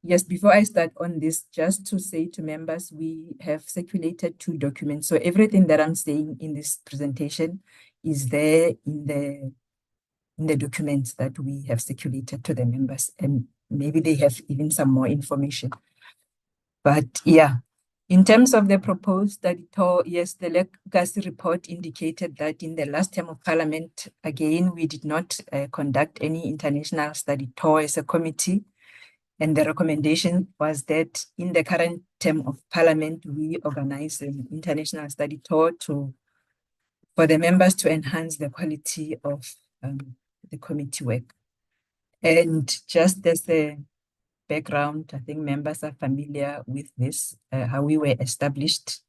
Yes, before I start on this, just to say to members, we have circulated 2 documents. So everything that I'm saying in this presentation is there in the documents that we have circulated to the members, and maybe they have even some more information. But yeah, in terms of the proposed study tour, yes, the legacy report indicated that in the last term of Parliament, again, we did not conduct any international study tour as a committee. And the recommendation was that in the current term of Parliament, we organize an international study tour for the members to enhance the quality of the committee work. And just as a background, I think members are familiar with this, how we were established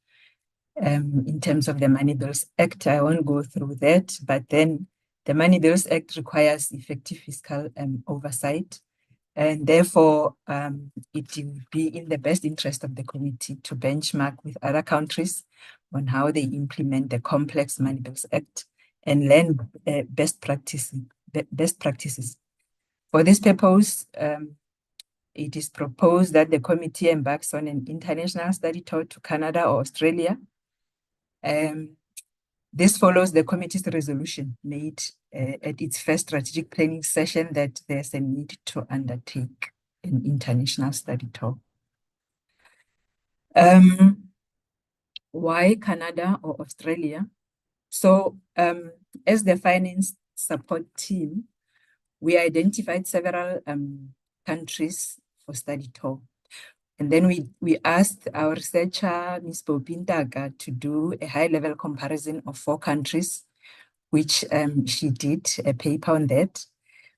in terms of the Money Bills Act. I won't go through that, but then the Money Bills Act requires effective fiscal oversight. And therefore, it will be in the best interest of the committee to benchmark with other countries on how they implement the complex Money Bills Act and learn best practices. For this purpose, it is proposed that the committee embarks on an international study tour to Canada or Australia. This follows the committee's resolution made at its first strategic planning session that there's a need to undertake an international study tour. Why Canada or Australia? So as the finance support team, we identified several countries for study tour. And then we asked our researcher, Ms. Bopintaga, to do a high-level comparison of 4 countries, which she did a paper on that.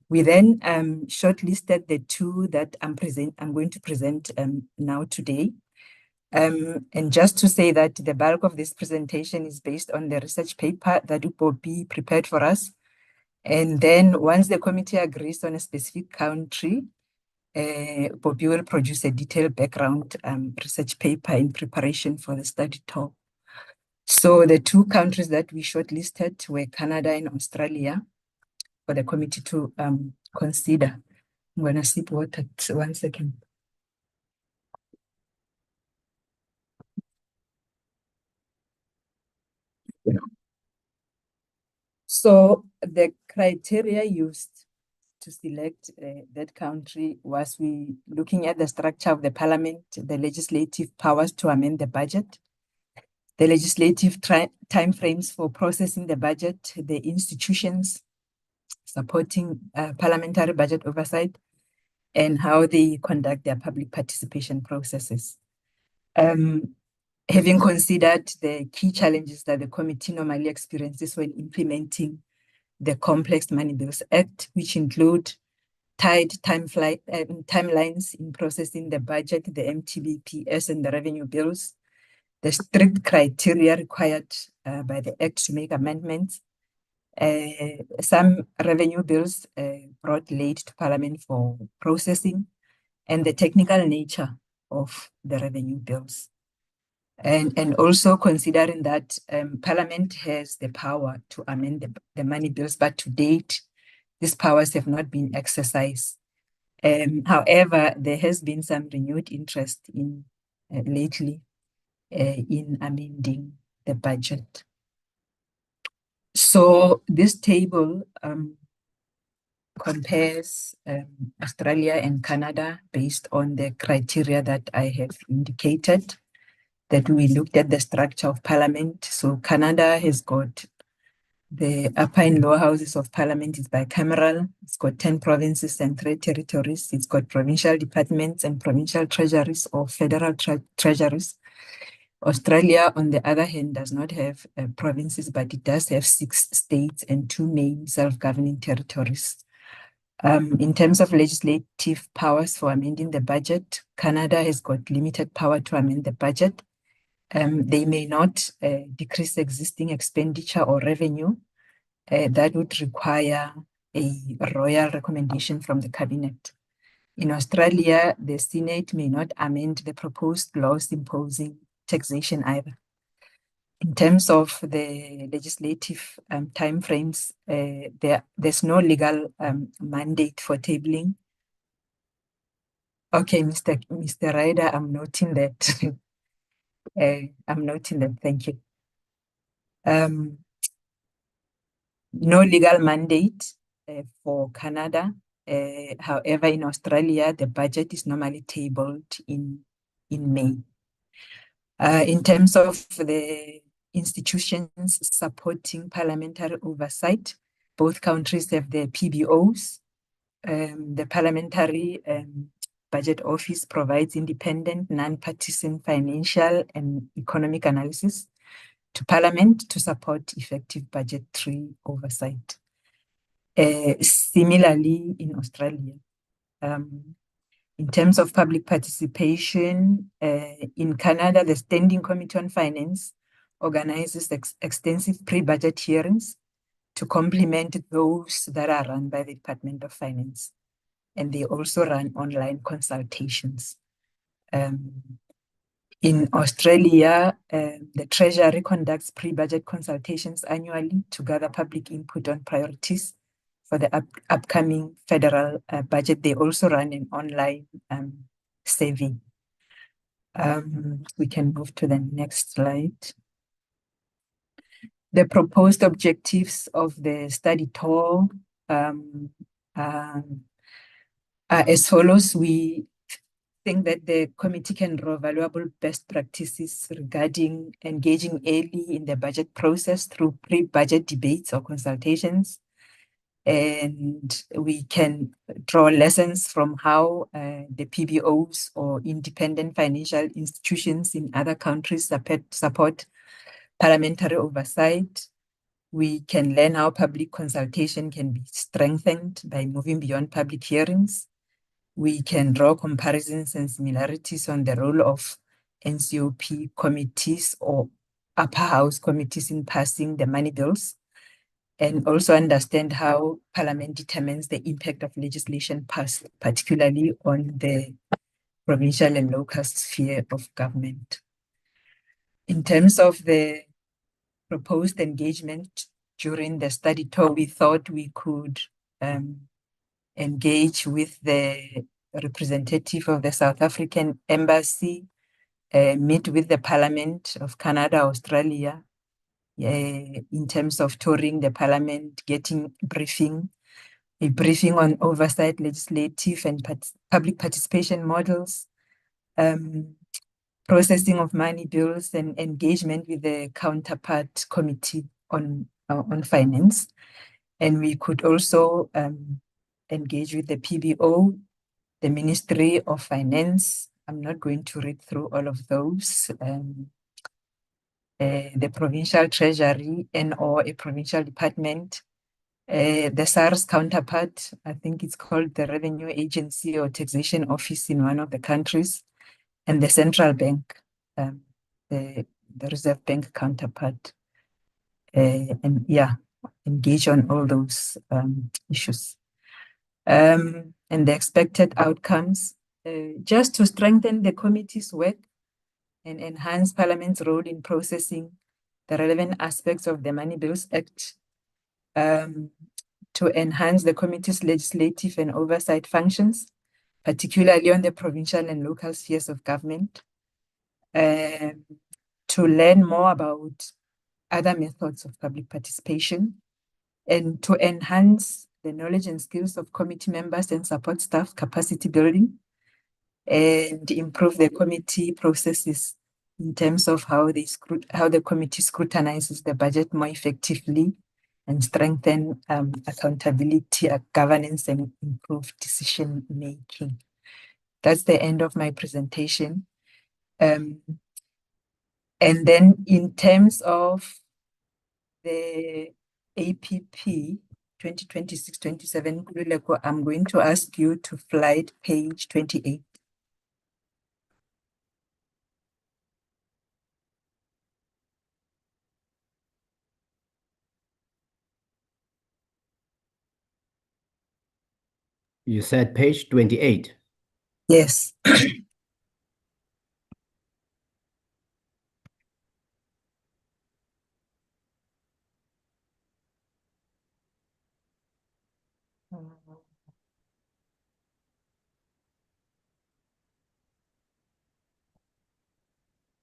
We then shortlisted the 2 that I'm going to present now today. And just to say that the bulk of this presentation is based on the research paper that UPOP prepared for us. And then once the committee agrees on a specific country, Bobby will produce a detailed background research paper in preparation for the study tour. So the 2 countries that we shortlisted were Canada and Australia for the committee to consider. I'm going to sip water 1 second. So the criteria used to select that country was we looking at the structure of the parliament, the legislative powers to amend the budget, the legislative timeframes for processing the budget, the institutions supporting parliamentary budget oversight, and how they conduct their public participation processes. Having considered the key challenges that the committee normally experiences when implementing the complex Money Bills Act, which include tight timelines in processing the budget, the MTBPS, and the revenue bills, the strict criteria required by the Act to make amendments, some revenue bills brought late to Parliament for processing, and the technical nature of the revenue bills. And also considering that Parliament has the power to amend the money bills, but to date, these powers have not been exercised. However, there has been some renewed interest in lately in amending the budget. So this table compares Australia and Canada based on the criteria that I have indicated, that we looked at the structure of Parliament. So Canada has got The upper and lower houses of parliament is bicameral. It's got 10 provinces and 3 territories. It's got provincial departments and provincial treasuries or federal treasuries. Australia, on the other hand, does not have provinces, but it does have 6 states and 2 main self-governing territories. In terms of legislative powers for amending the budget, Canada has got limited power to amend the budget. They may not decrease existing expenditure or revenue. That would require a royal recommendation from the cabinet. In Australia, the Senate may not amend the proposed laws imposing taxation either. In terms of the legislative timeframes, there's no legal mandate for tabling. Okay, Mr. Ryder, I'm noting that. I'm noting that. Thank you. No legal mandate for Canada. However, in Australia, the budget is normally tabled in May. In terms of the institutions supporting parliamentary oversight, both countries have their PBOs. The Parliamentary Budget Office provides independent, non-partisan financial and economic analysis to Parliament to support effective budgetary oversight. Similarly, in Australia, in terms of public participation, in Canada, the Standing Committee on Finance organizes extensive pre-budget hearings to complement those that are run by the Department of Finance. And they also run online consultations. In Australia, the Treasury conducts pre-budget consultations annually to gather public input on priorities for the upcoming federal budget. They also run an online survey. We can move to the next slide. The proposed objectives of the study tour are as follows. We think that the committee can draw valuable best practices regarding engaging early in the budget process through pre-budget debates or consultations. And we can draw lessons from how the PBOs or independent financial institutions in other countries support parliamentary oversight. We can learn how public consultation can be strengthened by moving beyond public hearings. We can draw comparisons and similarities on the role of NCOP committees or upper house committees in passing the money bills, and also understand how Parliament determines the impact of legislation passed, particularly on the provincial and local sphere of government. In terms of the proposed engagement during the study tour, we thought we could engage with the representative of the South African Embassy, meet with the Parliament of Canada, Australia, in terms of touring the Parliament, getting a briefing on oversight, legislative and public participation models, processing of money bills, and engagement with the counterpart committee on finance. And we could also engage with the PBO, the Ministry of Finance. I'm not going to read through all of those. The provincial treasury and/or a provincial department, the SARS counterpart, I think it's called the Revenue Agency or Taxation Office in one of the countries, and the central bank, the Reserve Bank counterpart. And yeah, engage on all those issues. And the expected outcomes, just to strengthen the committee's work and enhance Parliament's role in processing the relevant aspects of the Money Bills Act, to enhance the committee's legislative and oversight functions, particularly on the provincial and local spheres of government, to learn more about other methods of public participation, and to enhance the knowledge and skills of committee members and support staff capacity building, and improve the committee processes in terms of how the committee scrutinizes the budget more effectively and strengthen accountability, governance, and improve decision making. That's the end of my presentation. And then in terms of the APP 2026-27, Nkululeko, I'm going to ask you to slide page 28. You said page 28. Yes.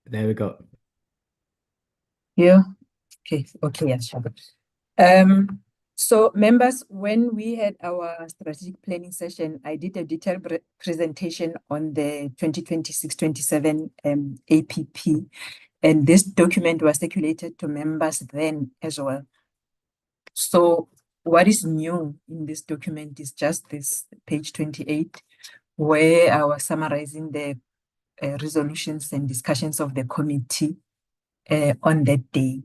There we go. Yeah. Okay. Okay. Yes. Sure. So members, when we had our strategic planning session, I did a detailed presentation on the 2026-27 APP, and this document was circulated to members then as well. So what is new in this document is just this page 28, where I was summarizing the resolutions and discussions of the committee on that day.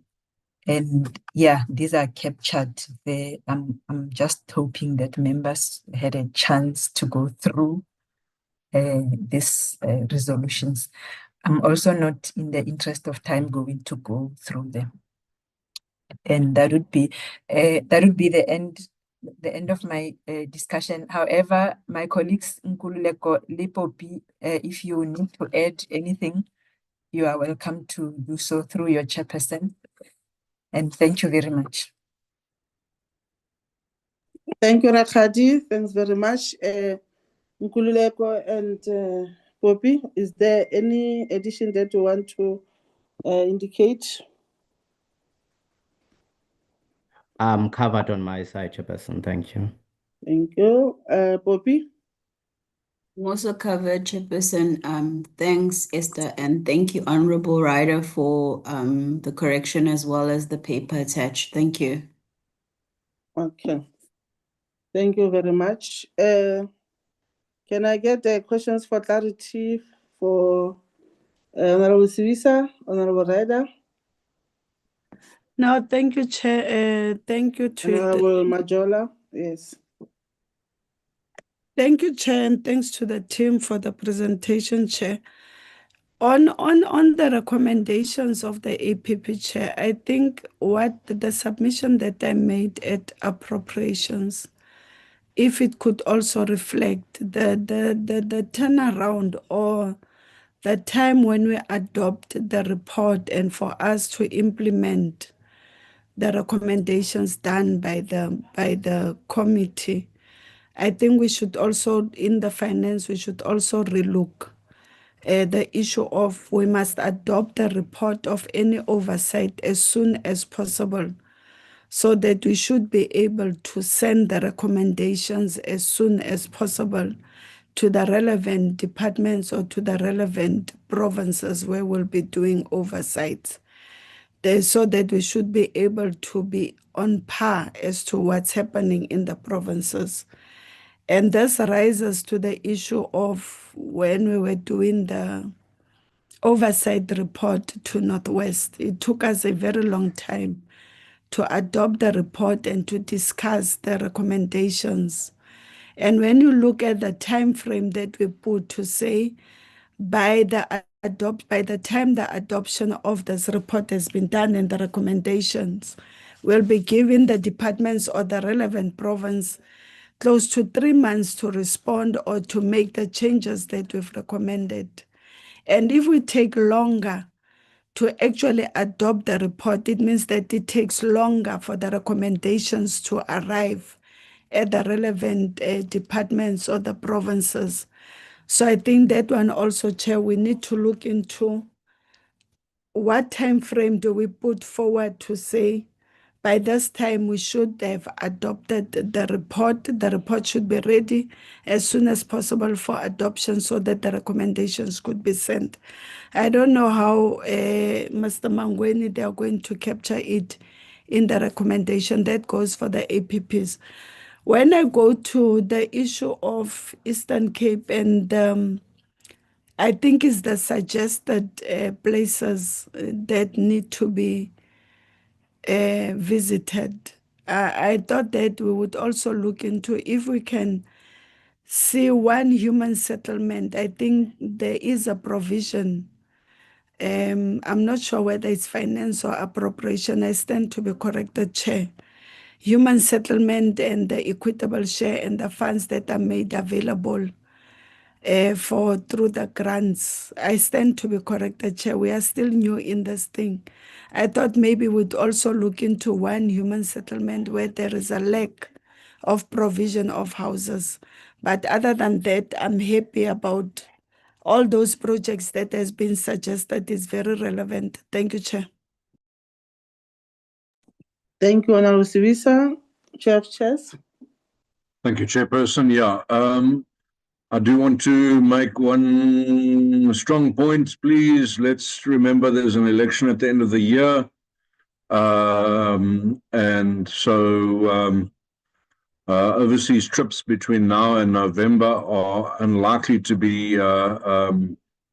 And yeah, these are captured there. I'm just hoping that members had a chance to go through these resolutions. I'm also not, in the interest of time, going to go through them. And that would be the end of my discussion. However, my colleagues Nkululeko, Lipopi, if you need to add anything, you are welcome to do so through your chairperson. And thank you very much. Thank you, Rakgadi. Thanks very much. Nkululeko and Poppy, is there any addition that you want to indicate? I'm covered on my side, Chairperson. Thank you. Thank you. Poppy? I'm also covered, Chairperson. Thanks, Esther, and thank you, Honorable Ryder, for the correction as well as the paper attached. Thank you. Okay. Thank you very much. Can I get questions for clarity for Honorable Sivisa, Honorable Ryder? No, thank you, Chair. Thank you to Honorable Majola, yes. Thank you, Chair, and thanks to the team for the presentation, Chair. On the recommendations of the APP, Chair, I think what the submission that I made at appropriations, if it could also reflect the turnaround or the time when we adopt the report and for us to implement the recommendations done by the committee. I think we should also, in the finance, we should also relook the issue of we must adopt the report of any oversight as soon as possible, so that we should be able to send the recommendations as soon as possible to the relevant departments or to the relevant provinces where we'll be doing oversights, so that we should be able to be on par as to what's happening in the provinces. And this rises to the issue of when we were doing the oversight report to Northwest. It took us a very long time to adopt the report and to discuss the recommendations. And when you look at the time frame that we put to say by the time the adoption of this report has been done and the recommendations will be given the departments or the relevant province close to 3 months to respond or to make the changes that we've recommended. And if we take longer to actually adopt the report, it means that it takes longer for the recommendations to arrive at the relevant departments or the provinces. So I think that one also, Chair, we need to look into what time frame do we put forward to say by this time we should have adopted the report. The report should be ready as soon as possible for adoption so that the recommendations could be sent. I don't know how Mr. Mangweni, they are going to capture it in the recommendation. That goes for the APPs. When I go to the issue of Eastern Cape, and I think it's the suggested places that need to be visited. I thought that we would also look into if we can see one human settlement. I think there is a provision. I'm not sure whether it's finance or appropriation. I stand to be corrected, Chair. Human settlement and the equitable share and the funds that are made available through the grants. I stand to be corrected, Chair. We are still new in this thing. I thought maybe we'd also look into one human settlement where there is a lack of provision of houses. But other than that, I'm happy about all those projects that has been suggested. Is very relevant. Thank you, Chair. Thank you, Honorable Sibisa. Chair of Chairs. Thank you, Chairperson. Yeah, I do want to make one strong point, please. Let's remember there's an election at the end of the year. And so overseas trips between now and November are unlikely to be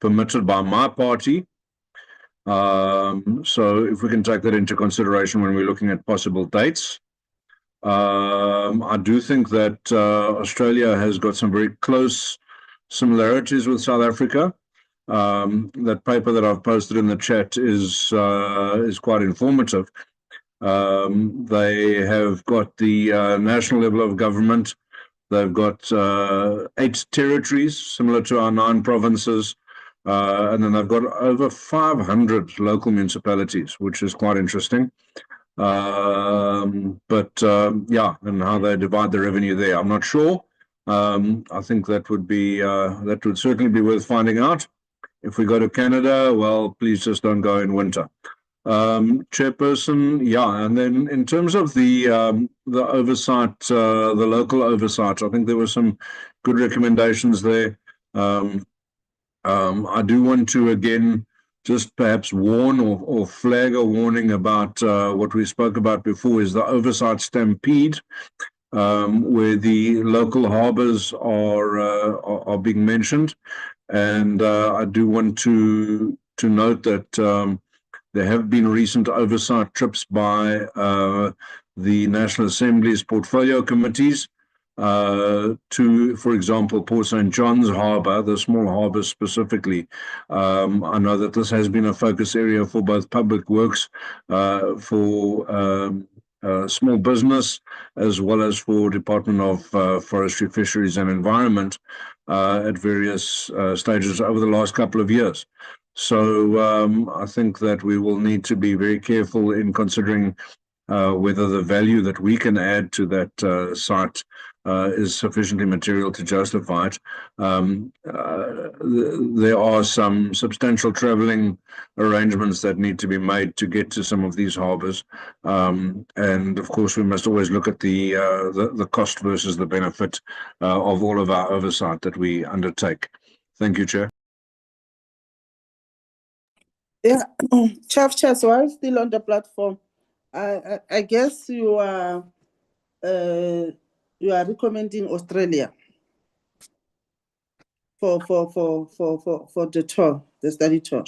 permitted by my party. So if we can take that into consideration when we're looking at possible dates. I do think that Australia has got some very close similarities with South Africa. That paper that I've posted in the chat is quite informative. They have got the national level of government. They've got 8 territories, similar to our 9 provinces. And then they've got over 500 local municipalities, which is quite interesting. Yeah, and how they divide the revenue there, I'm not sure. I think that would be that would certainly be worth finding out. If we go to Canada, well, please just don't go in winter. Chairperson, yeah, and then in terms of the oversight, the local oversight, I think there were some good recommendations there. I do want to again just perhaps warn or flag a warning about what we spoke about before, is the oversight stampede, where the local harbours are being mentioned. And I do want to note that there have been recent oversight trips by the National Assembly's portfolio committees to, for example, Port St. John's Harbour, the small harbour specifically. I know that this has been a focus area for both public works, for small business, as well as for Department of Forestry, Fisheries and Environment at various stages over the last couple of years. So I think that we will need to be very careful in considering whether the value that we can add to that site is sufficiently material to justify it. There are some substantial travelling arrangements that need to be made to get to some of these harbours, and of course we must always look at the cost versus the benefit of all of our oversight that we undertake. Thank you, Chair. Yeah, Chair of Chairs, while still on the platform, I guess you are recommending Australia for the tour, the study tour.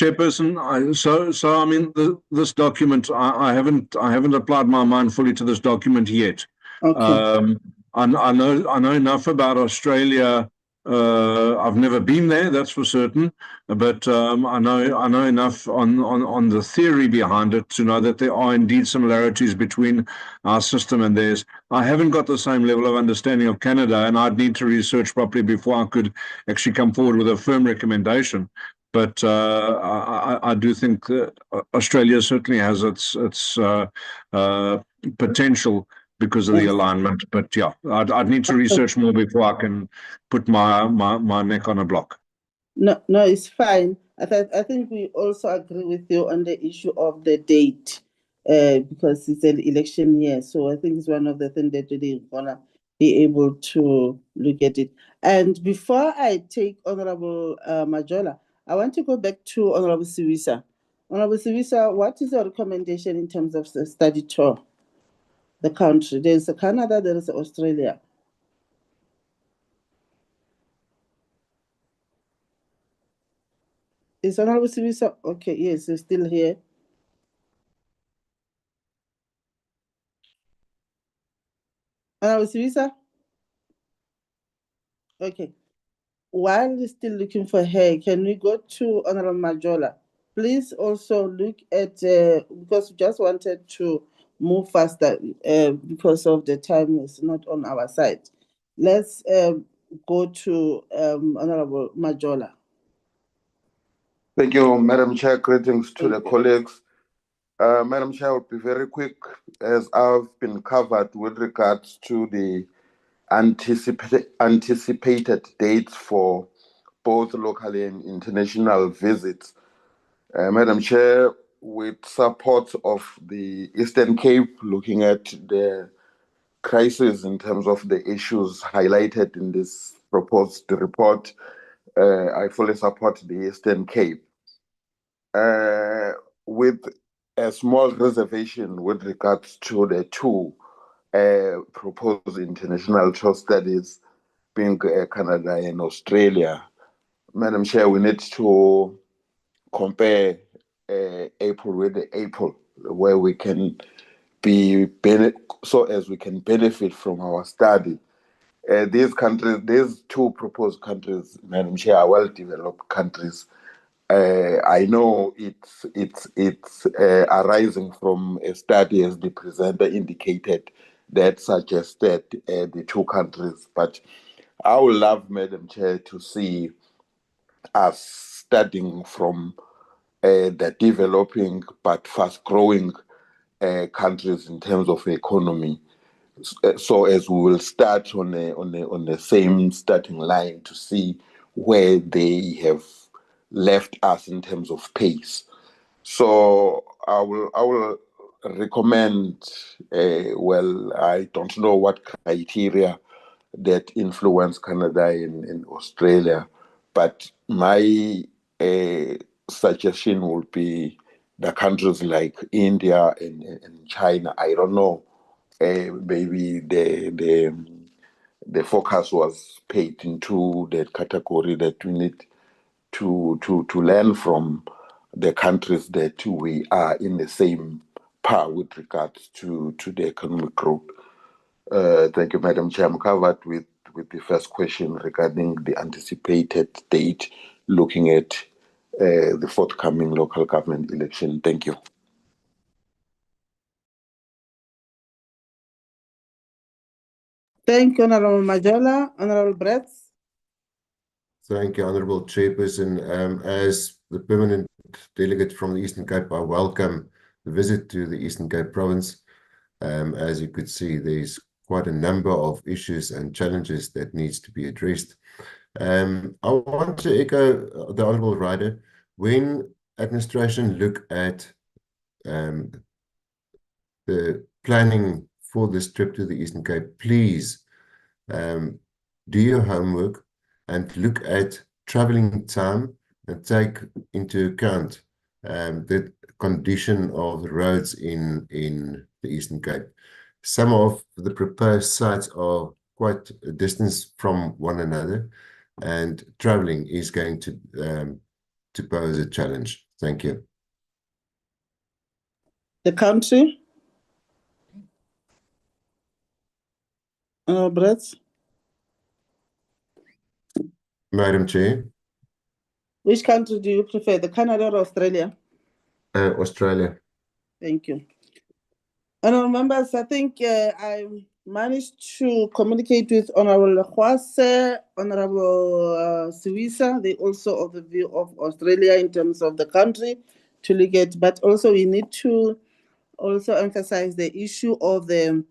Chairperson, so I mean this document, I haven't applied my mind fully to this document yet. Okay. I know enough about Australia. I've never been there, that's for certain, but I know enough on the theory behind it to know that there are indeed similarities between our system and theirs. I haven't got the same level of understanding of Canada, and I'd need to research properly before I could actually come forward with a firm recommendation. But I do think that Australia certainly has its potential because of the alignment. But yeah, I'd need to research more before I can put my neck on a block. No, it's fine. I think we also agree with you on the issue of the date, because it's an election year. So I think it's one of the things that we're gonna be able to look at it. And before I take Honorable Majola, I want to go back to Honorable Sibisa. Honorable Sibisa, what is your recommendation in terms of the study tour? The country, there is Canada, there is Australia. Is Honorable Sibisa okay? Yes, he's still here. Honorable Sibisa? Okay. While we're still looking for her, can we go to Honorable Majola? Please also look at, because we just wanted to move faster because of the time is not on our side. Let's go to Honorable Majola. Thank you, Madam Chair. Greetings to the colleagues. Madam Chair, I'll be very quick as I've been covered with regards to the anticipated dates for both local and international visits. Madam Chair, with support of the Eastern Cape, looking at the crisis in terms of the issues highlighted in this proposed report, I fully support the Eastern Cape. With a small reservation with regards to the two proposed international tour studies, being Canada and Australia. Madam Chair, we need to compare April with the April, where we can so as we can benefit from our study. These countries, these two proposed countries, Madam Chair, are well-developed countries. I know it's arising from a study, as the presenter indicated, that suggested the two countries. But I would love, Madam Chair, to see us studying from the developing but fast-growing countries in terms of economy, so as we will start on the same starting line to see where they have left us in terms of pace. So I will recommend. Well, I don't know what criteria that influence Canada and Australia, but my suggestion would be the countries like India and China. I don't know. Maybe the focus was paid into that category that we need to learn from the countries that we are in the same par with regards to the economic growth. Thank you, Madam Chair. I'm covered with the first question regarding the anticipated date, looking at the forthcoming local government election. Thank you. Thank you, Honorable Majola. Honorable Brett. Thank you, Honorable Chairperson. As the permanent delegate from the Eastern Cape, I welcome the visit to the Eastern Cape province. As you could see, there's quite a number of issues and challenges that needs to be addressed. I want to echo the Honorable Rider. When administration look at the planning for this trip to the Eastern Cape, please do your homework and look at traveling time and take into account the condition of the roads in the Eastern Cape. Some of the proposed sites are quite a distance from one another, and traveling is going to pose a challenge. Thank you. The country. Brett. Madam Chair. Which country do you prefer, the Canada or Australia? Australia. Thank you. Honourable members, I think I managed to communicate with Honourable Khwase, Honourable Siwisa. They also of the view of Australia in terms of the country to look at, but also we need to also emphasize the issue of the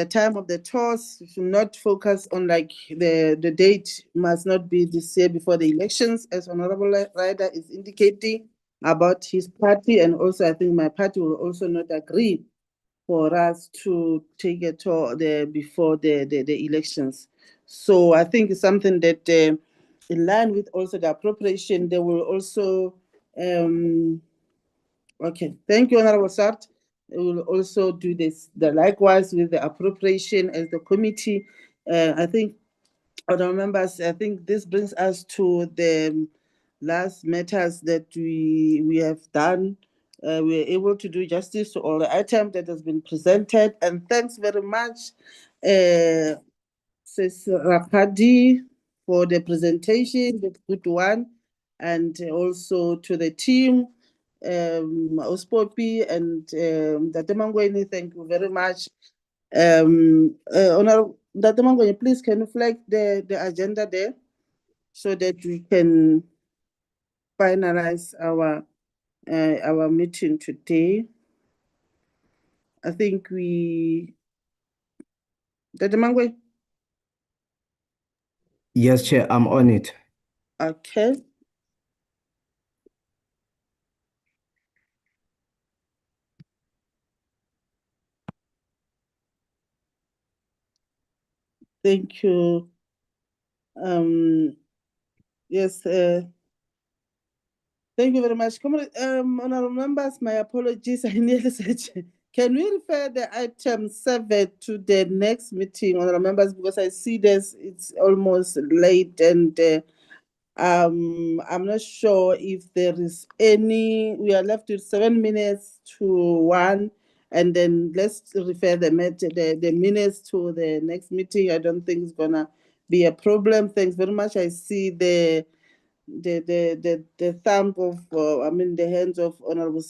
time of the tours. We should not focus on like the date must not be this year before the elections, as Honourable Rider is indicating about his party, and also I think my party will also not agree for us to take a tour there before the elections. So I think it's something that in line with also the appropriation, they will also Okay, thank you, Honorable Sart. We will also do this likewise with the appropriation as the committee. I think, other members, I think this brings us to the last matters that we have done. We were able to do justice to all the items that has been presented, and thanks very much, Sis Rakadi, for the presentation, the good one, and also to the team, Ospopi and Datemangweni, thank you very much. Honorable Datemangweni, please can you flag the agenda there so that we can finalize our meeting today. I think Datemangweni. Yes, Chair, I'm on it. Okay. Thank you. Yes, thank you very much. Honorable members, my apologies. I nearly said, can we refer the item 7 to the next meeting, honorable members, because I see it's almost late, and I'm not sure if there is any. We are left with 7 minutes to 1. And then let's refer the minutes to the next meeting. I don't think it's gonna be a problem. Thanks very much. I see the thumb of the hands of Honorable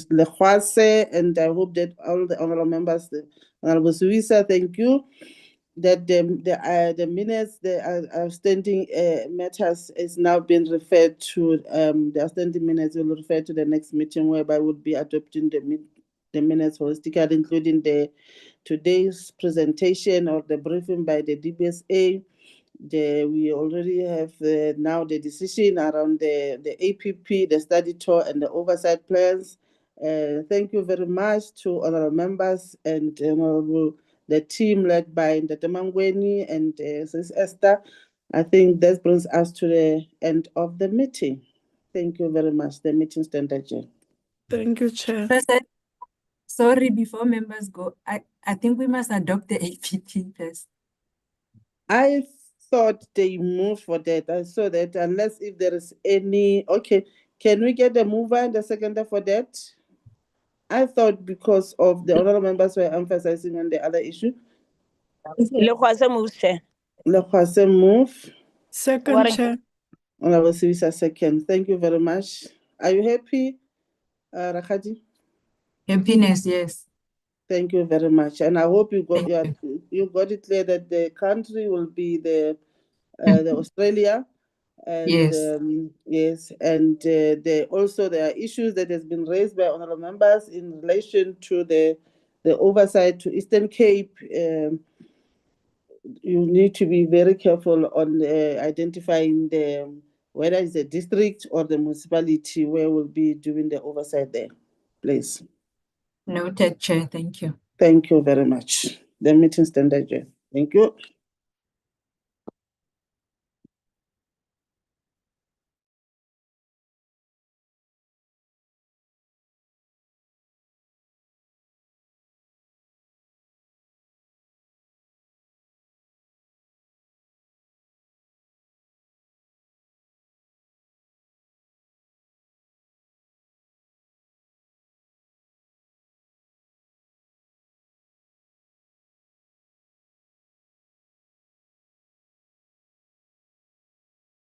Lekhwase, and I hope that all the honorable members, the Honorable Suisa, thank you. That the minutes, the outstanding matters is now being referred to. The outstanding minutes will refer to the next meeting, whereby we'll be adopting the minutes holistically, including today's presentation or the briefing by the DBSA. We already have now the decision around the APP, the study tour, and the oversight plans. Thank you very much to honorable members and the team led by Datemangweni and Sis Esther. I think that brings us to the end of the meeting. Thank you very much. The meeting stands adjourned. Thank you, Chair. Sorry, before members go, I think we must adopt the APP first. I thought they moved for that. I saw that unless if there is any. Okay, can we get the mover and the seconder for that? I thought because of the honorable members were emphasizing on the other issue. Lekhwase moves, Chair. Lekhwase move. Second, Chair. Honorable Suisa second. Thank you very much. Are you happy, Rakadi? Happiness, yes. Thank you very much, and I hope you got it clear that the country will be the Australia, and Yes. yes, and also there are issues that has been raised by honorable members in relation to the oversight to Eastern Cape. You need to be very careful on identifying whether it's a district or the municipality where we'll be doing the oversight there, please. Noted, Chair. Thank you. Thank you very much. The meeting stands adjourned. Thank you.